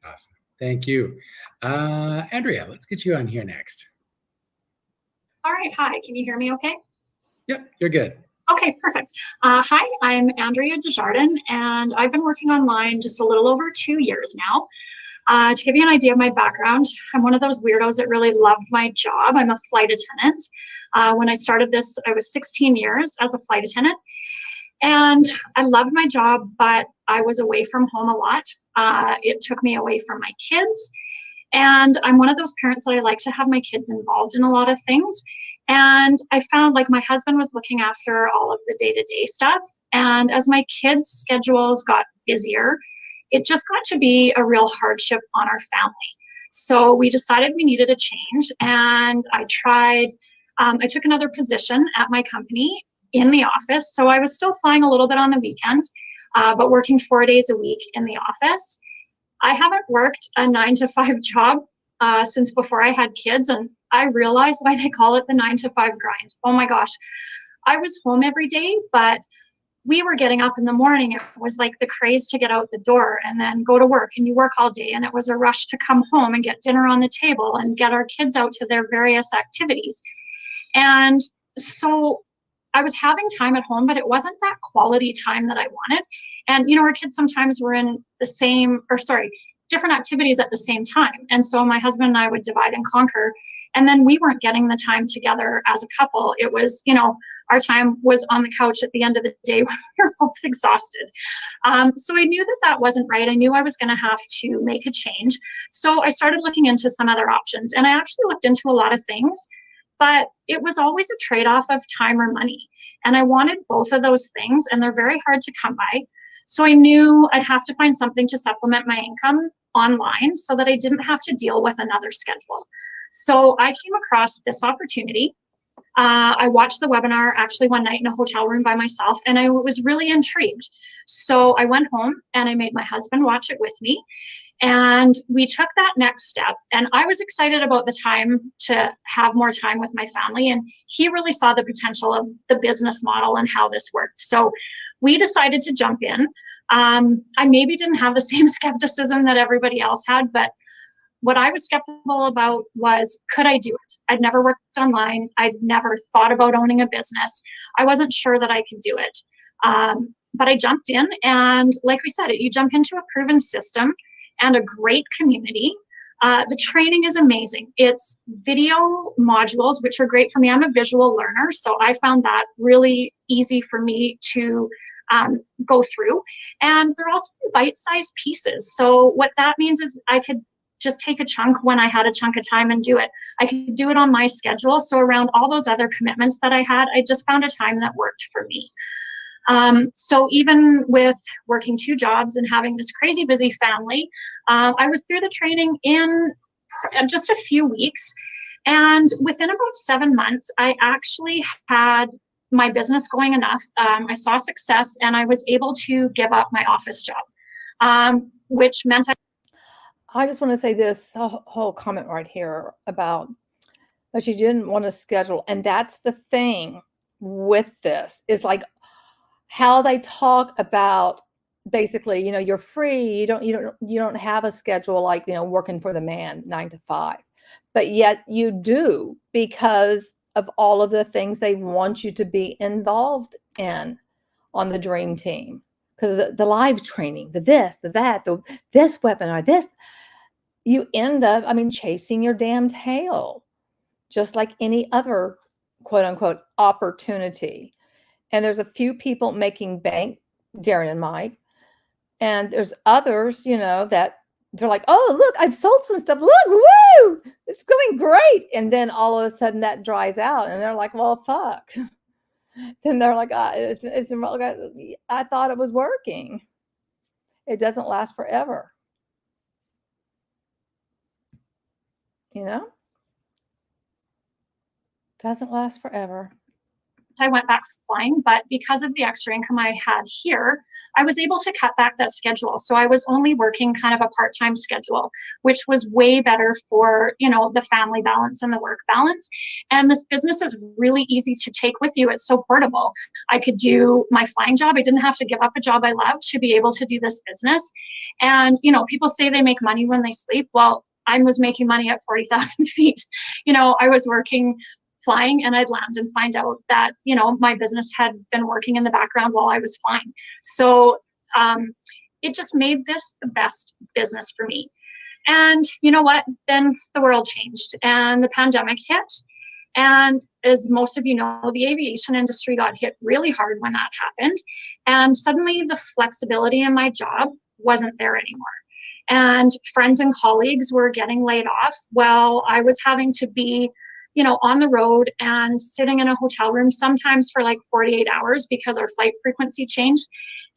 Awesome. Thank you. Andrea, let's get you on here next. All right. Hi. Can you hear me okay? Yep, you're good. Okay, perfect. Hi, I'm Andrea Desjardins, and I've been working online just a little over 2 years now. To give you an idea of my background, I'm one of those weirdos that really loved my job. I'm a flight attendant. When I started this, I was 16 years as a flight attendant. And I loved my job, but I was away from home a lot. It took me away from my kids. And I'm one of those parents that I like to have my kids involved in a lot of things. And I found like my husband was looking after all of the day-to-day stuff. And as my kids' schedules got busier, it just got to be a real hardship on our family. So we decided we needed a change. And I took another position at my company in the office. So I was still flying a little bit on the weekends, but working 4 days a week in the office. I haven't worked a 9-to-5 job since before I had kids, and I realized why they call it the 9-to-5 grind. Oh my gosh. I was home every day, but we were getting up in the morning. It was like the craze to get out the door and then go to work, and you work all day, and it was a rush to come home and get dinner on the table and get our kids out to their various activities. And so I was having time at home, but it wasn't that quality time that I wanted. And, you know, our kids sometimes were in different activities at the same time. And so my husband and I would divide and conquer. And then we weren't getting the time together as a couple. It was, you know, our time was on the couch at the end of the day when we were both exhausted. So I knew that that wasn't right. I knew I was going to have to make a change. So I started looking into some other options. And I actually looked into a lot of things, but it was always a trade-off of time or money. And I wanted both of those things, and they're very hard to come by. So I knew I'd have to find something to supplement my income online so that I didn't have to deal with another schedule. So I came across this opportunity. I watched the webinar actually one night in a hotel room by myself, and I was really intrigued. So I went home and I made my husband watch it with me. And we took that next step. And I was excited about the time to have more time with my family. And he really saw the potential of the business model and how this worked. So we decided to jump in. I maybe didn't have the same skepticism that everybody else had, but what I was skeptical about was, could I do it? I'd never worked online. I'd never thought about owning a business. I wasn't sure that I could do it. But I jumped in, and like we said, you jump into a proven system and a great community. The training is amazing. It's video modules, which are great for me. I'm a visual learner, so I found that really easy for me to go through. And they're also bite-sized pieces. So what that means is I could just take a chunk when I had a chunk of time and do it. I could do it on my schedule. So around all those other commitments that I had, I just found a time that worked for me. So even with working 2 jobs and having this crazy busy family, I was through the training in just a few weeks. And within about 7 months, I actually had my business going enough. I saw success, and I was able to give up my office job, which meant I just want to say this whole comment right here about that you didn't want to schedule. And that's the thing with this, is like how they talk about basically, you know, you're free. You don't have a schedule like, you know, working for the man 9 to 5, but yet you do, because of all of the things they want you to be involved in on the dream team. Because the live training, the this, the that, this webinar, this, you end up, I mean, chasing your damn tail, just like any other quote unquote opportunity. And there's a few people making bank, Darren and Mike, and there's others, you know, that they're like, oh, look, I've sold some stuff. Look, woo, it's going great. And then all of a sudden that dries out, and they're like, well, fuck. Then they're like, I thought it was working. It doesn't last forever. You know? Doesn't last forever. I went back flying, but because of the extra income I had here, I was able to cut back that schedule. So I was only working kind of a part-time schedule, which was way better for, you know, the family balance and the work balance. And this business is really easy to take with you. It's so portable. I could do my flying job. I didn't have to give up a job I loved to be able to do this business. And, you know, people say they make money when they sleep. Well, I was making money at 40,000 feet. You know, I was working flying, and I'd land and find out that, you know, my business had been working in the background while I was flying. So it just made this the best business for me. And you know what? Then the world changed and the pandemic hit. And as most of you know, the aviation industry got hit really hard when that happened. And suddenly the flexibility in my job wasn't there anymore. And friends and colleagues were getting laid off while I was having to be, you know, on the road and sitting in a hotel room, sometimes for like 48 hours because our flight frequency changed.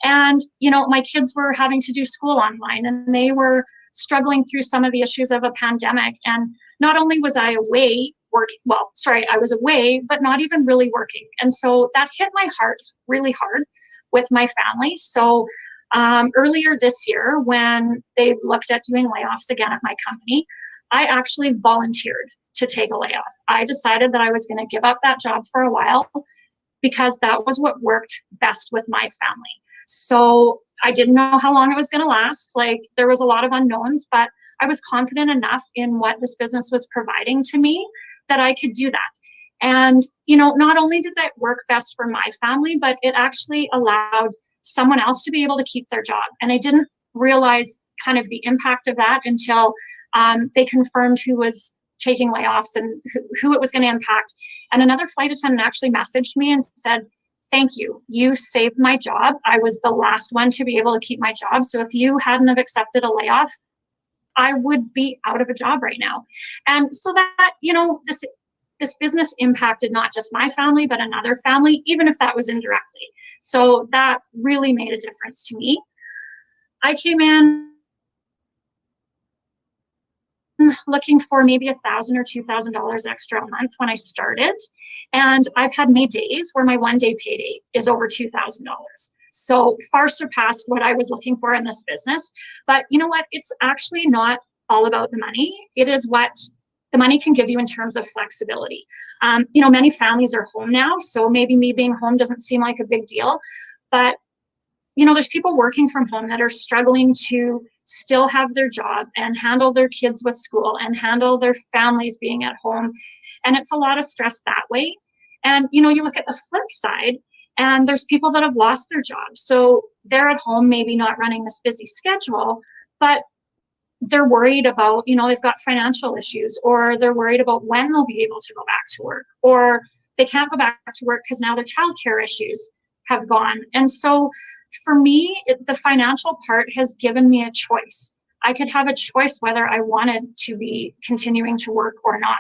And, you know, my kids were having to do school online, and they were struggling through some of the issues of a pandemic. And not only was I away working, I was away, but not even really working. And so that hit my heart really hard with my family. So earlier this year, when they've looked at doing layoffs again at my company, I actually volunteered to take a layoff. I decided that I was going to give up that job for a while because that was what worked best with my family. So I didn't know how long it was going to last. Like, there was a lot of unknowns, but I was confident enough in what this business was providing to me that I could do that. And, you know, not only did that work best for my family, but it actually allowed someone else to be able to keep their job. And I didn't realize kind of the impact of that until they confirmed who was taking layoffs and who it was going to impact. And another flight attendant actually messaged me and said, "Thank you. You saved my job. I was the last one to be able to keep my job. So if you hadn't have accepted a layoff, I would be out of a job right now." And so that, you know, this business impacted not just my family, but another family, even if that was indirectly. So that really made a difference to me. I came in looking for maybe $1,000 or $2,000 extra a month when I started. And I've had many days where my one-day payday is over $2,000. So far surpassed what I was looking for in this business. But you know what? It's actually not all about the money. It is what the money can give you in terms of flexibility. You know, many families are home now, so maybe me being home doesn't seem like a big deal. But you know, there's people working from home that are struggling to still have their job and handle their kids with school and handle their families being at home. And it's a lot of stress that way. And, you know, you look at the flip side, and there's people that have lost their jobs. So they're at home, maybe not running this busy schedule, but they're worried about, you know, they've got financial issues, or they're worried about when they'll be able to go back to work, or they can't go back to work because now their childcare issues have gone. And so for me, the financial part has given me a choice. I could have a choice whether I wanted to be continuing to work or not.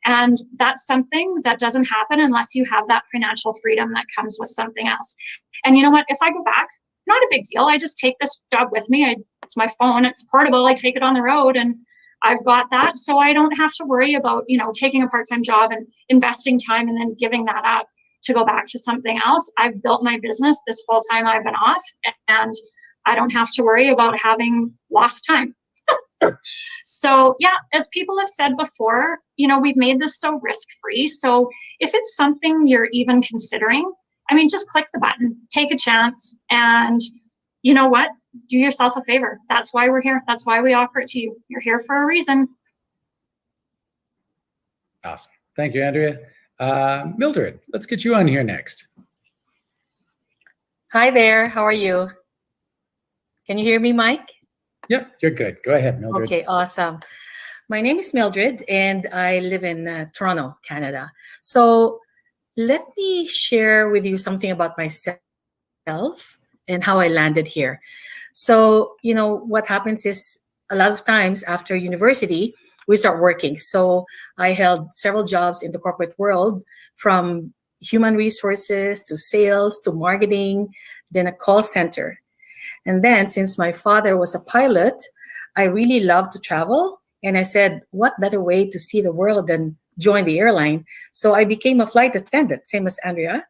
And that's something that doesn't happen unless you have that financial freedom that comes with something else. And you know what? If I go back, not a big deal. I just take this job with me. It's my phone. It's portable. I take it on the road, and I've got that. So I don't have to worry about, you know, taking a part-time job and investing time and then giving that up to go back to something else. I've built my business this whole time I've been off, and I don't have to worry about having lost time. So yeah, as people have said before, you know, we've made this so risk-free. So if it's something you're even considering, I mean, just click the button, take a chance, and you know what? Do yourself a favor. That's why we're here. That's why we offer it to you. You're here for a reason. Awesome. Thank you, Andrea. Mildred, let's get you on here next. Hi there. How are you? Can you hear me, Mike? Yep, you're good. Go ahead, Mildred. Okay, awesome. My name is Mildred, and I live in Toronto, Canada. So let me share with you something about myself and how I landed here. So, you know, what happens is a lot of times after university, we start working. So I held several jobs in the corporate world, from human resources to sales to marketing, then a call center. And then since my father was a pilot, I really loved to travel. And I said, what better way to see the world than join the airline? So I became a flight attendant, same as Andrea.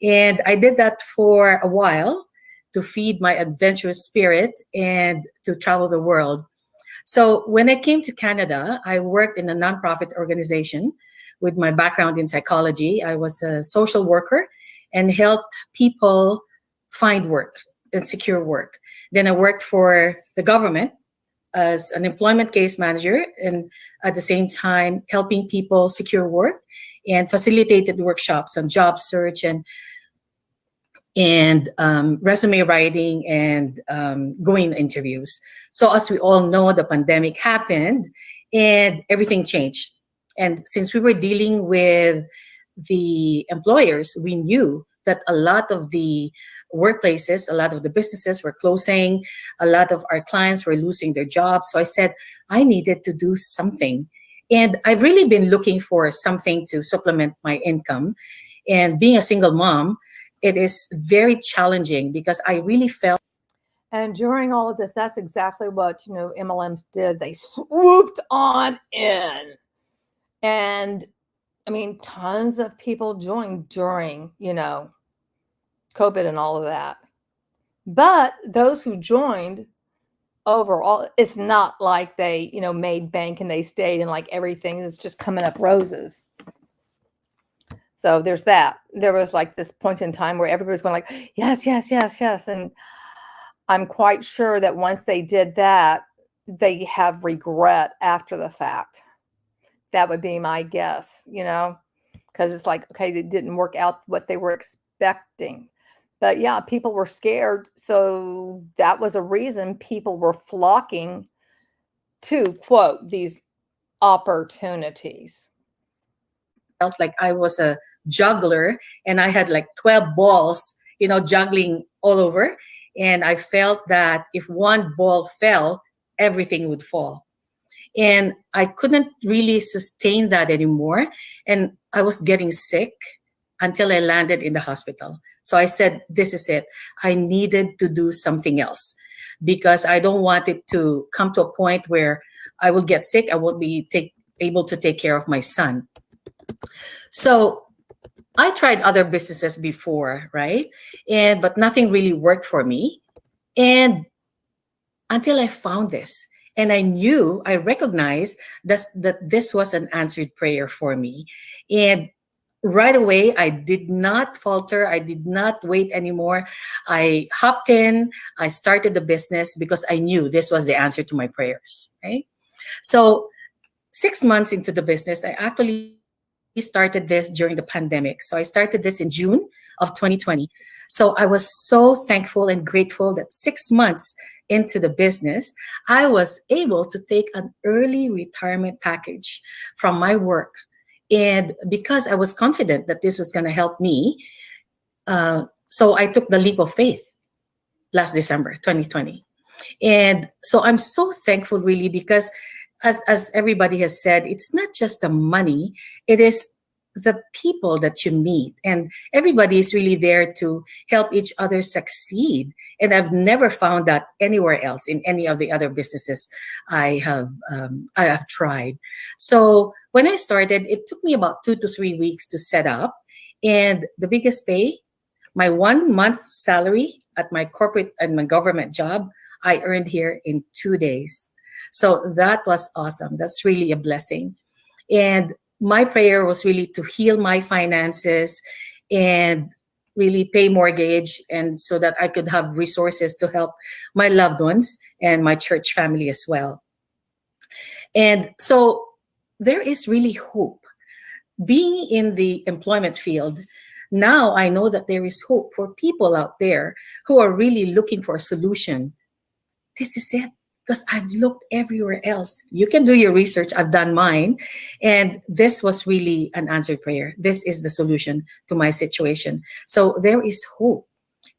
And I did that for a while to feed my adventurous spirit and to travel the world. So when I came to Canada, I worked in a nonprofit organization with my background in psychology. I was a social worker and helped people find work and secure work. Then I worked for the government as an employment case manager, and at the same time helping people secure work, and facilitated workshops on job search and resume writing and going interviews. So as we all know, the pandemic happened and everything changed. And since we were dealing with the employers, we knew that a lot of the workplaces, a lot of the businesses were closing, a lot of our clients were losing their jobs. So I said, I needed to do something. And I've really been looking for something to supplement my income. And being a single mom, it is very challenging because I really felt. And during all of this, that's exactly what, MLMs did. They swooped on in. And I mean, tons of people joined during, COVID and all of that. But those who joined overall, it's not like they, made bank and they stayed and like everything is just coming up roses. So there's that. There was like this point in time where everybody was going like, yes, yes, yes, yes. And I'm quite sure that once they did that, they have regret after the fact. That would be my guess, because it's like, okay, it didn't work out what they were expecting. But yeah, people were scared. So that was a reason people were flocking to, quote, these opportunities. Felt like I was a juggler and I had like 12 balls, juggling all over. And I felt that if one ball fell, everything would fall. And I couldn't really sustain that anymore. And I was getting sick until I landed in the hospital. So I said, this is it. I needed to do something else because I don't want it to come to a point where I will get sick. I won't be able to take care of my son. So I tried other businesses before, right? But nothing really worked for me. And until I found this. And I recognized that this was an answered prayer for me. And right away, I did not falter. I did not wait anymore. I hopped in. I started the business because I knew this was the answer to my prayers, right? So 6 months into the business, I actually started this during the pandemic. So I started this in June of 2020. So I was so thankful and grateful that 6 months into the business, I was able to take an early retirement package from my work. And because I was confident that this was going to help me, so I took the leap of faith last December 2020. And so I'm so thankful really because as everybody has said, it's not just the money, it is the people that you meet, and everybody is really there to help each other succeed. And I've never found that anywhere else in any of the other businesses I have tried. So when I started, it took me about 2 to 3 weeks to set up, and the biggest pay, my 1 month salary at my corporate and my government job, I earned here in 2 days. So that was awesome. That's really a blessing. And my prayer was really to heal my finances and really pay mortgage, and so that I could have resources to help my loved ones and my church family as well. And so there is really hope. Being in the employment field, now I know that there is hope for people out there who are really looking for a solution. This is it. Because I've looked everywhere else. You can do your research. I've done mine. And this was really an answered prayer. This is the solution to my situation. So there is hope.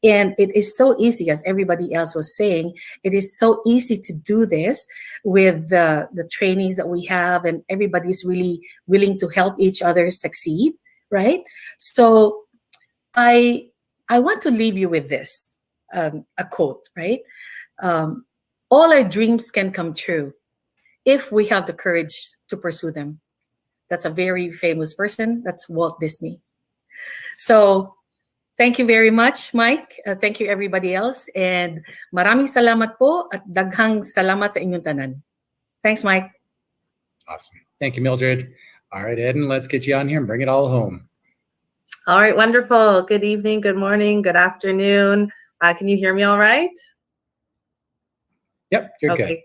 And it is so easy, as everybody else was saying, it is so easy to do this with the trainings that we have, and everybody's really willing to help each other succeed, right? So I want to leave you with this, a quote, right? All our dreams can come true if we have the courage to pursue them. That's a very famous person. That's Walt Disney. So Thank you very much, Mike. Thank you everybody else. And maraming salamat po at daghang salamat sa inyong tanan. Thanks, Mike. Awesome. Thank you, Mildred. All right, Eden, let's get you on here and bring it all home. All right, wonderful. Good evening, good morning, good afternoon. Can you hear me all right? Yep, you're okay, good.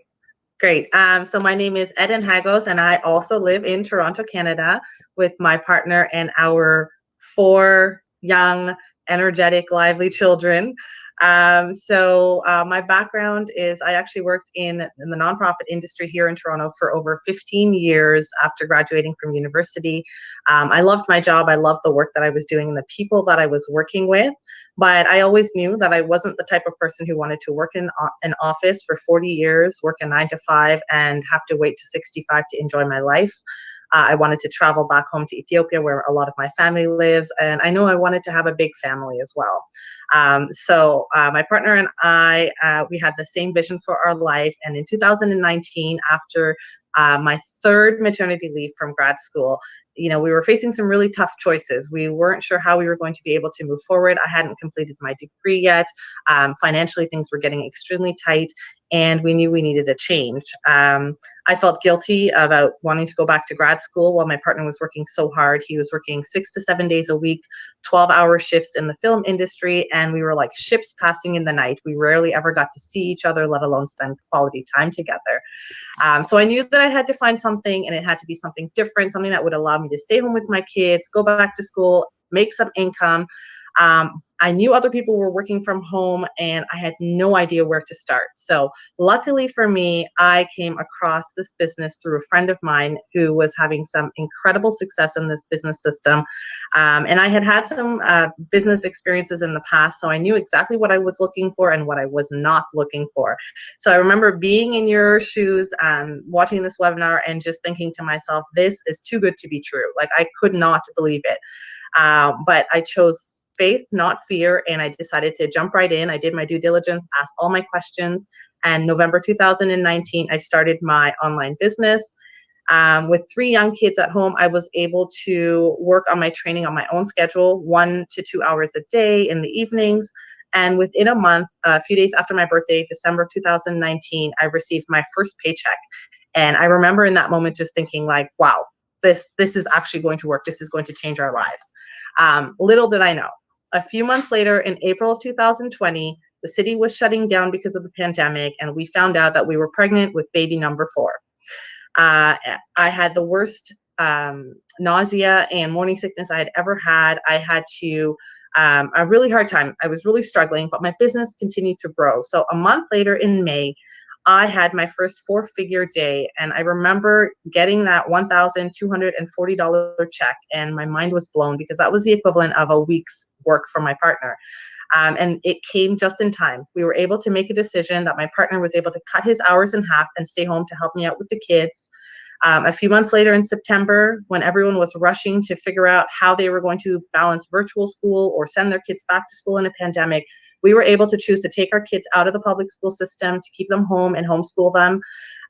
Great. So my name is Eden Hagos, and I also live in Toronto, Canada, with my partner and our 4 young, energetic, lively children. My background is I actually worked in the nonprofit industry here in Toronto for over 15 years after graduating from university. I loved my job. I loved the work that I was doing and the people that I was working with. But I always knew that I wasn't the type of person who wanted to work in an office for 40 years, work a 9 to 5, and have to wait to 65 to enjoy my life. I wanted to travel back home to Ethiopia, where a lot of my family lives, and I know I wanted to have a big family as well. My partner and I, we had the same vision for our life, and in 2019, after my 3rd maternity leave from grad school, we were facing some really tough choices. We weren't sure how we were going to be able to move forward. I hadn't completed my degree yet. Financially, things were getting extremely tight, and we knew we needed a change. I felt guilty about wanting to go back to grad school while my partner was working so hard. He was working 6 to 7 days a week, 12-hour shifts in the film industry, and we were like ships passing in the night. We rarely ever got to see each other, let alone spend quality time together. So I knew that I had to find something, and it had to be something different, something that would allow me to stay home with my kids, go back to school, make some income. I knew other people were working from home, and I had no idea where to start. So luckily for me, I came across this business through a friend of mine who was having some incredible success in this business system. And I had some business experiences in the past, so I knew exactly what I was looking for and what I was not looking for. So I remember being in your shoes, watching this webinar and just thinking to myself, this is too good to be true. Like, I could not believe it. But I chose faith, not fear, and I decided to jump right in. I did my due diligence, asked all my questions, and November 2019, I started my online business. With 3 young kids at home, I was able to work on my training on my own schedule, 1 to 2 hours a day in the evenings. And within a month, a few days after my birthday, December 2019, I received my first paycheck. And I remember in that moment just thinking like, wow, this is actually going to work. This is going to change our lives. Little did I know. A few months later, in April of 2020, the city was shutting down because of the pandemic, and we found out that we were pregnant with baby number 4. I had the worst nausea and morning sickness I had ever had. I had to a really hard time. I was really struggling, but my business continued to grow. So a month later in May, I had my first 4-figure day, and I remember getting that $1,240 check, and my mind was blown because that was the equivalent of a week's work for my partner. And it came just in time. We were able to make a decision that my partner was able to cut his hours in half and stay home to help me out with the kids. A few months later in September, when everyone was rushing to figure out how they were going to balance virtual school or send their kids back to school in a pandemic, we were able to choose to take our kids out of the public school system, to keep them home and homeschool them.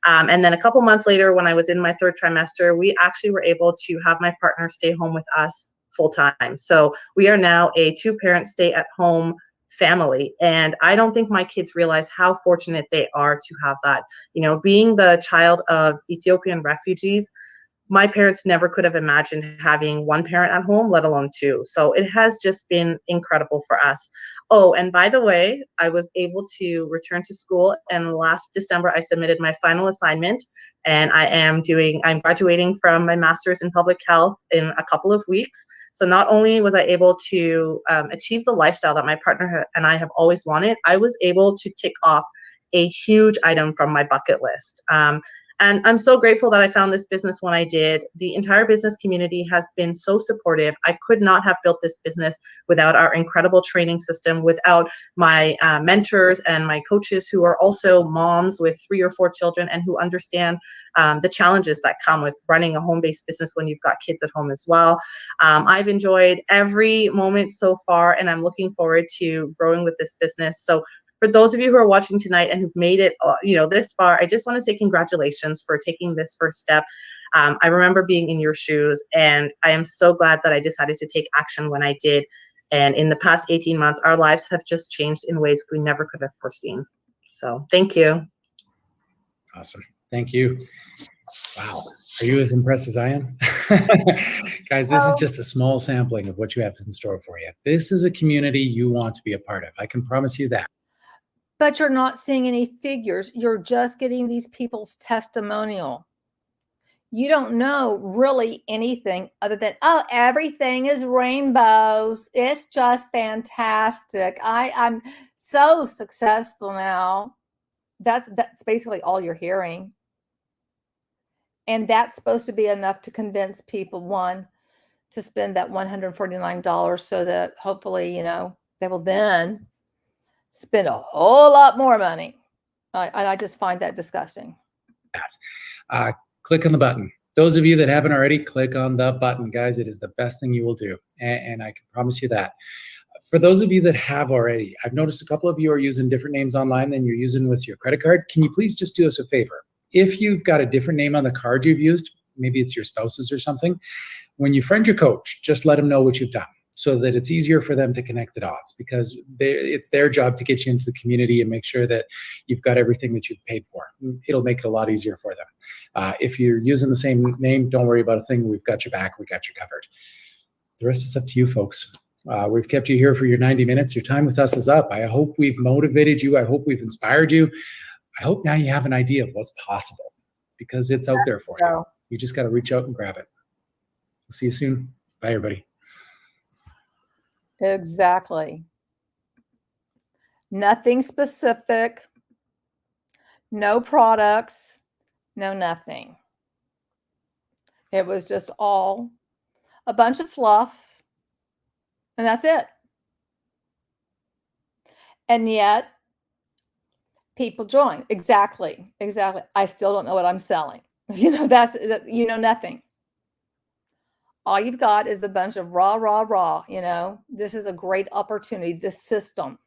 And then a couple months later, when I was in my 3rd trimester, we actually were able to have my partner stay home with us full time. So we are now a 2-parent stay-at-home family. And I don't think my kids realize how fortunate they are to have that. Being the child of Ethiopian refugees, my parents never could have imagined having 1 parent at home, let alone 2. So it has just been incredible for us. Oh, and by the way, I was able to return to school, and last December I submitted my final assignment, and I'm graduating from my master's in public health in a couple of weeks. So not only was I able to achieve the lifestyle that my partner and I have always wanted, I was able to tick off a huge item from my bucket list. And I'm so grateful that I found this business when I did. The entire business community has been so supportive. I could not have built this business without our incredible training system, without my mentors and my coaches who are also moms with 3 or 4 children and who understand the challenges that come with running a home-based business when you've got kids at home as well. I've enjoyed every moment so far, and I'm looking forward to growing with this business. So for those of you who are watching tonight and who've made it, this far, I just want to say congratulations for taking this first step. I remember being in your shoes, and I am so glad that I decided to take action when I did. And in the past 18 months, our lives have just changed in ways we never could have foreseen. So thank you. Awesome. Thank you. Wow. Are you as impressed as I am? Guys, this is just a small sampling of what you have in store for you. This is a community you want to be a part of. I can promise you that. But you're not seeing any figures. You're just getting these people's testimonial. You don't know really anything other than, oh, everything is rainbows. It's just fantastic. I'm so successful now. That's basically all you're hearing. And that's supposed to be enough to convince people, one, to spend that $149 so that hopefully, you know, they will then spend a whole lot more money. I just find that disgusting. Click on the button. Those of you that haven't already, click on the button, guys. It is the best thing you will do. And I can promise you that. For those of you that have already, I've noticed a couple of you are using different names online than you're using with your credit card. Can you please just do us a favor? If you've got a different name on the card you've used, maybe it's your spouse's or something, when you friend your coach, just let them know what you've done so that it's easier for them to connect the dots, because it's their job to get you into the community and make sure that you've got everything that you've paid for. It'll make it a lot easier for them. If you're using the same name, don't worry about a thing. We've got your back. We got you covered. The rest is up to you, folks. We've kept you here for your 90 minutes. Your time with us is up. I hope we've motivated you. I hope we've inspired you. I hope now you have an idea of what's possible, because it's out there for you. You just got to reach out and grab it. See you soon. Bye, everybody. Exactly. Nothing specific, no products, no nothing. It was just all a bunch of fluff, and that's it. And yet people join. Exactly. I still don't know what I'm selling. You know, you know nothing. All you've got is a bunch of raw, you know. This is a great opportunity. This system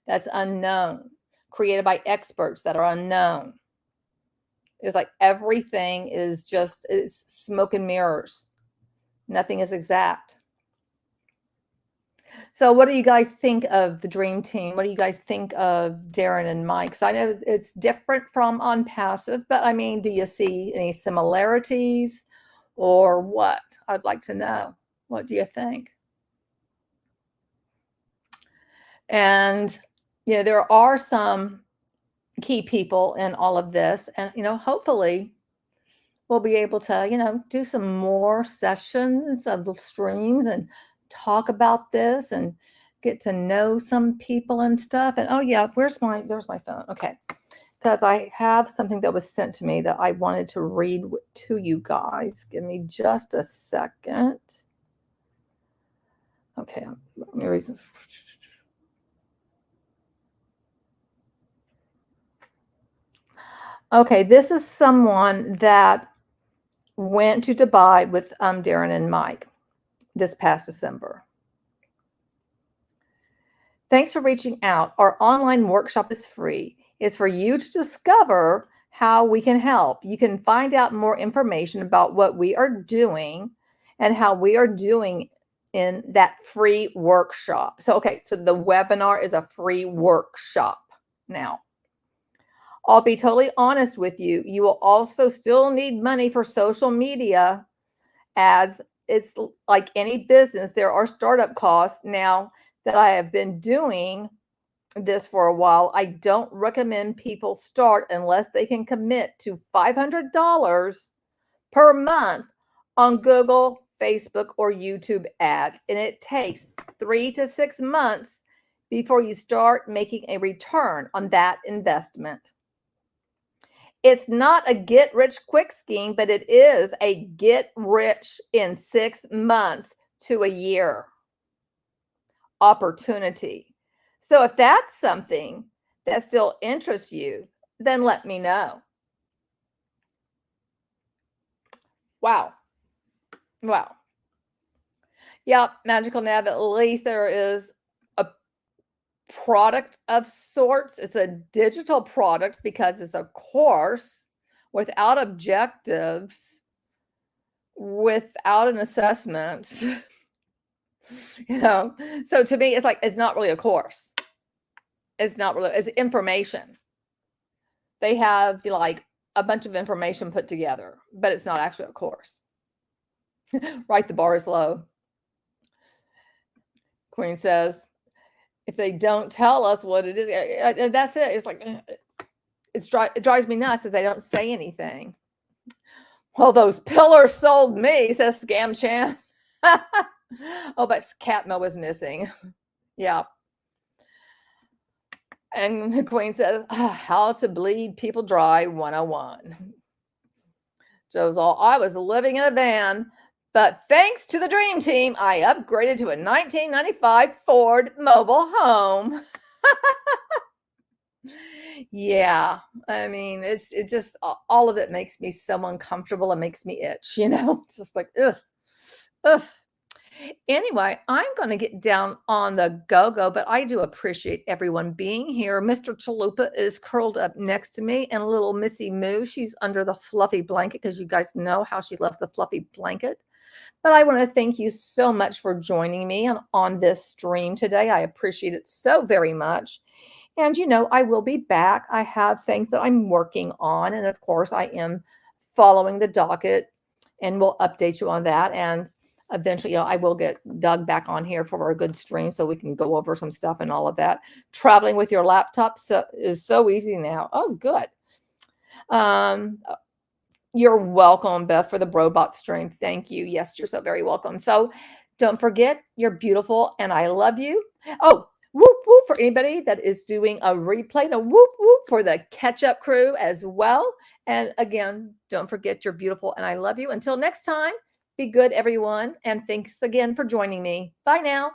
that's unknown, created by experts that are unknown. It's like everything is just, it's smoke and mirrors. Nothing is exact. So what do you guys think of the Dream Team? What do you guys think of Darren and Mike? So I know it's different from On Passive, but I mean, do you see any similarities or what? I'd like to know. What do you think? And, you know, there are some key people in all of this, and, you know, hopefully we'll be able to, you know, do some more sessions of the streams and talk about this and get to know some people and stuff. And oh yeah, there's my phone. Okay. Because I have something that was sent to me that I wanted to read to you guys. Give me just a second. Okay. Let me read this. Okay. This is someone that went to Dubai with Darren and Mike this past December. Thanks for reaching out. Our online workshop is free. It's for you to discover how we can help. You can find out more information about what we are doing and how we are doing in that free workshop. So, okay, so the webinar is a free workshop. Now, I'll be totally honest with you. You will also still need money for social media, as it's like any business. There are startup costs. Now that I have been doing this for a while, I don't recommend people start unless they can commit to $500 per month on Google, Facebook, or YouTube ads. And it takes 3 to 6 months before you start making a return on that investment. It's not a get rich quick scheme, but it is a get rich in 6 months to a year opportunity. So if that's something that still interests you, then let me know. Wow. Wow. Yep, Magical Nav, at least there is a product of sorts. It's a digital product because it's a course without objectives, without an assessment. So to me, it's like, it's not really a course. It's not really, it's information. They have like a bunch of information put together, but it's not actually a course. Right, the bar is low. Queen says, if they don't tell us what it is, and that's it. It's like, it drives me nuts if they don't say anything. Well, those pillars sold me, says Scam Chan. Oh, but Catmo was missing. Yeah. And the Queen says, how to bleed people dry 101. Joe's all, I was living in a van, but thanks to the dream team, I upgraded to a 1995 Ford mobile home. Yeah, I mean, it just, all of it makes me so uncomfortable. It makes me itch, It's just like, ugh, ugh. Anyway, I'm going to get down on the go-go, but I do appreciate everyone being here. Mr. Chalupa is curled up next to me, and little Missy Moo, she's under the fluffy blanket because you guys know how she loves the fluffy blanket. But I want to thank you so much for joining me on this stream today. I appreciate it so very much. And, I will be back. I have things that I'm working on. And of course, I am following the docket, and we'll update you on that. And eventually, I will get Doug back on here for a good stream so we can go over some stuff and all of that. Traveling with your laptop is so easy now. Oh, good. You're welcome, Beth, for the Brobot stream. Thank you. Yes, you're so very welcome. So don't forget, you're beautiful and I love you. Oh, whoop, whoop for anybody that is doing a replay. No, whoop, whoop for the catch-up crew as well. And again, don't forget, you're beautiful and I love you. Until next time, be good, everyone. And thanks again for joining me. Bye now.